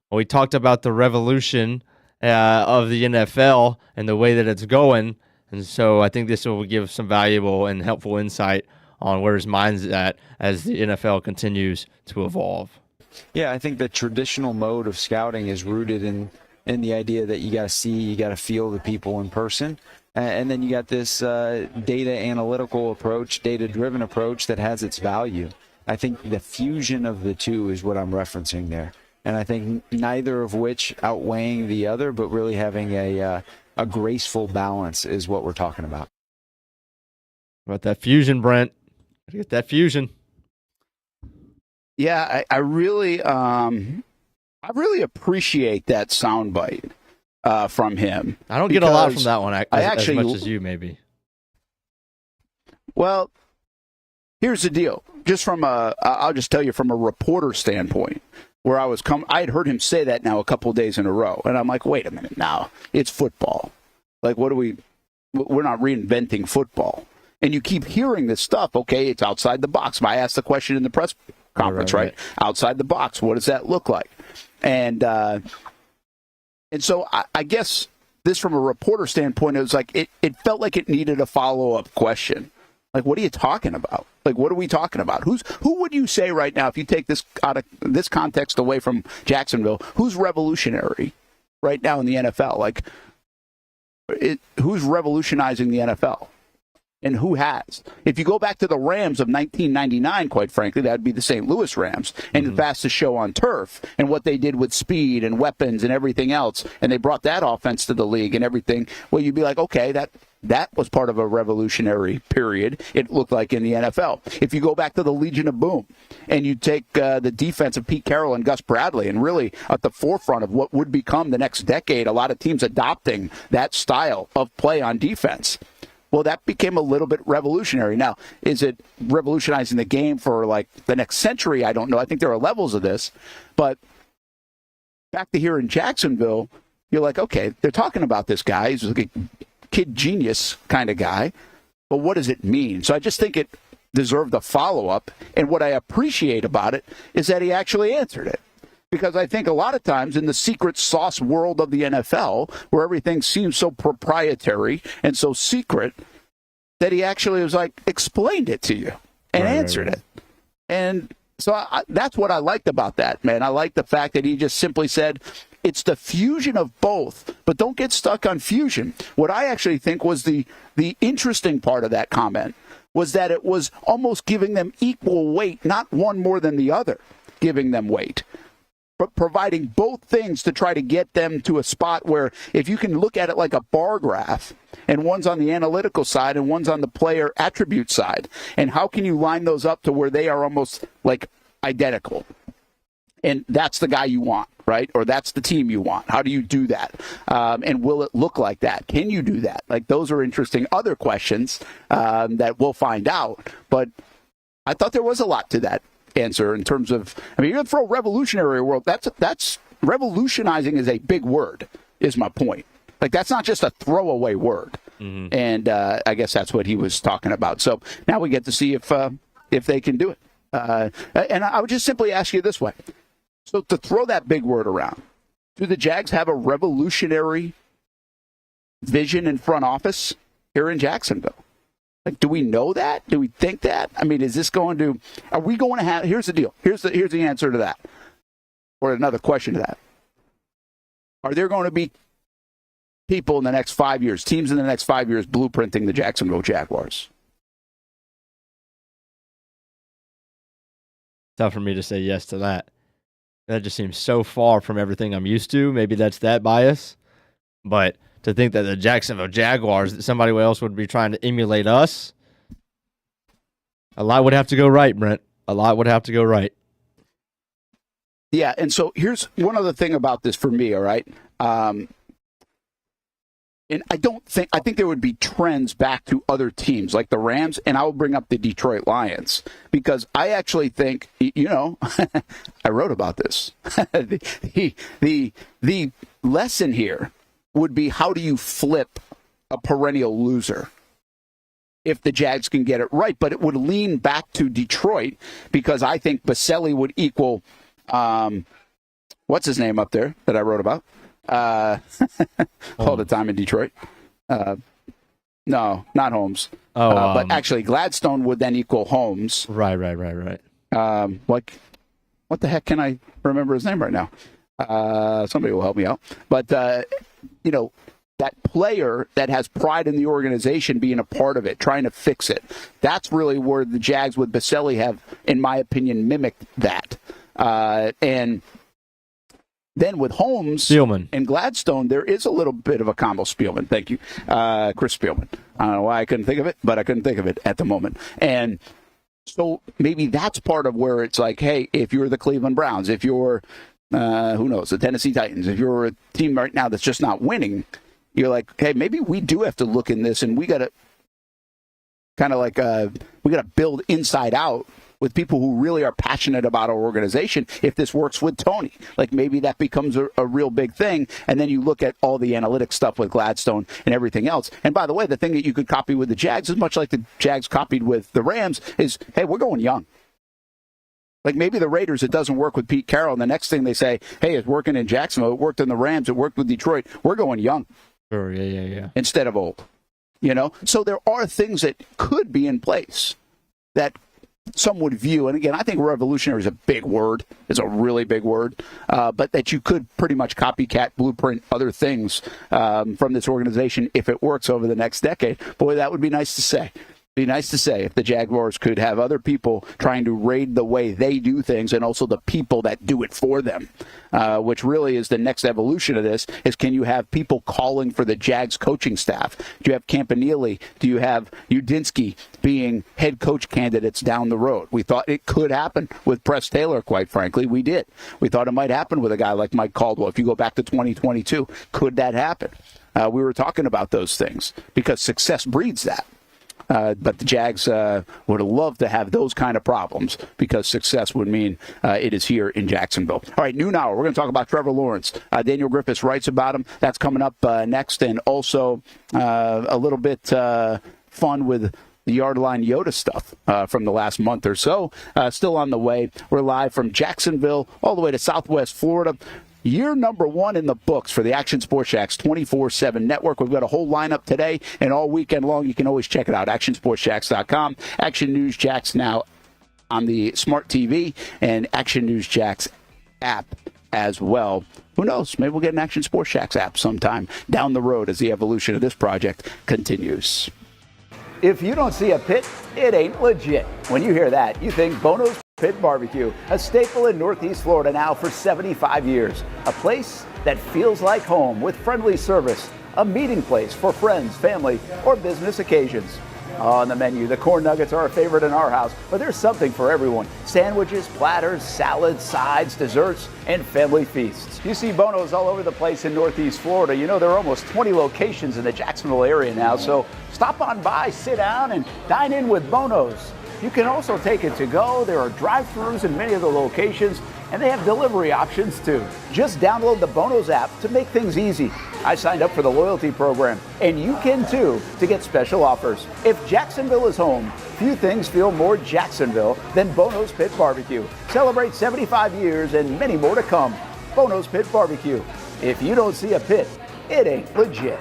Well, we talked about the revolution of the NFL and the way that it's going, and so I think this will give some valuable and helpful insight on where his mind's at as the NFL continues to evolve. Yeah, I think the traditional mode of scouting is rooted in the idea that you got to see, you got to feel the people in person. And then you got this data analytical approach, data-driven approach that has its value. I think the fusion of the two is what I'm referencing there. And I think neither of which outweighing the other, but really having a graceful balance is what we're talking about. About that fusion, Brent. Get that fusion. Yeah, I really appreciate that soundbite from him. I don't get a lot from that one as much as you, maybe. Well, here's the deal. Just I'll just tell you from a reporter standpoint, where I had heard him say that now a couple of days in a row, and I'm like, wait a minute now, it's football. Like, we're not reinventing football. And you keep hearing this stuff, okay, it's outside the box. I asked the question in the press conference, right? Outside the box, what does that look like? And so I guess this, from a reporter standpoint, it was like, it felt like it needed a follow-up question. Like, what are you talking about? Like, what are we talking about? Who would you say right now, if you take this out of this context away from Jacksonville, who's revolutionary right now in the NFL? Like, who's revolutionizing the NFL? And who has? If you go back to the Rams of 1999, quite frankly, that would be the St. Louis Rams, and the fastest show on turf, and what they did with speed and weapons and everything else, and they brought that offense to the league and everything. Well, you'd be like, okay, that was part of a revolutionary period, it looked like, in the NFL. If you go back to the Legion of Boom, and you take the defense of Pete Carroll and Gus Bradley, and really at the forefront of what would become the next decade, a lot of teams adopting that style of play on defense. Well, that became a little bit revolutionary. Now, is it revolutionizing the game for, like, the next century? I don't know. I think there are levels of this. But back to here in Jacksonville, you're like, okay, they're talking about this guy. He's like a kid genius kind of guy. But what does it mean? So I just think it deserved a follow-up. And what I appreciate about it is that he actually answered it. Because I think a lot of times in the secret sauce world of the NFL, where everything seems so proprietary and so secret, that he actually was like, explained it to you and answered it. And so that's what I liked about that, man. I like the fact that he just simply said, it's the fusion of both, but don't get stuck on fusion. What I actually think was the interesting part of that comment was that it was almost giving them equal weight, not one more than the other, giving them weight, but providing both things to try to get them to a spot where, if you can look at it like a bar graph, and one's on the analytical side and one's on the player attribute side, and how can you line those up to where they are almost like identical? And that's the guy you want, right? Or that's the team you want. How do you do that? And will it look like that? Can you do that? Like, those are interesting other questions that we'll find out. But I thought there was a lot to that answer in terms of, I mean, you're going to throw revolutionary world. That's revolutionizing is a big word, is my point. Like, that's not just a throwaway word. Mm-hmm. And I guess that's what he was talking about. So now we get to see if they can do it. And I would just simply ask you this way. So to throw that big word around, do the Jags have a revolutionary vision in front office here in Jacksonville? Like, do we know that? Do we think that? I mean, is this going to? Are we going to have? Here's the deal. Here's the answer to that, or another question to that. Are there going to be people in the next 5 years, teams in the next 5 years, blueprinting the Jacksonville Jaguars? Tough for me to say yes to that. That just seems so far from everything I'm used to. Maybe that's that bias. But to think that the Jacksonville Jaguars, that somebody else would be trying to emulate us, a lot would have to go right, Brent. A lot would have to go right. Yeah, and so here's one other thing about this for me, all right? And I think there would be trends back to other teams like the Rams, and I will bring up the Detroit Lions because I actually think, I wrote about this. the lesson here would be, how do you flip a perennial loser if the Jags can get it right? But it would lean back to Detroit because I think Baselli would equal, what's his name up there that I wrote about? All the time in Detroit. No, not Holmes. But actually Gladstone would then equal Holmes. Right. What the heck can I remember his name right now? Somebody will help me out. But, that player that has pride in the organization being a part of it, trying to fix it, that's really where the Jags with Baselli have, in my opinion, mimicked that. And then with Holmes Spielman and Gladstone, there is a little bit of a combo. Spielman, thank you. Chris Spielman. I don't know why I couldn't think of it, but I couldn't think of it at the moment. And so maybe that's part of where it's like, hey, if you're the Cleveland Browns, if you're, who knows, the Tennessee Titans, if you're a team right now that's just not winning, you're like, hey, maybe we do have to look in this and we got to kind of like, we got to build inside out with people who really are passionate about our organization. If this works with Tony, like maybe that becomes a real big thing. And then you look at all the analytic stuff with Gladstone and everything else. And by the way, the thing that you could copy with the Jags is much like the Jags copied with the Rams is, hey, we're going young. Like maybe the Raiders, it doesn't work with Pete Carroll. And the next thing they say, hey, it's working in Jacksonville. It worked in the Rams. It worked with Detroit. We're going young. Sure, yeah. Instead of old, So there are things that could be in place that some would view, and again, I think revolutionary is a big word. It's a really big word, but that you could pretty much copycat, blueprint other things from this organization if it works over the next decade. Boy, that would be nice to say. Be nice to say if the Jaguars could have other people trying to raid the way they do things and also the people that do it for them, which really is the next evolution of this, is can you have people calling for the Jags coaching staff? Do you have Campanile? Do you have Udinski being head coach candidates down the road? We thought it could happen with Press Taylor, quite frankly. We did. We thought it might happen with a guy like Mike Caldwell. If you go back to 2022, could that happen? We were talking about those things because success breeds that. But the Jags would love to have those kind of problems because success would mean it is here in Jacksonville. All right, noon hour. We're going to talk about Trevor Lawrence. Daniel Griffiths writes about him. That's coming up next. And also a little bit fun with the Yardline Yoda stuff from the last month or so. Still on the way. We're live from Jacksonville all the way to Southwest Florida. Year number 1 in the books for the Action Sports Jax 24/7 network. We've got a whole lineup today and all weekend long. You can always check it out, actionsportsjax.com. Action News Jax now on the smart TV and Action News Jax app as well. Who knows? Maybe we'll get an Action Sports Jax app sometime down the road as the evolution of this project continues. If you don't see a pit, it ain't legit. When you hear that, you think Bono's Pit Barbecue, a staple in Northeast Florida now for 75 years. A place that feels like home with friendly service. A meeting place for friends, family, or business occasions. On the menu, the corn nuggets are a favorite in our house, but there's something for everyone. Sandwiches, platters, salads, sides, desserts, and family feasts. You see Bono's all over the place in Northeast Florida. You know, there are almost 20 locations in the Jacksonville area now, so stop on by, sit down, and dine in with Bono's. You can also take it to go. There are drive-thrus in many of the locations, and they have delivery options too. Just download the Bono's app to make things easy. I signed up for the loyalty program, and you can too, to get special offers. If Jacksonville is home, few things feel more Jacksonville than Bono's Pit Barbecue. Celebrate 75 years and many more to come. Bono's Pit Barbecue. If you don't see a pit, it ain't legit.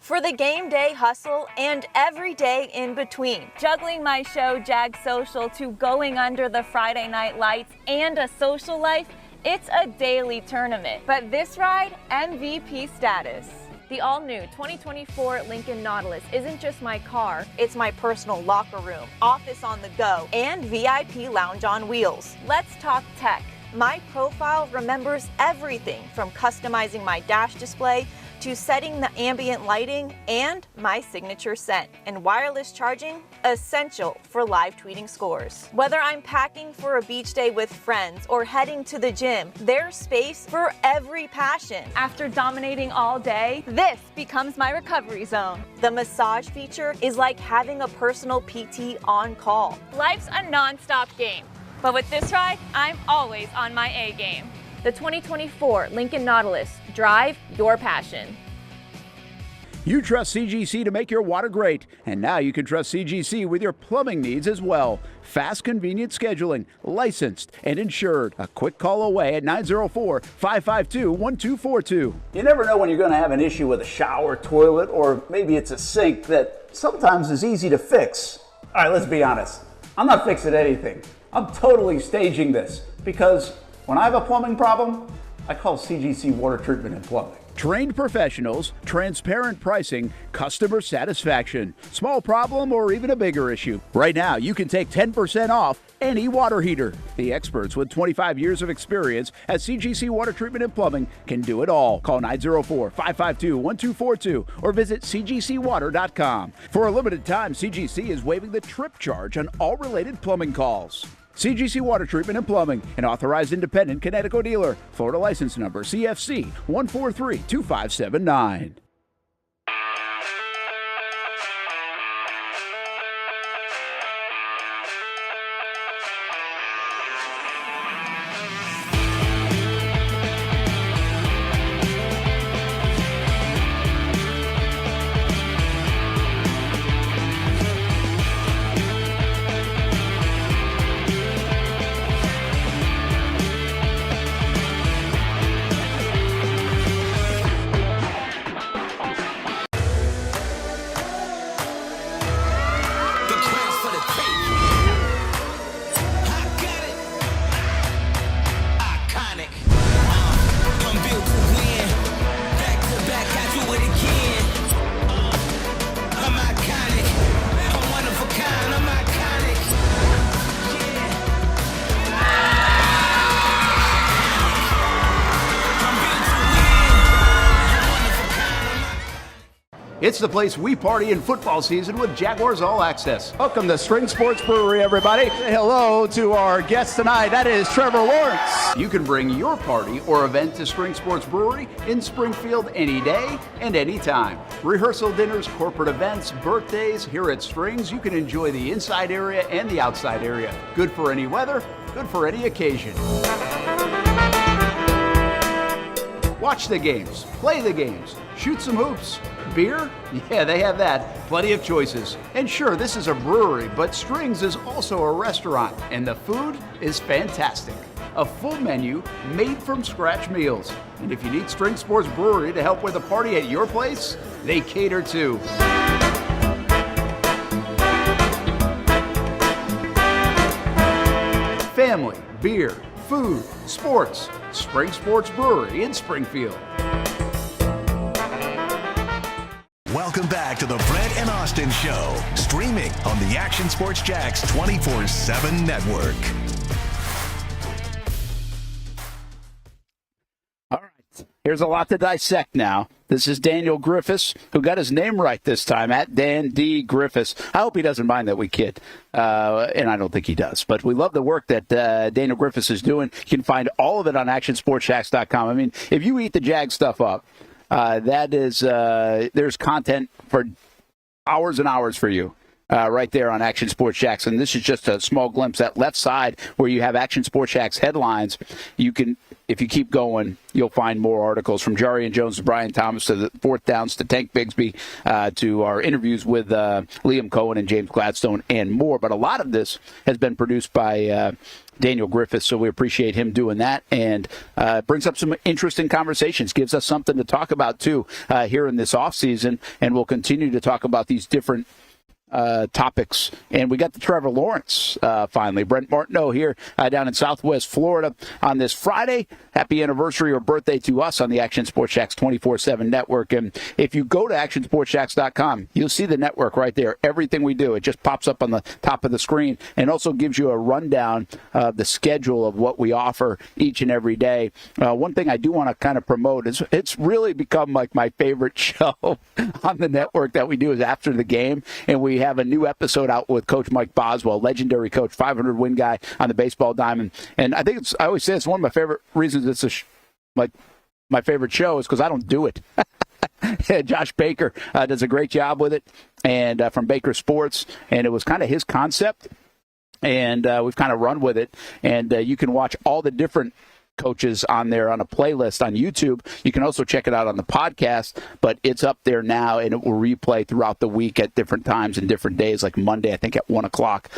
for the game day hustle and every day in between. Juggling my show Jags Social to going under the Friday night lights and a social life, it's a daily tournament. But this ride, MVP status. The all-new 2024 Lincoln Nautilus isn't just my car, it's my personal locker room, office on the go, and VIP lounge on wheels. Let's talk tech. My profile remembers everything from customizing my dash display to setting the ambient lighting and my signature scent. And wireless charging, essential for live tweeting scores. Whether I'm packing for a beach day with friends or heading to the gym, there's space for every passion. After dominating all day, this becomes my recovery zone. The massage feature is like having a personal PT on call. Life's a non-stop game, but with this ride, I'm always on my A game. The 2024 Lincoln Nautilus. Drive your passion. You trust CGC to make your water great, and now you can trust CGC with your plumbing needs as well. Fast, convenient scheduling, licensed and insured. A quick call away at 904-552-1242. You never know when you're going to have an issue with a shower, toilet, or maybe it's a sink that sometimes is easy to fix. All right, let's be honest. I'm not fixing anything. I'm totally staging this because when I have a plumbing problem, I call CGC Water Treatment and Plumbing. Trained professionals, transparent pricing, customer satisfaction. Small problem or even a bigger issue. Right now, you can take 10% off any water heater. The experts with 25 years of experience at CGC Water Treatment and Plumbing can do it all. Call 904-552-1242 or visit cgcwater.com. For a limited time, CGC is waiving the trip charge on all related plumbing calls. CGC Water Treatment and Plumbing, an authorized independent Connecticut dealer. Florida license number CFC 1432579. It's the place we party in football season with Jaguars All Access. Welcome to String Sports Brewery, everybody. Say hello to our guest tonight. That is Trevor Lawrence. You can bring your party or event to String Sports Brewery in Springfield any day and any time. Rehearsal dinners, corporate events, birthdays. Here at Strings, you can enjoy the inside area and the outside area. Good for any weather, good for any occasion. Watch the games, play the games, shoot some hoops. Beer? Yeah, they have that. Plenty of choices. And sure, this is a brewery, but Strings is also a restaurant, and the food is fantastic. A full menu made from scratch meals. And if you need String Sports Brewery to help with a party at your place, they cater too. Family, beer, food, sports. Spring Sports Brewery in Springfield. Welcome back to the Brent and Austen Show, streaming on the Action Sports Jax 24/7 network. All right, here's a lot to dissect now. This is Daniel Griffiths, who got his name right this time, at Dan D. Griffiths. I hope he doesn't mind that we kid, and I don't think he does. But we love the work that Daniel Griffiths is doing. You can find all of it on ActionSportsJax.com. I mean, if you eat the Jag stuff up, that is, there's content for hours and hours for you right there on Action Sports Jax. And this is just a small glimpse. That left side where you have Action Sports Jax headlines, you can if you keep going, you'll find more articles from Jarian Jones to Brian Thomas to the fourth downs to Tank Bigsby to our interviews with Liam Coen and James Gladstone and more. But a lot of this has been produced by Daniel Griffiths, so we appreciate him doing that, and brings up some interesting conversations, gives us something to talk about, too, here in this offseason, and we'll continue to talk about these different topics. And we got the Trevor Lawrence finally. Brent Martineau here down in Southwest Florida on this Friday. Happy anniversary or birthday to us on the Action Sports Jax 24/7 network. And if you go to actionsportsjax.com, you'll see the network right there. Everything we do, it just pops up on the top of the screen and also gives you a rundown of the schedule of what we offer each and every day. One thing I do want to kind of promote is it's really become like my favorite show on the network that we do is after the game. And we have a new episode out with Coach Mike Boswell, legendary coach, 500-win guy on the baseball diamond. And I think I always say it's one of my favorite reasons it's my favorite show is because I don't do it. Josh Baker does a great job with it, and from Baker Sports, and it was kind of his concept, and we've kind of run with it. And you can watch all the different coaches on there on a playlist on YouTube. You can also check it out on the podcast, but it's up there now, and it will replay throughout the week at different times and different days, like Monday, I think at 1 o'clock,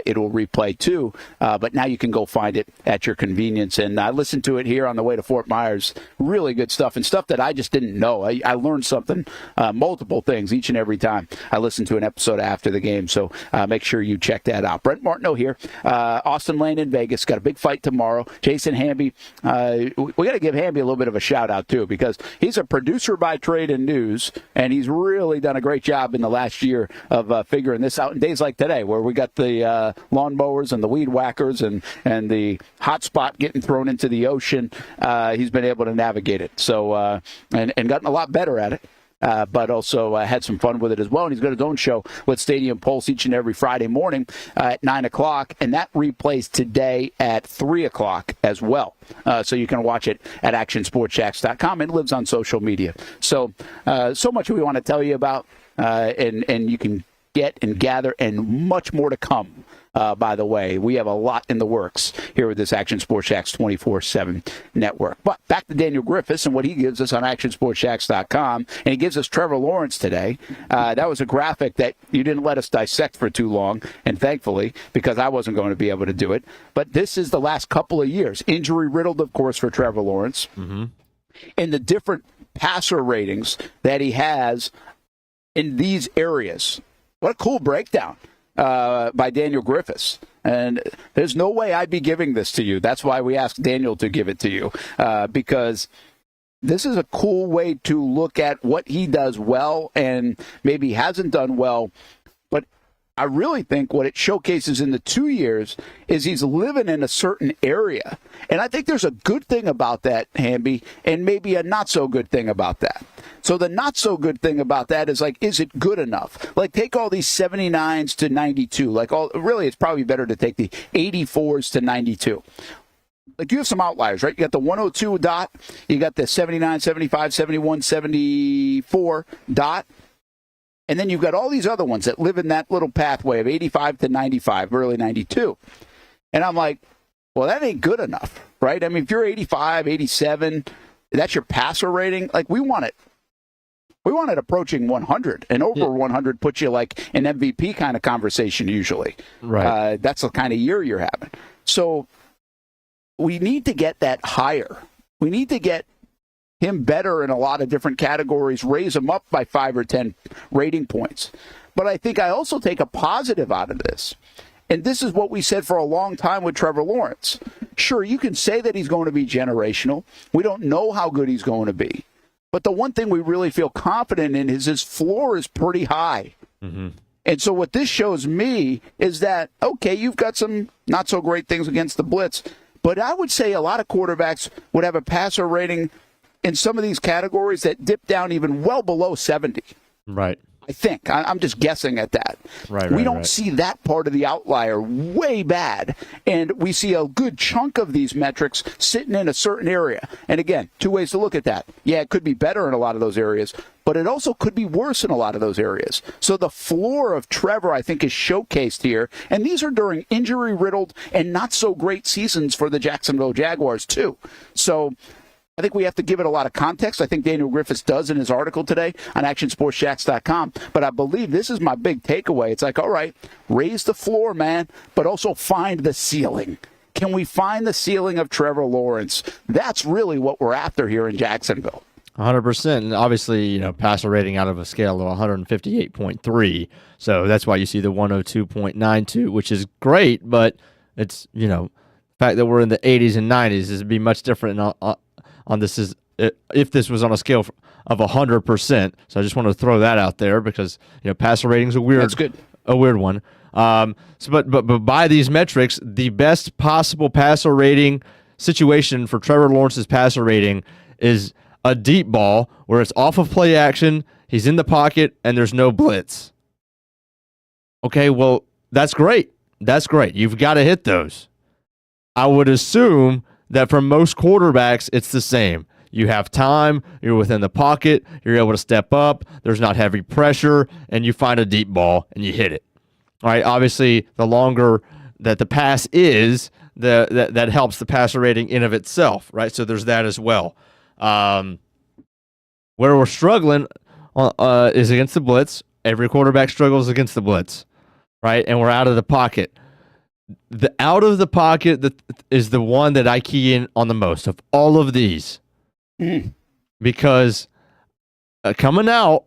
it will replay too. But now you can go find it at your convenience. And I listened to it here on the way to Fort Myers. Really good stuff, and stuff that I just didn't know. I learned something, multiple things each and every time I listened to an episode after the game. So make sure you check that out. Brent Martineau here. Austin Lane in Vegas. Got a big fight tomorrow. Jason Hamby. We got to give Hamby a little bit of a shout out too, because he's a producer by trade and news, and he's really done a great job in the last year of figuring this out in days like today, where we got the lawnmowers and the weed whackers and the hot spot getting thrown into the ocean. He's been able to navigate it, so and gotten a lot better at it. But also had some fun with it as well. And he's got his own show with Stadium Pulse each and every Friday morning at 9 o'clock. And that replays today at 3 o'clock as well. So you can watch it at actionsportsjax.com, and lives on social media. So much we want to tell you about, and you can get and gather, and much more to come. By the way, we have a lot in the works here with this Action Sports Jax 24/7 network. But back to Daniel Griffiths and what he gives us on actionsportsjax.com. And he gives us Trevor Lawrence today. That was a graphic that you didn't let us dissect for too long, and thankfully, because I wasn't going to be able to do it. But this is the last couple of years. Injury riddled, of course, for Trevor Lawrence. Mm-hmm. And the different passer ratings that he has in these areas. What a cool breakdown. By Daniel Griffiths. And there's no way I'd be giving this to you. That's why we asked Daniel to give it to you, because this is a cool way to look at what he does well and maybe hasn't done well. But I really think what it showcases in the 2 years is he's living in a certain area. And I think there's a good thing about that, Hamby, and maybe a not so good thing about that. So the not so good thing about that is, like, is it good enough? Like, take all these 79s to 92. Really, it's probably better to take the 84s to 92. Like, you have some outliers, right? You got the 102 dot, you got the 79, 75, 71, 74 dot. And then you've got all these other ones that live in that little pathway of 85 to 95, early 92. And I'm like, well, that ain't good enough, right? I mean, if you're 85, 87, that's your passer rating. Like, we want it approaching 100, and over 100 puts you like an MVP kind of conversation usually. Right. That's the kind of year you're having. So we need to get that higher. We need to get him better in a lot of different categories, raise him up by 5 or 10 rating points. But I think I also take a positive out of this. And this is what we said for a long time with Trevor Lawrence. Sure, you can say that he's going to be generational. We don't know how good he's going to be. But the one thing we really feel confident in is his floor is pretty high. Mm-hmm. And so what this shows me is that, okay, you've got some not so great things against the blitz, but I would say a lot of quarterbacks would have a passer rating in some of these categories that dip down even well below 70. Right. I think. I'm just guessing at that. We don't see that part of the outlier way bad. And we see a good chunk of these metrics sitting in a certain area. And again, two ways to look at that. Yeah, it could be better in a lot of those areas, but it also could be worse in a lot of those areas. So the floor of Trevor, I think, is showcased here. And these are during injury-riddled and not-so-great seasons for the Jacksonville Jaguars, too. So I think we have to give it a lot of context. I think Daniel Griffiths does in his article today on actionsportsjax.com. But I believe this is my big takeaway. It's like, all right, raise the floor, man, but also find the ceiling. Can we find the ceiling of Trevor Lawrence? That's really what we're after here in Jacksonville. 100%. And obviously, passer rating out of a scale of 158.3. So that's why you see the 102.92, which is great, but it's, the fact that we're in the 80s and 90s is be much different on this is if this was on a scale of 100%. So I just want to throw that out there because, passer rating is a weird one. But by these metrics, the best possible passer rating situation for Trevor Lawrence's passer rating is a deep ball where it's off of play action, he's in the pocket, and there's no blitz. Okay, well, that's great. That's great. You've got to hit those. I would assume that for most quarterbacks, it's the same. You have time, you're within the pocket, you're able to step up, there's not heavy pressure, and you find a deep ball and you hit it. All right, obviously, the longer that the pass is, that helps the passer rating in of itself, right? So there's that as well. Where we're struggling is against the blitz. Every quarterback struggles against the blitz, right? And we're out of the pocket. The out of the pocket is the one that I key in on the most of all of these. Because coming out,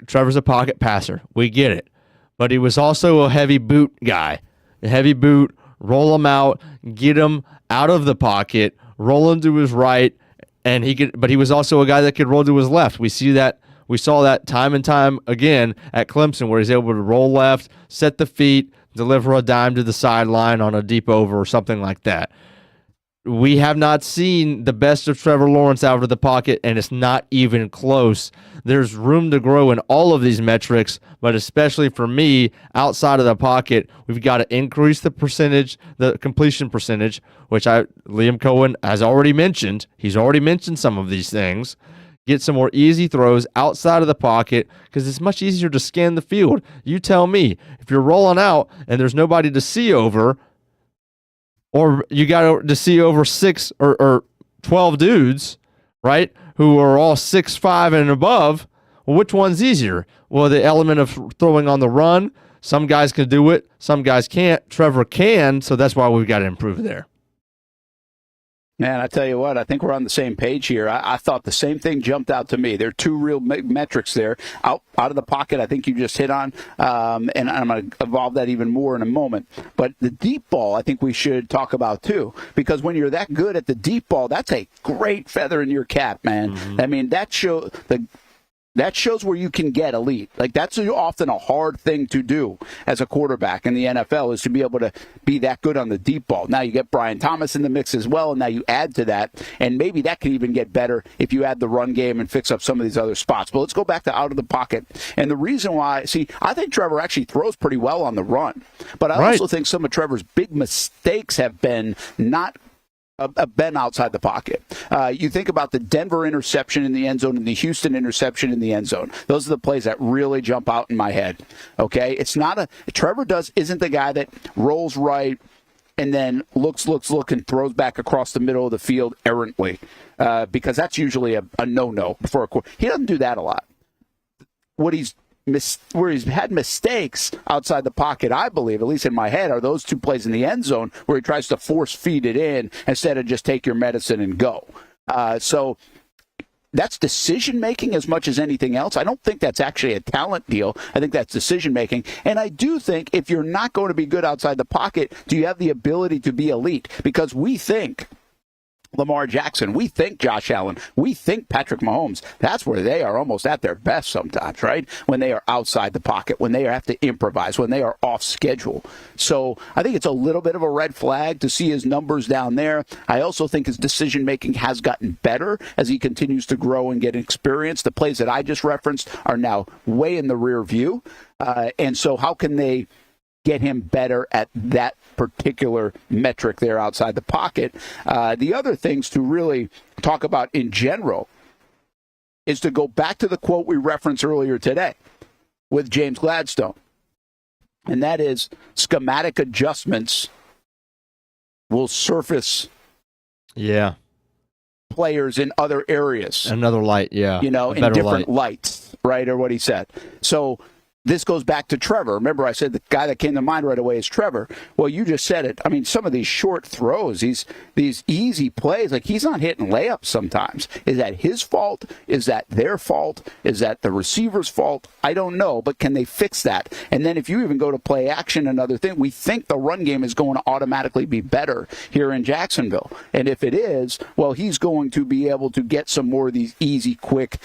Trevor's a pocket passer. We get it. But he was also a heavy boot guy. A heavy boot, roll him out, get him out of the pocket, roll him to his right, but he was also a guy that could roll to his left. We saw that time and time again at Clemson where he's able to roll left, set the feet, deliver a dime to the sideline on a deep over or something like that. We have not seen the best of Trevor Lawrence out of the pocket, and it's not even close. There's room to grow in all of these metrics, but especially for me, outside of the pocket, we've got to increase the completion percentage, which Liam Coen has already mentioned. He's already mentioned some of these things. Get some more easy throws outside of the pocket because it's much easier to scan the field. You tell me, if you're rolling out and there's nobody to see over, or you got to see over 6 or 12 dudes, right, who are all 6'5" and above, well, which one's easier? Well, the element of throwing on the run, some guys can do it, some guys can't. Trevor can, so that's why we've got to improve there. Man, I tell you what, I think we're on the same page here. I thought the same thing jumped out to me. There are two real metrics there. Out of the pocket, I think you just hit on, and I'm going to evolve that even more in a moment. But the deep ball, I think we should talk about too, because when you're that good at the deep ball, that's a great feather in your cap, man. Mm-hmm. I mean, that shows where you can get elite. Like, that's often a hard thing to do as a quarterback in the NFL, is to be able to be that good on the deep ball. Now you get Brian Thomas in the mix as well, and now you add to that, and maybe that can even get better if you add the run game and fix up some of these other spots. But let's go back to out of the pocket. And the reason why, I think Trevor actually throws pretty well on the run, but I also think some of Trevor's big mistakes have been been outside the pocket. You think about the Denver interception in the end zone and the Houston interception in the end zone. Those are the plays that really jump out in my head. Okay, Trevor isn't the guy that rolls right and then looks, and throws back across the middle of the field errantly, because that's usually a no-no for a quarterback. He doesn't do that a lot. Where he's had mistakes outside the pocket, I believe, at least in my head, are those two plays in the end zone where he tries to force feed it in instead of just take your medicine and go. So that's decision-making as much as anything else. I don't think that's actually a talent deal. I think that's decision-making. And I do think if you're not going to be good outside the pocket, do you have the ability to be elite? Because we think Lamar Jackson, we think Josh Allen, we think Patrick Mahomes. That's where they are almost at their best sometimes, right? When they are outside the pocket, when they have to improvise, when they are off schedule. So I think it's a little bit of a red flag to see his numbers down there. I also think his decision-making has gotten better as he continues to grow and get experience. The plays that I just referenced are now way in the rear view. And so how can they get him better at that particular metric there outside the pocket? The other things to really talk about in general is to go back to the quote we referenced earlier today with James Gladstone. And that is, schematic adjustments will surface players in other areas. Another light, yeah. In different lights, right, or what he said. So this goes back to Trevor. Remember, I said the guy that came to mind right away is Trevor. Well, you just said it. I mean, some of these short throws, these easy plays, like he's not hitting layups sometimes. Is that his fault? Is that their fault? Is that the receiver's fault? I don't know, but can they fix that? And then if you even go to play action, another thing, we think the run game is going to automatically be better here in Jacksonville. And if it is, well, he's going to be able to get some more of these easy, quick,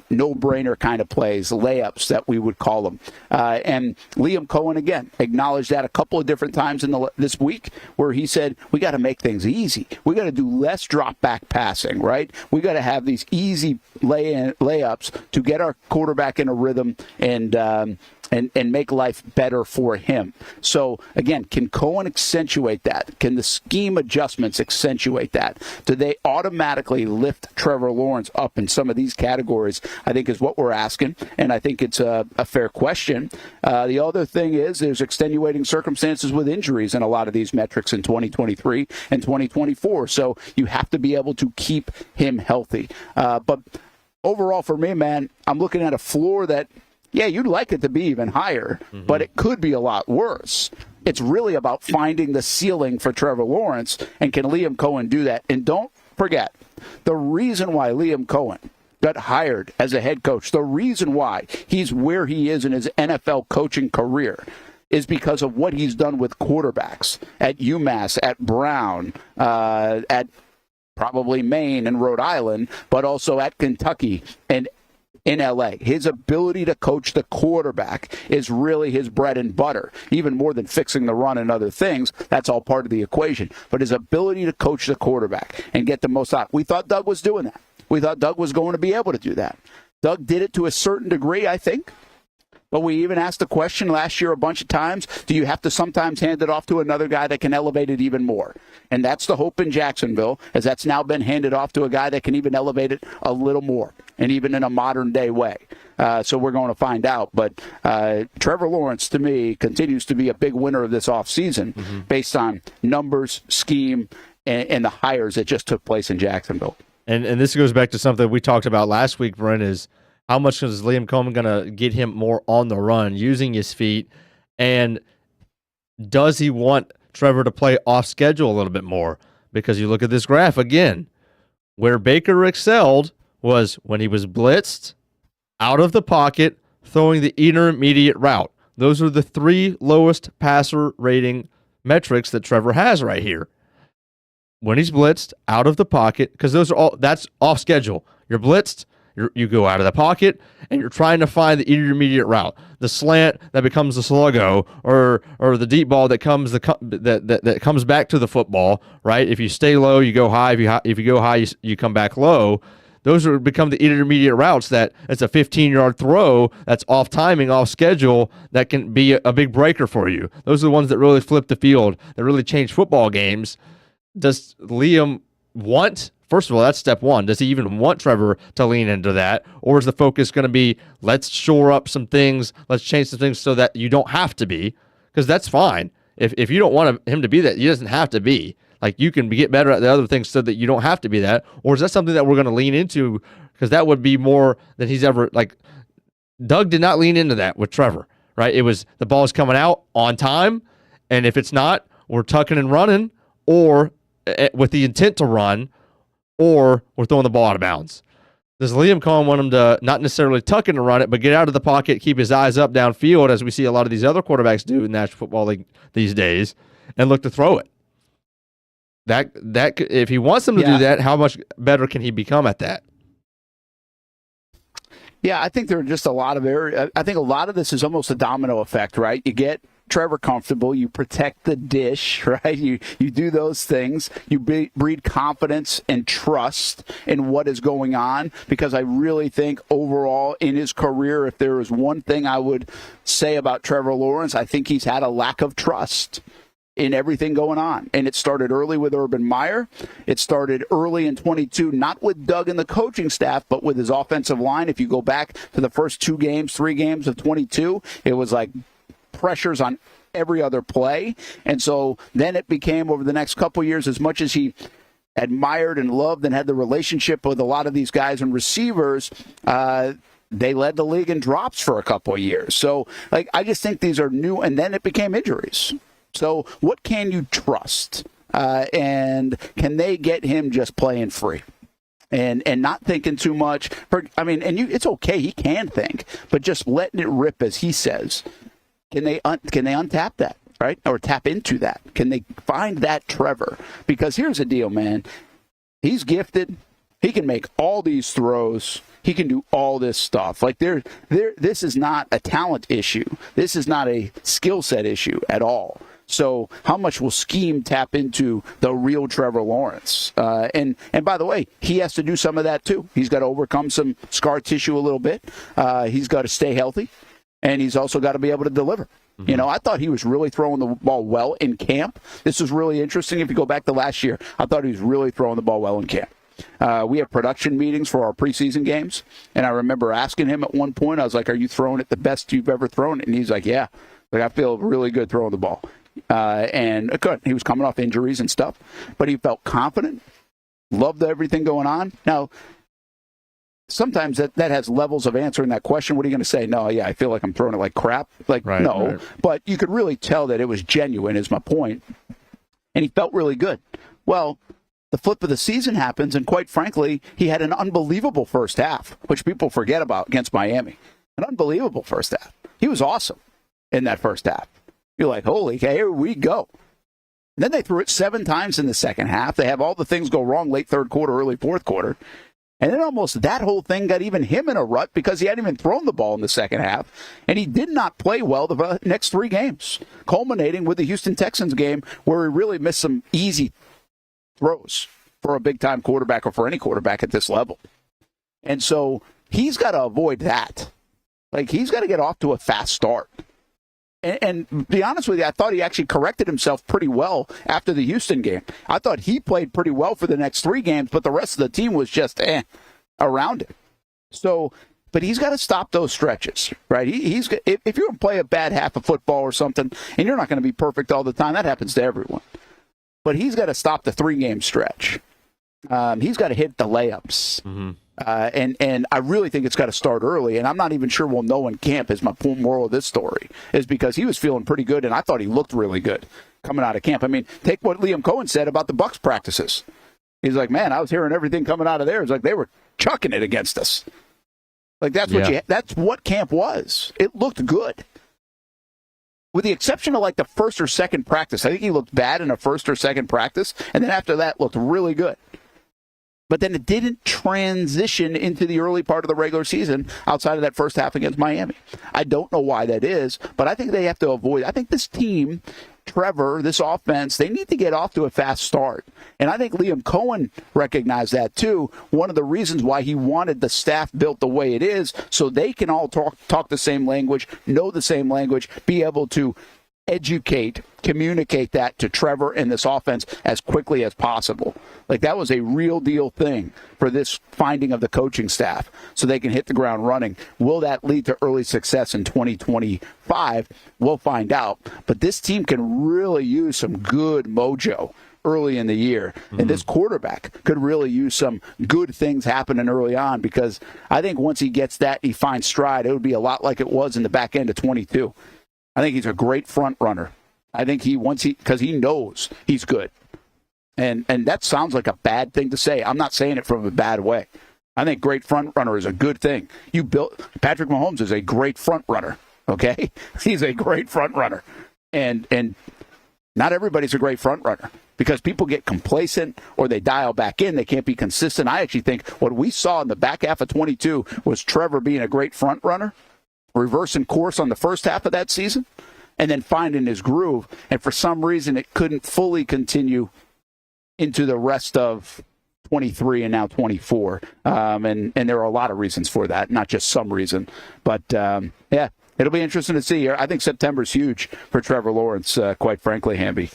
no-brainer kind of plays, layups that we would call them. And Liam Coen, again, acknowledged that a couple of different times this week where he said, we got to make things easy. We got to do less drop-back passing, right? We got to have these easy layups to get our quarterback in a rhythm and make life better for him. So, again, can Coen accentuate that? Can the scheme adjustments accentuate that? Do they automatically lift Trevor Lawrence up in some of these categories, I think is what we're asking, and I think it's a fair question. The other thing is there's extenuating circumstances with injuries in a lot of these metrics in 2023 and 2024, so you have to be able to keep him healthy. But overall for me, man, I'm looking at a floor that, yeah, you'd like it to be even higher, but it could be a lot worse. It's really about finding the ceiling for Trevor Lawrence, and can Liam Coen do that? And don't forget, the reason why Liam Coen got hired as a head coach, the reason why he's where he is in his NFL coaching career is because of what he's done with quarterbacks at UMass, at Brown, at probably Maine and Rhode Island, but also at Kentucky and in L.A. His ability to coach the quarterback is really his bread and butter, even more than fixing the run and other things. That's all part of the equation. But his ability to coach the quarterback and get the most out. We thought Doug was doing that. We thought Doug was going to be able to do that. Doug did it to a certain degree, I think. But we even asked the question last year a bunch of times, do you have to sometimes hand it off to another guy that can elevate it even more? And that's the hope in Jacksonville, as that's now been handed off to a guy that can even elevate it a little more, and even in a modern-day way. So we're going to find out. But Trevor Lawrence, to me, continues to be a big winner of this offseason based on numbers, scheme, and the hires that just took place in Jacksonville. And this goes back to something we talked about last week, Brent, is how much is Liam Coen going to get him more on the run, using his feet? And does he want Trevor to play off schedule a little bit more? Because you look at this graph again, where Baker excelled was when he was blitzed, out of the pocket, throwing the intermediate route. Those are the three lowest passer rating metrics that Trevor has right here. When he's blitzed, out of the pocket, because that's off schedule. You're blitzed, you go out of the pocket, and you're trying to find the intermediate route, the slant that becomes the sluggo, or the deep ball that comes that comes back to the football. Right? If you stay low, you go high. If you go high, you come back low. Those become the intermediate routes. That it's a 15-yard throw that's off timing, off schedule, that can be a big breaker for you. Those are the ones that really flip the field, that really change football games. Does Liam want? First of all, that's step one. Does he even want Trevor to lean into that? Or is the focus going to be, let's shore up some things, let's change some things so that you don't have to be? Because that's fine. If you don't want him to be that, he doesn't have to be. Like, you can get better at the other things so that you don't have to be that. Or is that something that we're going to lean into? Because that would be more than he's ever, like, Doug did not lean into that with Trevor, right? It was the ball's coming out on time, and if it's not, we're tucking and running, or with the intent to run, or we're throwing the ball out of bounds. Does Liam Coen want him to not necessarily tuck in and run it, but get out of the pocket, keep his eyes up downfield, as we see a lot of these other quarterbacks do in National Football League these days, and look to throw it? That if he wants them to do that, how much better can he become at that? Yeah, I think there are just a lot of areas. I think a lot of this is almost a domino effect, right? You get Trevor comfortable, you protect the dish, right? You do those things. You breed confidence and trust in what is going on, because I really think overall in his career, if there is one thing I would say about Trevor Lawrence, I think he's had a lack of trust. in everything going on. And it started early with Urban Meyer. It started early in 22, not with Doug and the coaching staff, but with his offensive line. If you go back to the first 3 games of 22, it was like pressures on every other play. And so then it became, over the next couple of years, as much as he admired and loved and had the relationship with a lot of these guys and receivers, they led the league in drops for a couple of years. So, like, I just think these are new, and then it became injuries. So what can you trust? And can they get him just playing free and not thinking too much? It's okay. He can think, but just letting it rip, as he says. Can they untap that, right? Or tap into that? Can they find that Trevor? Because here's the deal, man. He's gifted. He can make all these throws. He can do all this stuff. Like, this is not a talent issue. This is not a skill set issue at all. So how much will scheme tap into the real Trevor Lawrence? And by the way, he has to do some of that too. He's got to overcome some scar tissue a little bit. He's got to stay healthy, and he's also got to be able to deliver. Mm-hmm. You know, I thought he was really throwing the ball well in camp. This was really interesting. If you go back to last year, I thought he was really throwing the ball well in camp. We have production meetings for our preseason games, and I remember asking him at one point, I was like, "Are you throwing it the best you've ever thrown it?" And he's like, "Yeah, like, I feel really good throwing the ball." And good. He was coming off injuries and stuff, but he felt confident, loved everything going on. Now, sometimes that has levels of answering that question. What are you going to say? No, yeah, I feel like I'm throwing it like crap. Like, right, no. Right. But you could really tell that it was genuine, is my point. And he felt really good. Well, the flip of the season happens, and quite frankly, he had an unbelievable first half, which people forget about, against Miami. An unbelievable first half. He was awesome in that first half. You're like, holy cow, here we go. And then they threw it 7 times in the second half. They have all the things go wrong late third quarter, early fourth quarter. And then almost that whole thing got even him in a rut because he hadn't even thrown the ball in the second half. And he did not play well the next 3 games, culminating with the Houston Texans game where he really missed some easy throws for a big-time quarterback, or for any quarterback at this level. And so he's got to avoid that. Like, he's got to get off to a fast start. And to be honest with you, I thought he actually corrected himself pretty well after the Houston game. I thought he played pretty well for the next 3 games, but the rest of the team was just around him. So, but he's got to stop those stretches, right? If you're going to play a bad half of football or something, and you're not going to be perfect all the time, that happens to everyone. But he's got to stop the 3-game stretch. He's got to hit the layups. Mm-hmm. And I really think it's got to start early, and I'm not even sure we'll know in camp, is my moral of this story, is because he was feeling pretty good, and I thought he looked really good coming out of camp. I mean, take what Liam Coen said about the Bucs practices. He's like, man, I was hearing everything coming out of there. It's like they were chucking it against us. Like, that's what camp was. It looked good. With the exception of like the first or second practice. I think he looked bad in a first or second practice, and then after that looked really good. But then it didn't transition into the early part of the regular season outside of that first half against Miami. I don't know why that is, but I think they have to avoid. I think this team, Trevor, this offense, they need to get off to a fast start. And I think Liam Coen recognized that too. One of the reasons why he wanted the staff built the way it is, so they can all talk the same language, know the same language, be able to educate, communicate that to Trevor and this offense as quickly as possible. Like, that was a real deal thing for this finding of the coaching staff, so they can hit the ground running. Will that lead to early success in 2025? We'll find out. But this team can really use some good mojo early in the year. Mm-hmm. And this quarterback could really use some good things happening early on, because I think once he gets that, he finds stride, it would be a lot like it was in the back end of 22. I think he's a great front runner. I think because he knows he's good. And that sounds like a bad thing to say. I'm not saying it from a bad way. I think great front runner is a good thing. Patrick Mahomes is a great front runner, okay? He's a great front runner. And not everybody's a great front runner, because people get complacent or they dial back in. They can't be consistent. I actually think what we saw in the back half of 22 was Trevor being a great front runner, reversing course on the first half of that season, and then finding his groove. And for some reason, it couldn't fully continue into the rest of 23 and now 24. And there are a lot of reasons for that, not just some reason. But, yeah, it'll be interesting to see. I think September's huge for Trevor Lawrence, quite frankly, Hamby.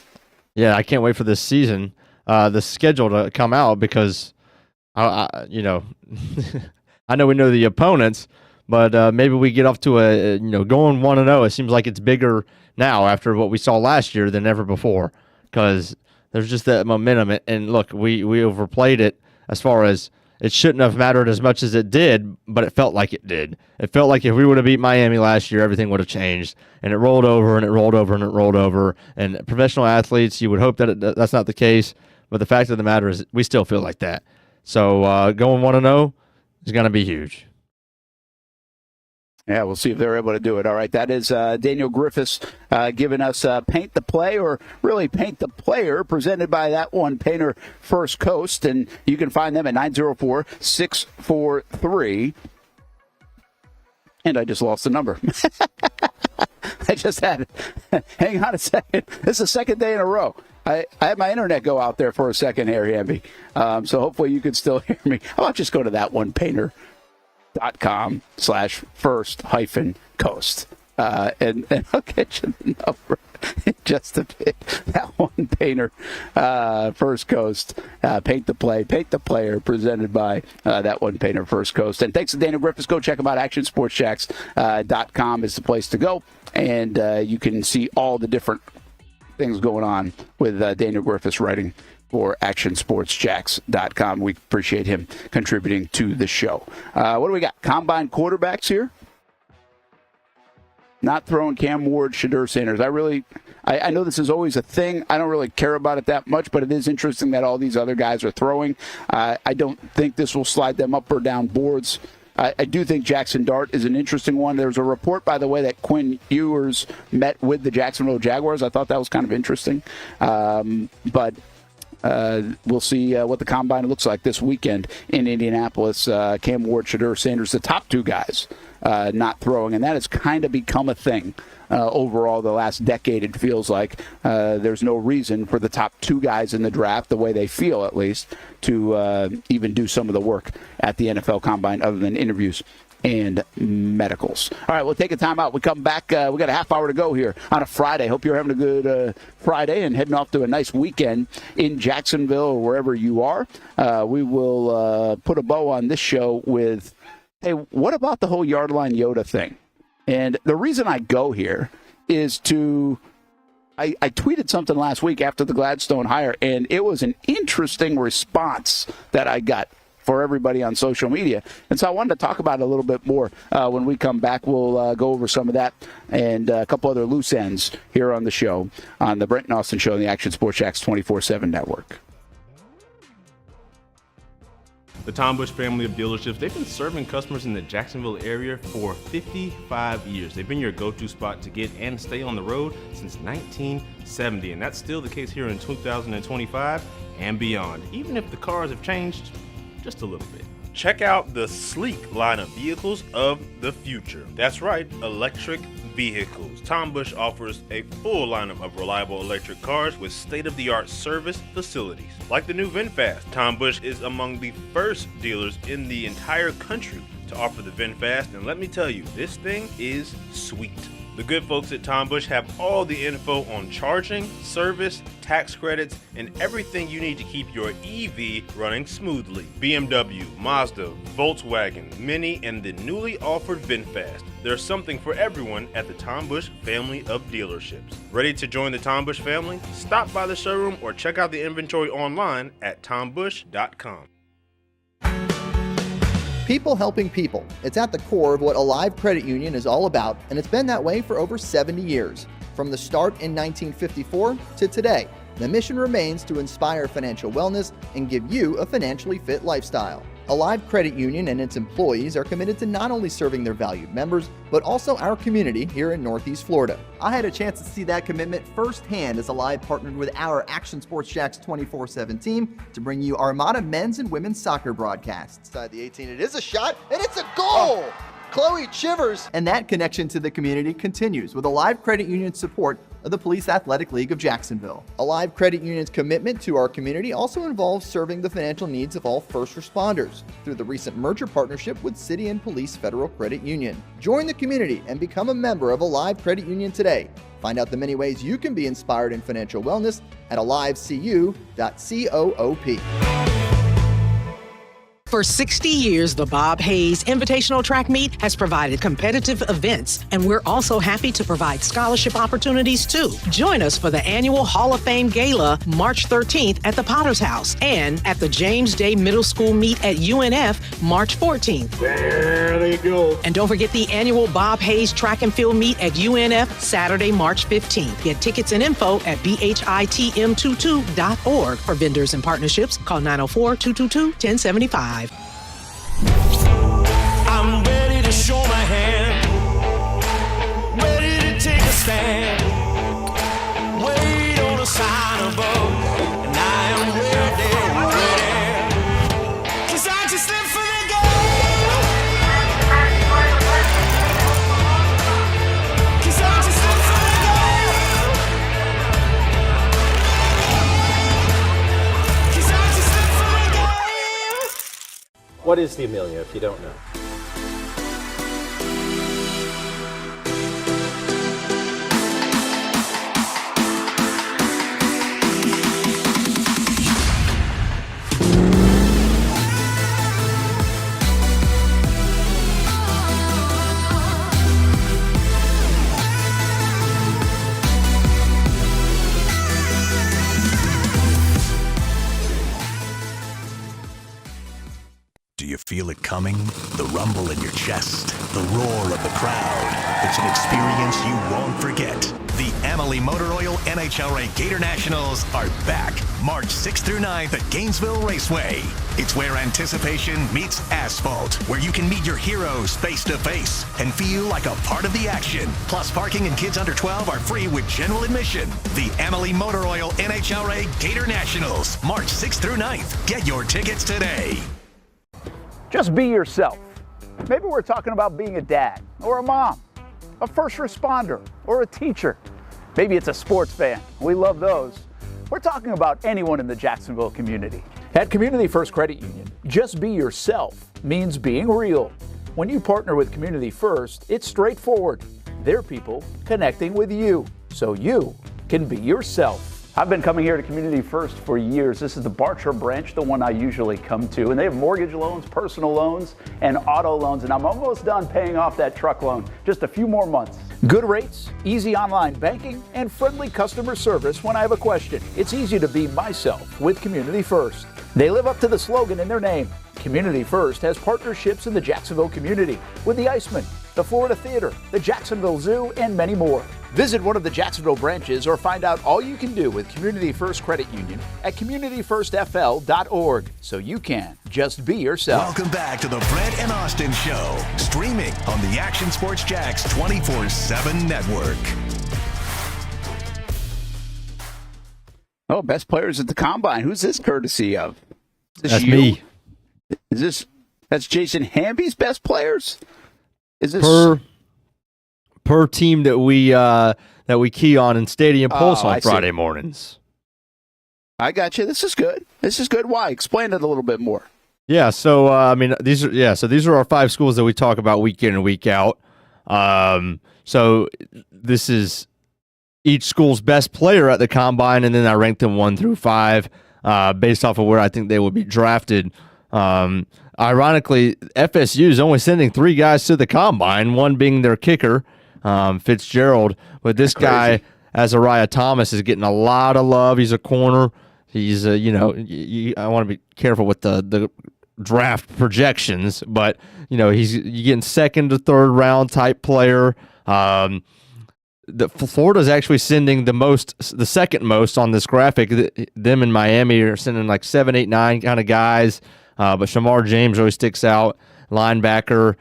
Yeah, I can't wait for this season, the schedule to come out because, I know we know the opponents, but maybe we get off to going 1-0. It seems like it's bigger now after what we saw last year than ever before because there's just that momentum. And look, we overplayed it as far as it shouldn't have mattered as much as it did, but it felt like it did. It felt like if we would have beat Miami last year, everything would have changed. And it rolled over and it rolled over and it rolled over. And professional athletes, you would hope that that's not the case. But the fact of the matter is we still feel like that. So going 1-0 is going to be huge. Yeah, we'll see if they're able to do it. All right, that is Daniel Griffiths giving us Paint the Play, or really Paint the Player, presented by That One Painter First Coast. And you can find them at 904-643. And I just lost the number. I just had it. Hang on a second. This is the second day in a row. I had my internet go out there for a second here, Hamby. So hopefully you can still hear me. How about just go to thatonepainter.com/first-coast. And I'll get you the number in just a bit. That One Painter, First Coast, Paint the Play, Paint the Player, presented by That One Painter, First Coast. And thanks to Daniel Griffiths. Go check him out. ActionSportsJax.com is the place to go. And you can see all the different things going on with Daniel Griffiths writing for ActionSportsJax.com. We appreciate him contributing to the show. What do we got? Combine quarterbacks here? Not throwing Cam Ward, Shedeur Sanders. I know this is always a thing. I don't really care about it that much, but it is interesting that all these other guys are throwing. I don't think this will slide them up or down boards. I do think Jackson Dart is an interesting one. There's a report, by the way, that Quinn Ewers met with the Jacksonville Jaguars. I thought that was kind of interesting. But we'll see what the combine looks like this weekend in Indianapolis. Cam Ward, Shedeur Sanders, the top two guys not throwing, and that has kind of become a thing overall the last decade. It feels like there's no reason for the top two guys in the draft, the way they feel at least, to even do some of the work at the NFL Combine other than interviews and medicals. All right, we'll take a time out. We come back. We got a half hour to go here on a Friday. Hope you're having a good Friday and heading off to a nice weekend in Jacksonville or wherever you are. We will put a bow on this show with, hey, what about the whole Yardline Yoda thing? And the reason I go here is I tweeted something last week after the Gladstone hire, and it was an interesting response that I got for everybody on social media. And so I wanted to talk about it a little bit more when we come back. We'll go over some of that and a couple other loose ends here on the show, on the Brent Austen Show on the Action Sports Jax 24/7 network. The Tom Bush family of dealerships, they've been serving customers in the Jacksonville area for 55 years. They've been your go-to spot to get and stay on the road since 1970, and that's still the case here in 2025 and beyond, even if the cars have changed just a little bit. Check out the sleek line of vehicles of the future. That's right, electric vehicles. Tom Bush offers a full lineup of reliable electric cars with state-of-the-art service facilities. Like the new VinFast, Tom Bush is among the first dealers in the entire country to offer the VinFast, and let me tell you, this thing is sweet. The good folks at Tom Bush have all the info on charging, service, tax credits, and everything you need to keep your EV running smoothly. BMW, Mazda, Volkswagen, Mini, and the newly offered VinFast. There's something for everyone at the Tom Bush family of dealerships. Ready to join the Tom Bush family? Stop by the showroom or check out the inventory online at tombush.com. People helping people. It's at the core of what Alive Credit Union is all about, and it's been that way for over 70 years. From the start in 1954 to today, the mission remains to inspire financial wellness and give you a financially fit lifestyle. Alive Credit Union and its employees are committed to not only serving their valued members, but also our community here in Northeast Florida. I had a chance to see that commitment firsthand as Alive partnered with our Action Sports Jax 24/7 team to bring you Armada men's and women's soccer broadcasts. Inside the 18, it is a shot, and it's a goal! Chloe Chivers! And that connection to the community continues with Alive Credit Union's support of the Police Athletic League of Jacksonville. Alive Credit Union's commitment to our community also involves serving the financial needs of all first responders through the recent merger partnership with City and Police Federal Credit Union. Join the community and become a member of Alive Credit Union today. Find out the many ways you can be inspired in financial wellness at alivecu.coop. For 60 years, the Bob Hayes Invitational Track Meet has provided competitive events, and we're also happy to provide scholarship opportunities too. Join us for the annual Hall of Fame Gala March 13th at the Potter's House and at the James Day Middle School Meet at UNF March 14th. There they go. And don't forget the annual Bob Hayes Track and Field Meet at UNF Saturday, March 15th. Get tickets and info at bhitm22.org. For vendors and partnerships, call 904-222-1075. I'm ready to show my hand, ready to take a stand. Wait on a sign above, and I am ready, ready. 'Cause I just live for the game. 'Cause I just live for the game. 'Cause I just live for the game. What is the Amelia, if you don't know? Do you feel it coming? The rumble in your chest, the roar of the crowd. It's an experience you won't forget. The Emily Motor Oil NHLA Gator Nationals are back March 6th through 9th at Gainesville Raceway. It's where anticipation meets asphalt, where you can meet your heroes face to face and feel like a part of the action. Plus, parking and kids under 12 are free with general admission. The Emily Motor Oil NHLA Gator Nationals, March 6th through 9th. Get your tickets today. Just be yourself. Maybe we're talking about being a dad or a mom, a first responder or a teacher. Maybe it's a sports fan. We love those. We're talking about anyone in the Jacksonville community. At Community First Credit Union, just be yourself means being real. When you partner with Community First, it's straightforward. They're people connecting with you so you can be yourself. I've been coming here to Community First for years. This is the Bartram branch, the one I usually come to. And they have mortgage loans, personal loans, and auto loans. And I'm almost done paying off that truck loan. Just a few more months. Good rates, easy online banking, and friendly customer service when I have a question. It's easy to be myself with Community First. They live up to the slogan in their name. Community First has partnerships in the Jacksonville community with the Iceman, the Florida Theater, the Jacksonville Zoo, and many more. Visit one of the Jacksonville branches or find out all you can do with Community First Credit Union at communityfirstfl.org so you can just be yourself. Welcome back to the Brent and Austen Show, streaming on the Action Sports Jax 24/7 network. Oh, best players at the Combine. Who's this courtesy of? Is this That's you? me. That's Jason Hamby's best players? Is this per team that we key on in Stadium Pulse on I see. Friday mornings? I got you. This is good. Why? Explain it a little bit more. Yeah, so these are our 5 schools that we talk about week in and week out. So this is each school's best player at the Combine, and then I ranked them 1 through 5 based off of where I think they would be drafted. Ironically, FSU is only sending 3 guys to the Combine, one being their kicker, Fitzgerald. But this guy, Azariah Thomas, is getting a lot of love. He's a corner. He's, I want to be careful with the draft projections, but, you're getting second to third round type player. Florida's actually sending the second most on this graphic. Them and Miami are sending like 7, 8, 9 kind of guys. But Shamar James really sticks out, linebacker.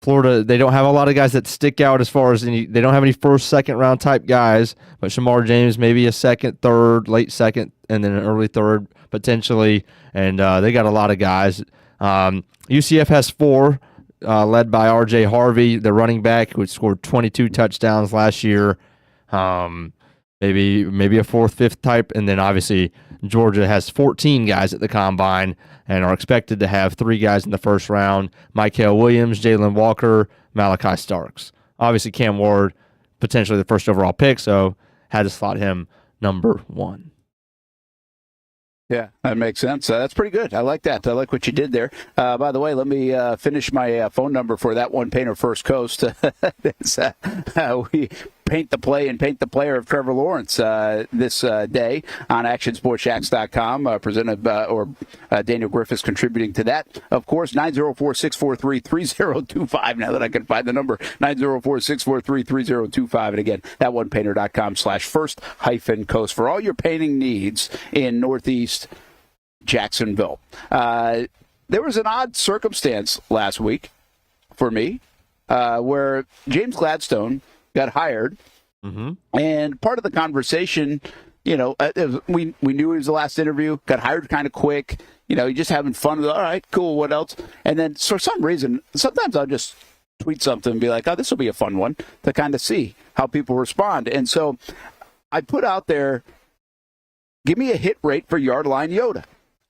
Florida, they don't have a lot of guys that stick out as far as they don't have any first, second round type guys, but Shamar James maybe a second, third, late second, and then an early third potentially, and they got a lot of guys. UCF has 4, led by R.J. Harvey, the running back, who scored 22 touchdowns last year. Maybe a 4th, 5th type, and then obviously Georgia has 14 guys at the Combine and are expected to have 3 guys in the first round: Mykel Williams, Jalen Walker, Malachi Starks. Obviously, Cam Ward potentially the first overall pick, so had to slot him number 1. Yeah, that makes sense. That's pretty good. I like that. I like what you did there. By the way, let me finish my phone number for that one painter First Coast. We paint the play and paint the player of Trevor Lawrence this day on actionsportsjax.com, presented Daniel Griffiths contributing to that. Of course, 904-643-3025. Now that I can find the number, 904-643-3025. And again, thatonepainter.com/first-coast for all your painting needs in Northeast Jacksonville. There was an odd circumstance last week for me where James Gladstone got hired, and part of the conversation, we knew it was the last interview, got hired kind of quick, you're just having fun with it. All right, cool, what else? And then for some reason, sometimes I'll just tweet something and be like, oh, this will be a fun one to kind of see how people respond. And so I put out there, give me a hit rate for Yardline Yoda.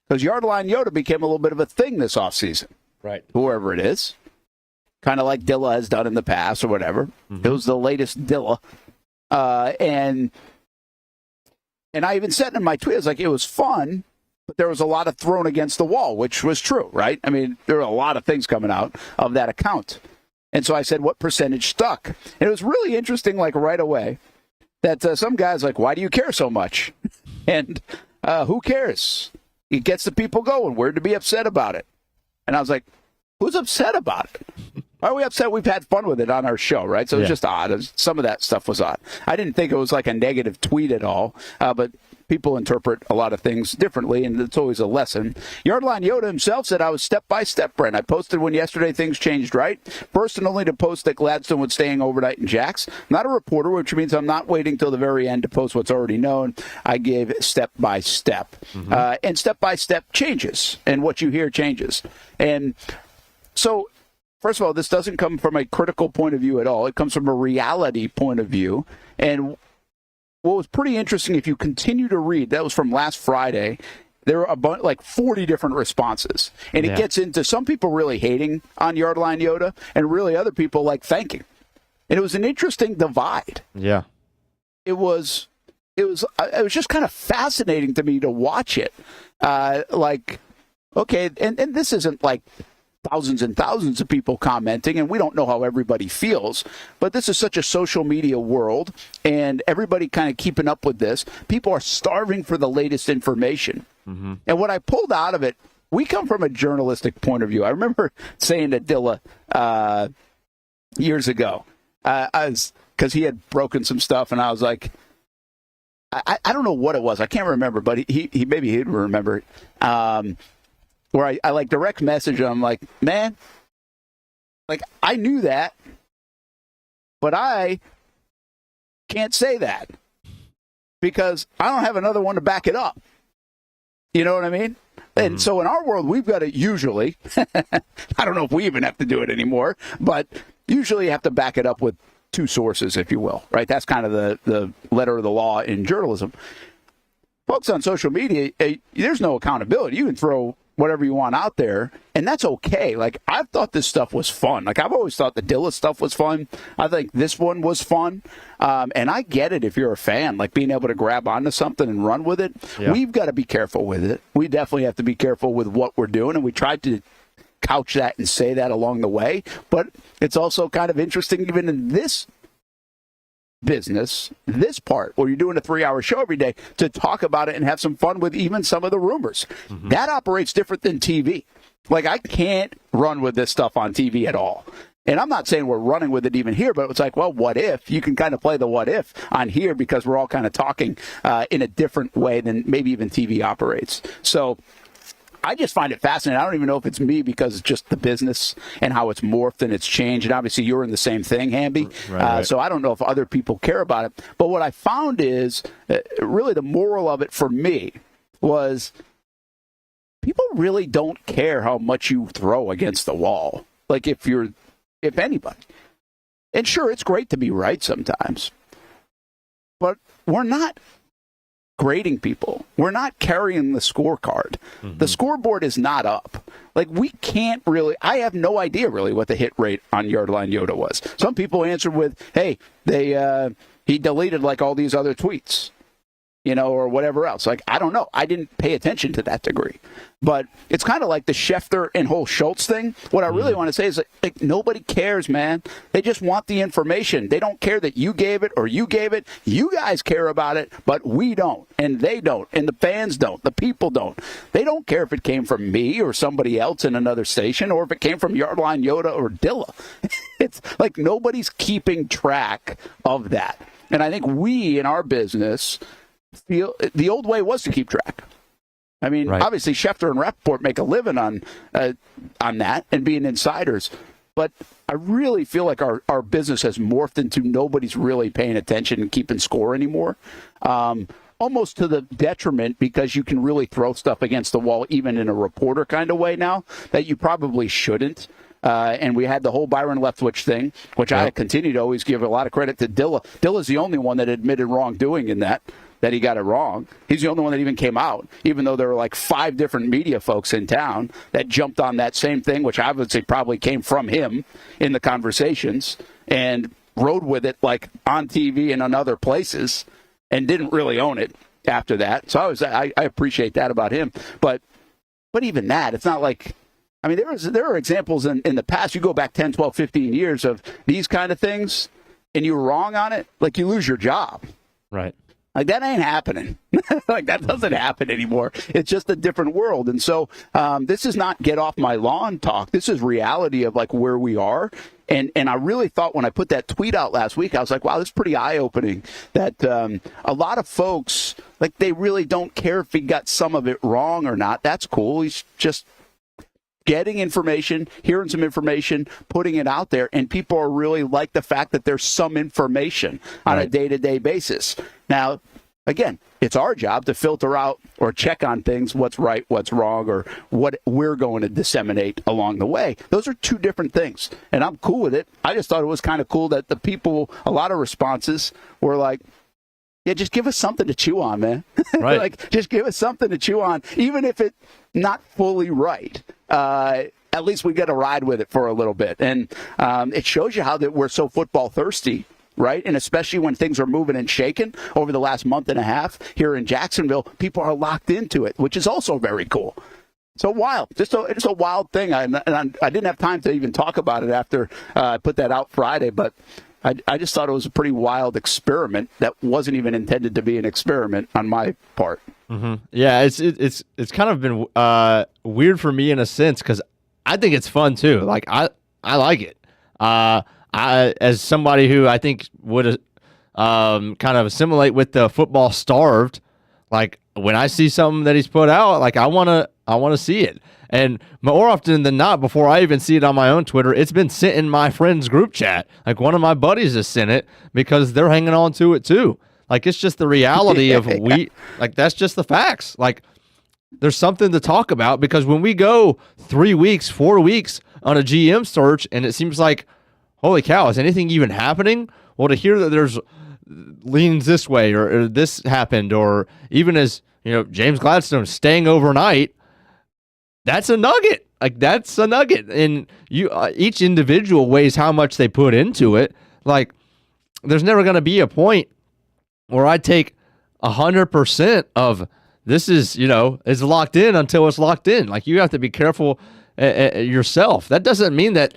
Because Yardline Yoda became a little bit of a thing this offseason. Right. Whoever it is. Kind of like Dilla has done in the past or whatever. It was the latest Dilla. And I even said in my tweet, I was like, it was fun, but there was a lot of thrown against the wall, which was true, right? I mean, there were a lot of things coming out of that account. And so I said, what percentage stuck? And it was really interesting, like right away, that some guys like, why do you care so much? And who cares? It gets the people going. We're to be upset about it. And I was like, who's upset about it? Why are we upset? We've had fun with it on our show, right? So it was just odd. Some of that stuff was odd. I didn't think it was like a negative tweet at all, but people interpret a lot of things differently, and it's always a lesson. Yardline Yoda himself said, I was step-by-step, Brent. I posted when yesterday things changed, right? First and only to post that Gladstone was staying overnight in Jax. Not a reporter, which means I'm not waiting till the very end to post what's already known. I gave step-by-step. And step-by-step changes, and what you hear changes. And so, first of all, this doesn't come from a critical point of view at all. It comes from a reality point of view. And what was pretty interesting, if you continue to read, that was from last Friday, there were like 40 different responses. And it gets into some people really hating on Yardline Yoda and really other people like thanking. And it was an interesting divide. Yeah. It was just kind of fascinating to me to watch it. Okay, and this isn't like thousands and thousands of people commenting, and we don't know how everybody feels, but this is such a social media world, and everybody kind of keeping up with this. People are starving for the latest information. And what I pulled out of it, we come from a journalistic point of view. I remember saying to Dilla years ago, because he had broken some stuff, and I was like, I don't know what it was. I can't remember, but he maybe he'd remember it. Where I like direct message him, like, man, like I knew that, but I can't say that because I don't have another one to back it up. You know what I mean? And so in our world, we've got to usually, I don't know if we even have to do it anymore, but usually you have to back it up with two sources, if you will, right? That's kind of the letter of the law in journalism. Folks on social media, there's no accountability. You can throw whatever you want out there, and that's okay. Like, I've thought this stuff was fun. Like, I've always thought the Dilla stuff was fun. I think this one was fun. And I get it if you're a fan, like being able to grab onto something and run with it. Yeah. We've got to be careful with it. We definitely have to be careful with what we're doing, and we tried to couch that and say that along the way. But it's also kind of interesting, even in this business, this part where you're doing a 3-hour show every day, to talk about it and have some fun with even some of the rumors. That operates different than TV. Like, I can't run with this stuff on TV at all. And I'm not saying we're running with it even here, but it's like, well, what if? You can kind of play the what if on here because we're all kind of talking in a different way than maybe even TV operates. So I just find it fascinating. I don't even know if it's me because it's just the business and how it's morphed and it's changed. And obviously you're in the same thing, Hamby. Right. So I don't know if other people care about it. But what I found is really the moral of it for me was people really don't care how much you throw against the wall. Like if anybody. And sure, it's great to be right sometimes. But we're not grading people. We're not carrying the scorecard. The scoreboard is not up. Like, we can't really, I have no idea really what the hit rate on Yardline Yoda was. Some people answered with, hey, he deleted like all these other tweets, or whatever else. Like, I don't know. I didn't pay attention to that degree. But it's kind of like the Schefter and whole Schultz thing. What I really want to say is, like, nobody cares, man. They just want the information. They don't care that you gave it or you gave it. You guys care about it, but we don't. And they don't. And the fans don't. The people don't. They don't care if it came from me or somebody else in another station or if it came from Yardline Yoda or Dilla. It's like nobody's keeping track of that. And I think we in our business feel the old way was to keep track. I mean, obviously, Schefter and Rappaport make a living on that and being insiders. But I really feel like our business has morphed into nobody's really paying attention and keeping score anymore. Almost to the detriment, because you can really throw stuff against the wall, even in a reporter kind of way now, that you probably shouldn't. And we had the whole Byron Leftwich thing, which I continue to always give a lot of credit to Dilla. Dilla's the only one that admitted wrongdoing in that he got it wrong. He's the only one that even came out, even though there were like 5 different media folks in town that jumped on that same thing, which obviously probably came from him in the conversations, and rode with it like on TV and on other places and didn't really own it after that. So I appreciate that about him. But even that, it's not like, I mean, there are examples in the past. You go back 10, 12, 15 years of these kind of things, and you're wrong on it, like you lose your job. Right. Like, that ain't happening. Like, that doesn't happen anymore. It's just a different world. And so this is not get off my lawn talk. This is reality of, like, where we are. And I really thought when I put that tweet out last week, I was like, wow, this is pretty eye-opening that a lot of folks, like, they really don't care if he got some of it wrong or not. That's cool. He's just getting information, hearing some information, putting it out there, and people are really like the fact that there's some information on a day-to-day basis. Now, again, it's our job to filter out or check on things, what's right, what's wrong, or what we're going to disseminate along the way. Those are two different things, and I'm cool with it. I just thought it was kind of cool that the people, a lot of responses were like, yeah, just give us something to chew on, man. Right. Like, just give us something to chew on, even if it's not fully right. At least we get to ride with it for a little bit. And it shows you how that we're so football thirsty, right? And especially when things are moving and shaking over the last month and a half here in Jacksonville, people are locked into it, which is also very cool. So wild, it's a wild thing. I didn't have time to even talk about it after I put that out Friday, but I just thought it was a pretty wild experiment that wasn't even intended to be an experiment on my part. Mm-hmm. Yeah, it's kind of been weird for me in a sense, because I think it's fun too. Like, I like it. I, as somebody who I think would kind of assimilate with the football starved, like, when I see something that he's put out, like, I want to see it. And more often than not, before I even see it on my own Twitter, it's been sent in my friends group chat. Like, one of my buddies has sent it because they're hanging on to it too. Like, it's just the reality of like, that's just the facts. Like, there's something to talk about, because when we go 3 weeks, 4 weeks on a GM search, and it seems like, holy cow, is anything even happening? Well, to hear that there's leans this way, or this happened, or even as, James Gladstone staying overnight, that's a nugget. Like, that's a nugget. And each individual weighs how much they put into it. Like, there's never going to be a point where I take 100% of this is locked in until it's locked in. Like, you have to be careful yourself. That doesn't mean that,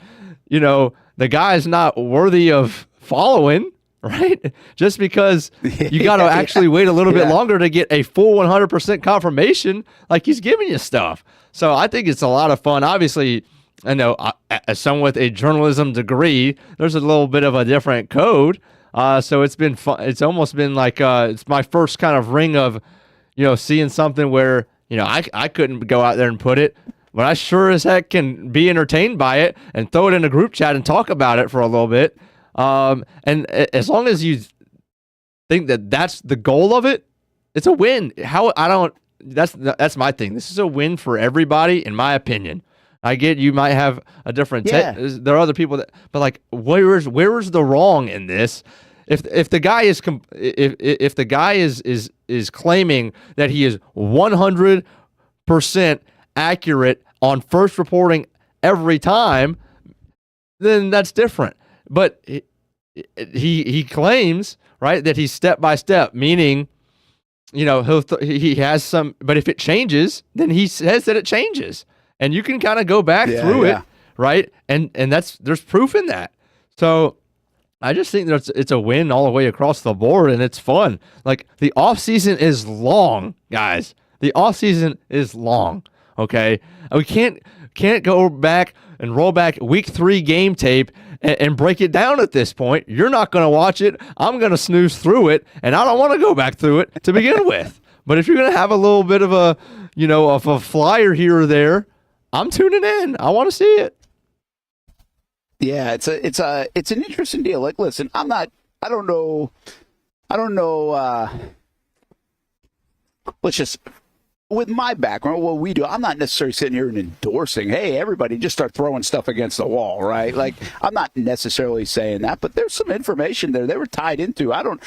the guy's not worthy of following, right? Just because you got to actually wait a little bit longer to get a full 100% confirmation, like, he's giving you stuff. So I think it's a lot of fun. Obviously, I know as someone with a journalism degree, there's a little bit of a different code. So it's been fun. It's almost been like it's my first kind of ring of, seeing something where, I couldn't go out there and put it, but I sure as heck can be entertained by it and throw it in a group chat and talk about it for a little bit. And as long as you think that that's the goal of it, it's a win. That's my thing. This is a win for everybody, in my opinion. I get you might have a different there are other people that, but like, where's the wrong in this? if the guy is if the guy is claiming that he is 100% accurate on first reporting every time, then that's different. But he claims, right, that he's step by step, meaning, you know, he has some, but if it changes, then he says that it changes, and you can kind of go back through it, right? And there's proof in that. So I just think that it's a win all the way across the board, and it's fun. Like, the offseason is long, guys. The offseason is long, okay? We can't go back and roll back week 3 game tape and break it down at this point. You're not going to watch it. I'm going to snooze through it, and I don't want to go back through it to begin with. But if you're going to have a little bit of a, you know, of a flyer here or there, I'm tuning in. I want to see it. Yeah, it's an interesting deal. Like, listen, I don't know. Let's just, with my background, what we do, I'm not necessarily sitting here and endorsing, hey, everybody just start throwing stuff against the wall, right? Like, I'm not necessarily saying that, but there's some information there they were tied into. And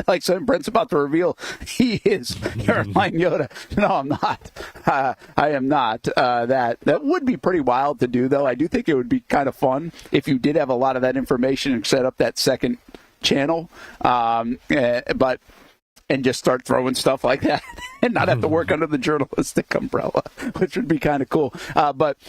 like Brent's about to reveal, he is Caroline Yoda. No, I'm not. I am not. That would be pretty wild to do, though. I do think it would be kind of fun if you did have a lot of that information and set up that second channel. And just start throwing stuff like that and not have to work under the journalistic umbrella, which would be kind of cool. But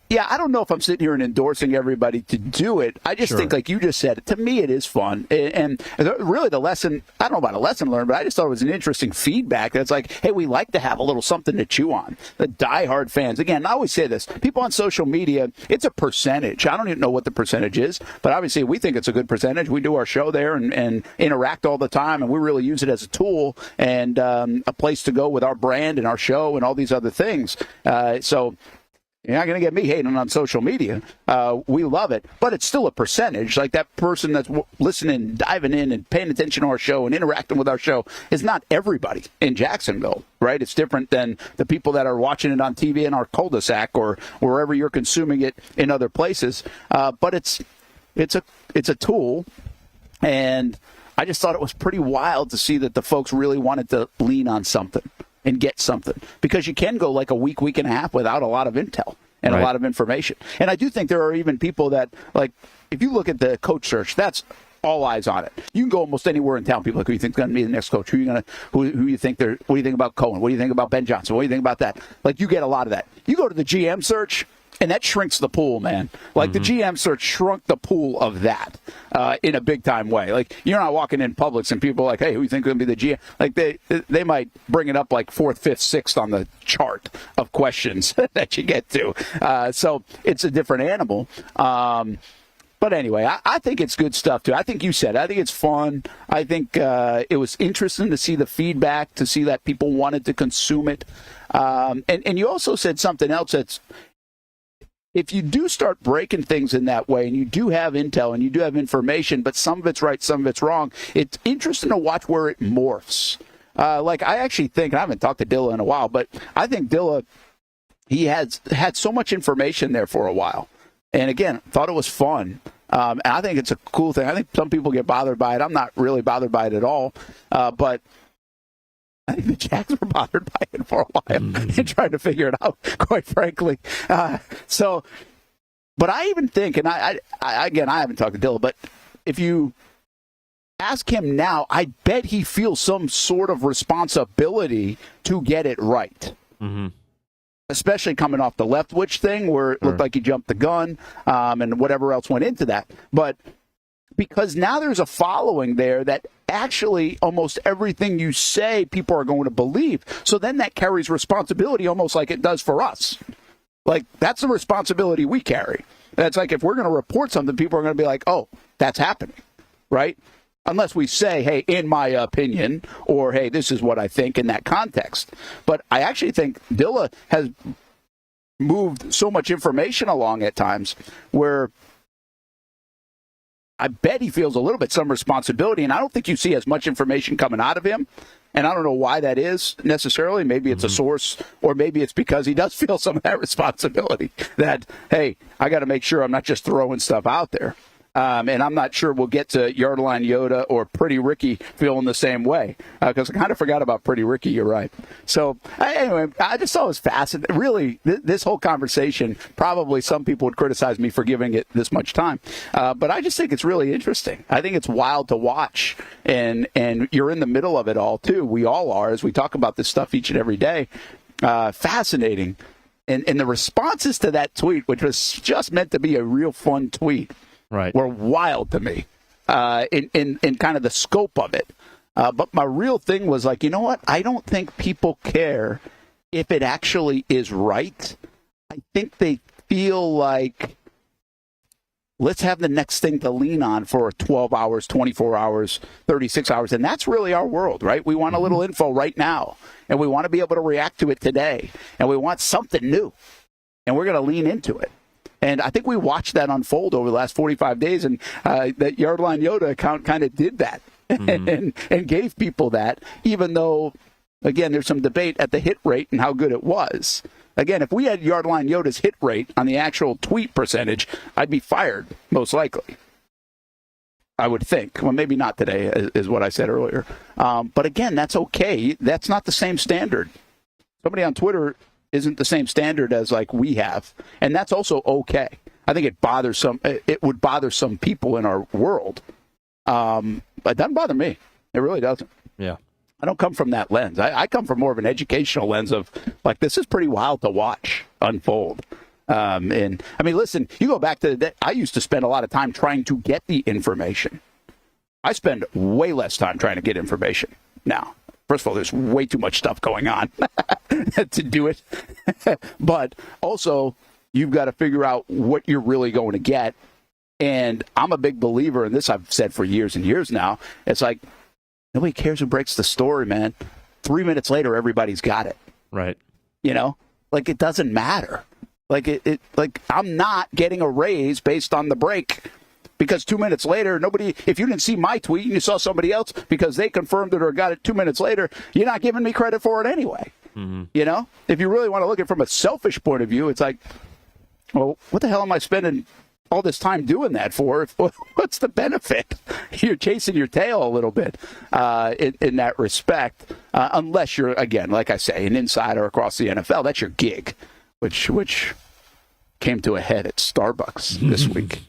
yeah, I don't know if I'm sitting here and endorsing everybody to do it. I just think, like you just said, to me it is fun. And really the lesson, I don't know about a lesson learned, but I just thought it was an interesting feedback. That's like, hey, we like to have a little something to chew on. The diehard fans. Again, I always say this. People on social media, it's a percentage. I don't even know what the percentage is, but obviously we think it's a good percentage. We do our show there and interact all the time, and we really use it as a tool and a place to go with our brand and our show and all these other things. So you're not going to get me hating on social media. We love it, but it's still a percentage. Like, that person that's listening, diving in and paying attention to our show and interacting with our show is not everybody in Jacksonville, right? It's different than the people that are watching it on TV in our cul-de-sac or wherever you're consuming it in other places. But it's a tool, and I just thought it was pretty wild to see that the folks really wanted to lean on something and get something, because you can go like a week and a half without a lot of intel and a lot of information. And I do think there are even people that, like, if you look at the coach search, that's all eyes on it. You can go almost anywhere in town. People are like, who do you think is going to be the next coach? Who you think they're? What do you think about Coen? What do you think about Ben Johnson? What do you think about that? Like, you get a lot of that. You go to the GM search, and that shrinks the pool, man. Like, the GM search shrunk the pool of that in a big-time way. Like, you're not walking in Publix and people are like, hey, who do you think is going to be the GM? Like, they might bring it up like 4th, 5th, 6th on the chart of questions that you get to. So it's a different animal. But anyway, I think it's good stuff, too. I think you said it. I think it's fun. I think it was interesting to see the feedback, to see that people wanted to consume it. And you also said something else that's, if you do start breaking things in that way, and you do have intel and you do have information, but some of it's right, some of it's wrong, it's interesting to watch where it morphs. Like, I actually think, and I haven't talked to Dilla in a while, but I think Dilla, he had so much information there for a while. And again, thought it was fun. And I think it's a cool thing. I think some people get bothered by it. I'm not really bothered by it at all. But I think the Jags were bothered by it for a while and trying to figure it out, quite frankly. But I even think, and I haven't talked to Dilla, but if you ask him now, I bet he feels some sort of responsibility to get it right. Mm-hmm. Especially coming off the Leftwich thing where it looked like he jumped the gun and whatever else went into that. But because now there's a following there that actually almost everything you say people are going to believe. So then that carries responsibility almost like it does for us. Like, that's the responsibility we carry. That's like, if we're going to report something, people are going to be like, oh, that's happening, right? Unless we say, hey, in my opinion, or hey, this is what I think in that context. But I actually think Dilla has moved so much information along at times where I bet he feels a little bit some responsibility, and I don't think you see as much information coming out of him. And I don't know why that is necessarily. Maybe it's a source, or maybe it's because he does feel some of that responsibility that, hey, I got to make sure I'm not just throwing stuff out there. And I'm not sure we'll get to Yardline Yoda or Pretty Ricky feeling the same way, because I kind of forgot about Pretty Ricky. You're right. So anyway, I just thought it was fascinating. Really, this whole conversation, probably some people would criticize me for giving it this much time, but I just think it's really interesting. I think it's wild to watch, and you're in the middle of it all, too. We all are, as we talk about this stuff each and every day. Fascinating. And the responses to that tweet, which was just meant to be a real fun tweet, were wild to me in kind of the scope of it. But my real thing was like, you know what? I don't think people care if it actually is right. I think they feel like, let's have the next thing to lean on for 12 hours, 24 hours, 36 hours. And that's really our world, right? We want a little info right now, and we want to be able to react to it today, and we want something new, and we're going to lean into it. And I think we watched that unfold over the last 45 days, and that Yardline Yoda account kind of did that and gave people that, even though, again, there's some debate at the hit rate and how good it was. Again, if we had Yardline Yoda's hit rate on the actual tweet percentage, I'd be fired, most likely. I would think. Well, maybe not today, is what I said earlier. But again, that's okay. That's not the same standard. Somebody on Twitter isn't the same standard as like we have, and that's also okay. I think it would bother some people in our world, but it doesn't bother me. It really doesn't. Yeah, I don't come from that lens. I come from more of an educational lens of like, this is pretty wild to watch unfold. And I mean, listen, you go back to the day, I used to spend a lot of time trying to get the information. I spend way less time trying to get information now. First of all, there's way too much stuff going on to do it. But also, you've got to figure out what you're really going to get. And I'm a big believer in this. I've said for years and years now. It's like, nobody cares who breaks the story, man. 3 minutes later, everybody's got it. Right. You know, like it doesn't matter. Like like I'm not getting a raise based on the break. Because 2 minutes later, if you didn't see my tweet and you saw somebody else because they confirmed it or got it 2 minutes later, you're not giving me credit for it anyway. Mm-hmm. You know, if you really want to look at it from a selfish point of view, it's like, well, what the hell am I spending all this time doing that for? What's the benefit? You're chasing your tail a little bit in that respect, unless you're, again, like I say, an insider across the NFL. That's your gig, which came to a head at Starbucks this week.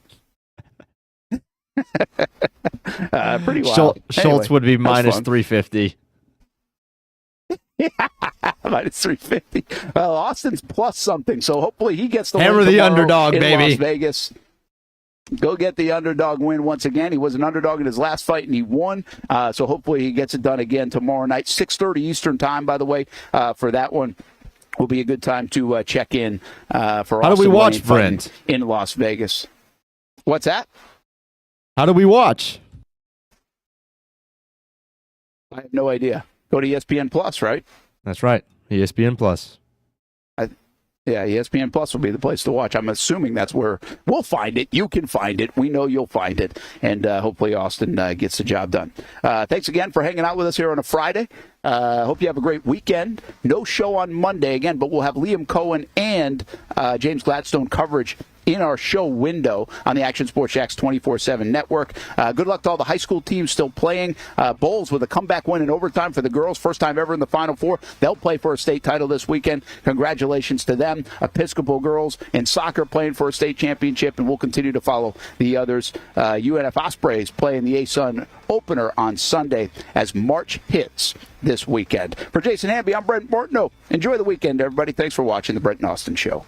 Pretty wild. Schultz would be minus 350. Yeah, minus 350. Well, Austin's plus something, so hopefully he gets the hammer win the underdog, in baby. Las Vegas. Go get the underdog win once again. He was an underdog in his last fight, and he won. So hopefully he gets it done again tomorrow night, 6:30 Eastern time, by the way, for that one. Will be a good time to check in for Austin. How do we watch, Brent? In Las Vegas. What's that? How do we watch? I have no idea. Go to ESPN Plus, right? That's right. ESPN Plus. Yeah, ESPN Plus will be the place to watch. I'm assuming that's where we'll find it. You can find it. We know you'll find it. And hopefully Austin gets the job done. Thanks again for hanging out with us here on a Friday. Hope you have a great weekend. No show on Monday again, but we'll have Liam Coen and James Gladstone coverage in our show window on the Action Sports Jax 24/7 network. Good luck to all the high school teams still playing. Bowls with a comeback win in overtime for the girls. First time ever in the Final Four. They'll play for a state title this weekend. Congratulations to them. Episcopal girls in soccer playing for a state championship, and we'll continue to follow the others. UNF Ospreys playing the ASUN opener on Sunday as March hits this weekend. For Jason Hamby, I'm Brent Martineau. Enjoy the weekend, everybody. Thanks for watching the Brent Austen Show.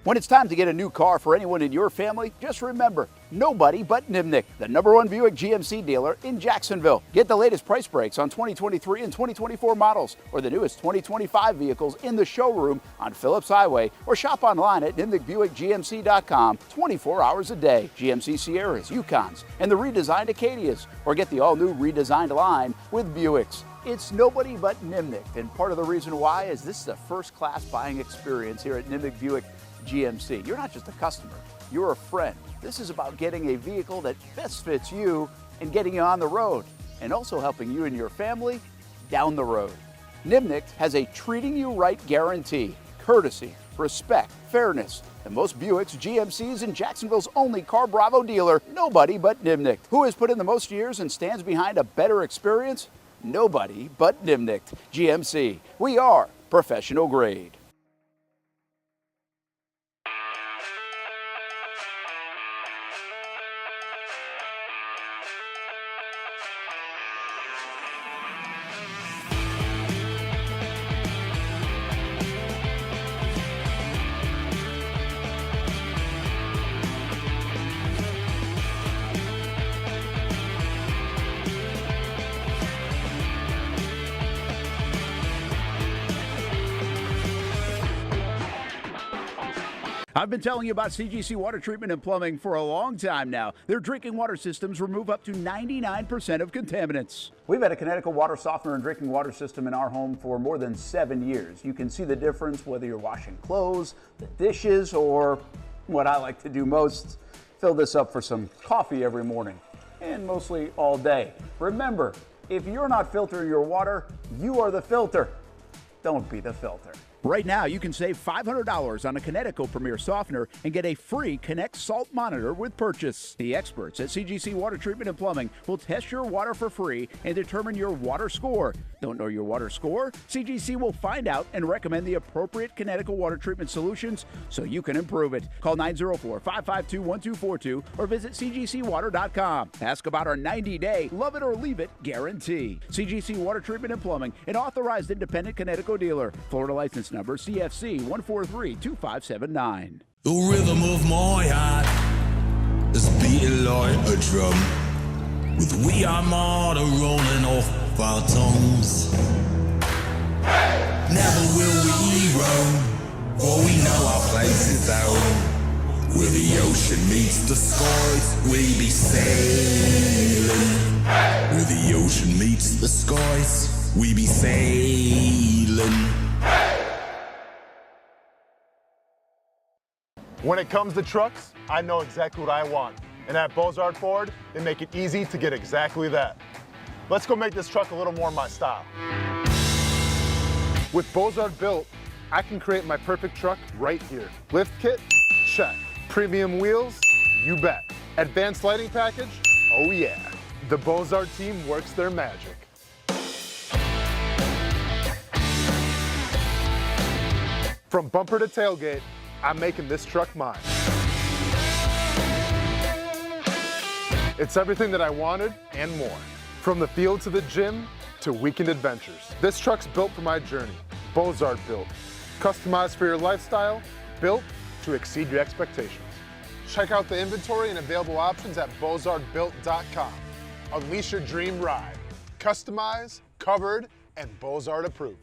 When it's time to get a new car for anyone in your family, just remember, nobody but Nimnick, the #1 Buick GMC dealer in Jacksonville. Get the latest price breaks on 2023 and 2024 models or the newest 2025 vehicles in the showroom on Phillips Highway or shop online at NimnickBuickGMC.com 24 hours a day. GMC Sierras, Yukons, and the redesigned Acadias, or get the all-new redesigned line with Buicks. It's nobody but Nimnick, and part of the reason why is this is a first-class buying experience here at Nimnick Buick GMC. You're not just a customer, you're a friend. This is about getting a vehicle that best fits you and getting you on the road, and also helping you and your family down the road. Nimnick has a treating you right guarantee, courtesy respect, fairness. The most Buicks, GMCs, and Jacksonville's only Car Bravo dealer, nobody but Nimnicht. Who has put in the most years and stands behind a better experience? Nobody but Nimnicht. GMC. We are professional grade. I've been telling you about CGC Water Treatment and Plumbing for a long time now. Their drinking water systems remove up to 99% of contaminants. We've had a Connecticut water softener and drinking water system in our home for more than 7 years. You can see the difference whether you're washing clothes, the dishes, or what I like to do most, fill this up for some coffee every morning and mostly all day. Remember, if you're not filtering your water, you are the filter. Don't be the filter. Right now, you can save $500 on a Connecticut Premier Softener and get a free Connect Salt Monitor with purchase. The experts at CGC Water Treatment and Plumbing will test your water for free and determine your water score. Don't know your water score? CGC will find out and recommend the appropriate Connecticut water treatment solutions so you can improve it. Call 904-552-1242 or visit cgcwater.com. Ask about our 90-day love it or leave it guarantee. CGC Water Treatment and Plumbing, an authorized independent Connecticut dealer. Florida license number CFC 1432579. The rhythm of my heart is beating like a drum, with we are more rolling off our tongues. Never will we roam, for we know our place is home. Where the ocean meets the skies, we be sailing. Where the ocean meets the skies, we be sailing. When it comes to trucks, I know exactly what I want. And at Bozard Ford, they make it easy to get exactly that. Let's go make this truck a little more my style. With Bozard Built, I can create my perfect truck right here. Lift kit? Check. Premium wheels? You bet. Advanced lighting package? Oh yeah. The Bozard team works their magic. From bumper to tailgate, I'm making this truck mine. It's everything that I wanted and more. From the field to the gym to weekend adventures. This truck's built for my journey. Bozard Built. Customized for your lifestyle, built to exceed your expectations. Check out the inventory and available options at bozardbuilt.com. Unleash your dream ride. Customized, covered, and Bozard approved.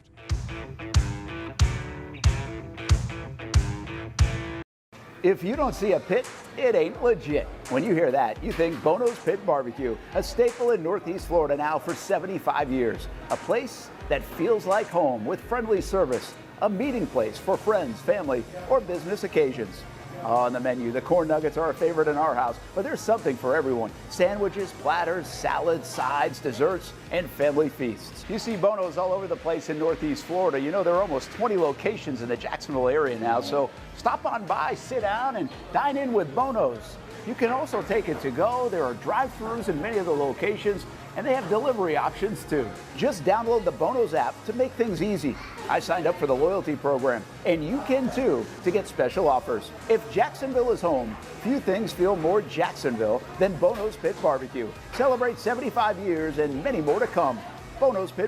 If you don't see a pit, it ain't legit. When you hear that, you think Bono's Pit Barbecue, a staple in Northeast Florida now for 75 years. A place that feels like home with friendly service, a meeting place for friends, family, or business occasions. On the menu, the corn nuggets are a favorite in our house, but there's something for everyone. Sandwiches, platters, salads, sides, desserts, and family feasts. You see Bono's all over the place in Northeast Florida. You know, there are almost 20 locations in the Jacksonville area now, so stop on by, sit down, and dine in with Bono's. You can also take it to go. There are drive-thrus in many of the locations, and they have delivery options too. Just download the Bono's app to make things easy. I signed up for the loyalty program, and you can too, to get special offers. If Jacksonville is home, few things feel more Jacksonville than Bono's Pit Barbecue. Celebrate 75 years and many more to come. Bono's Pit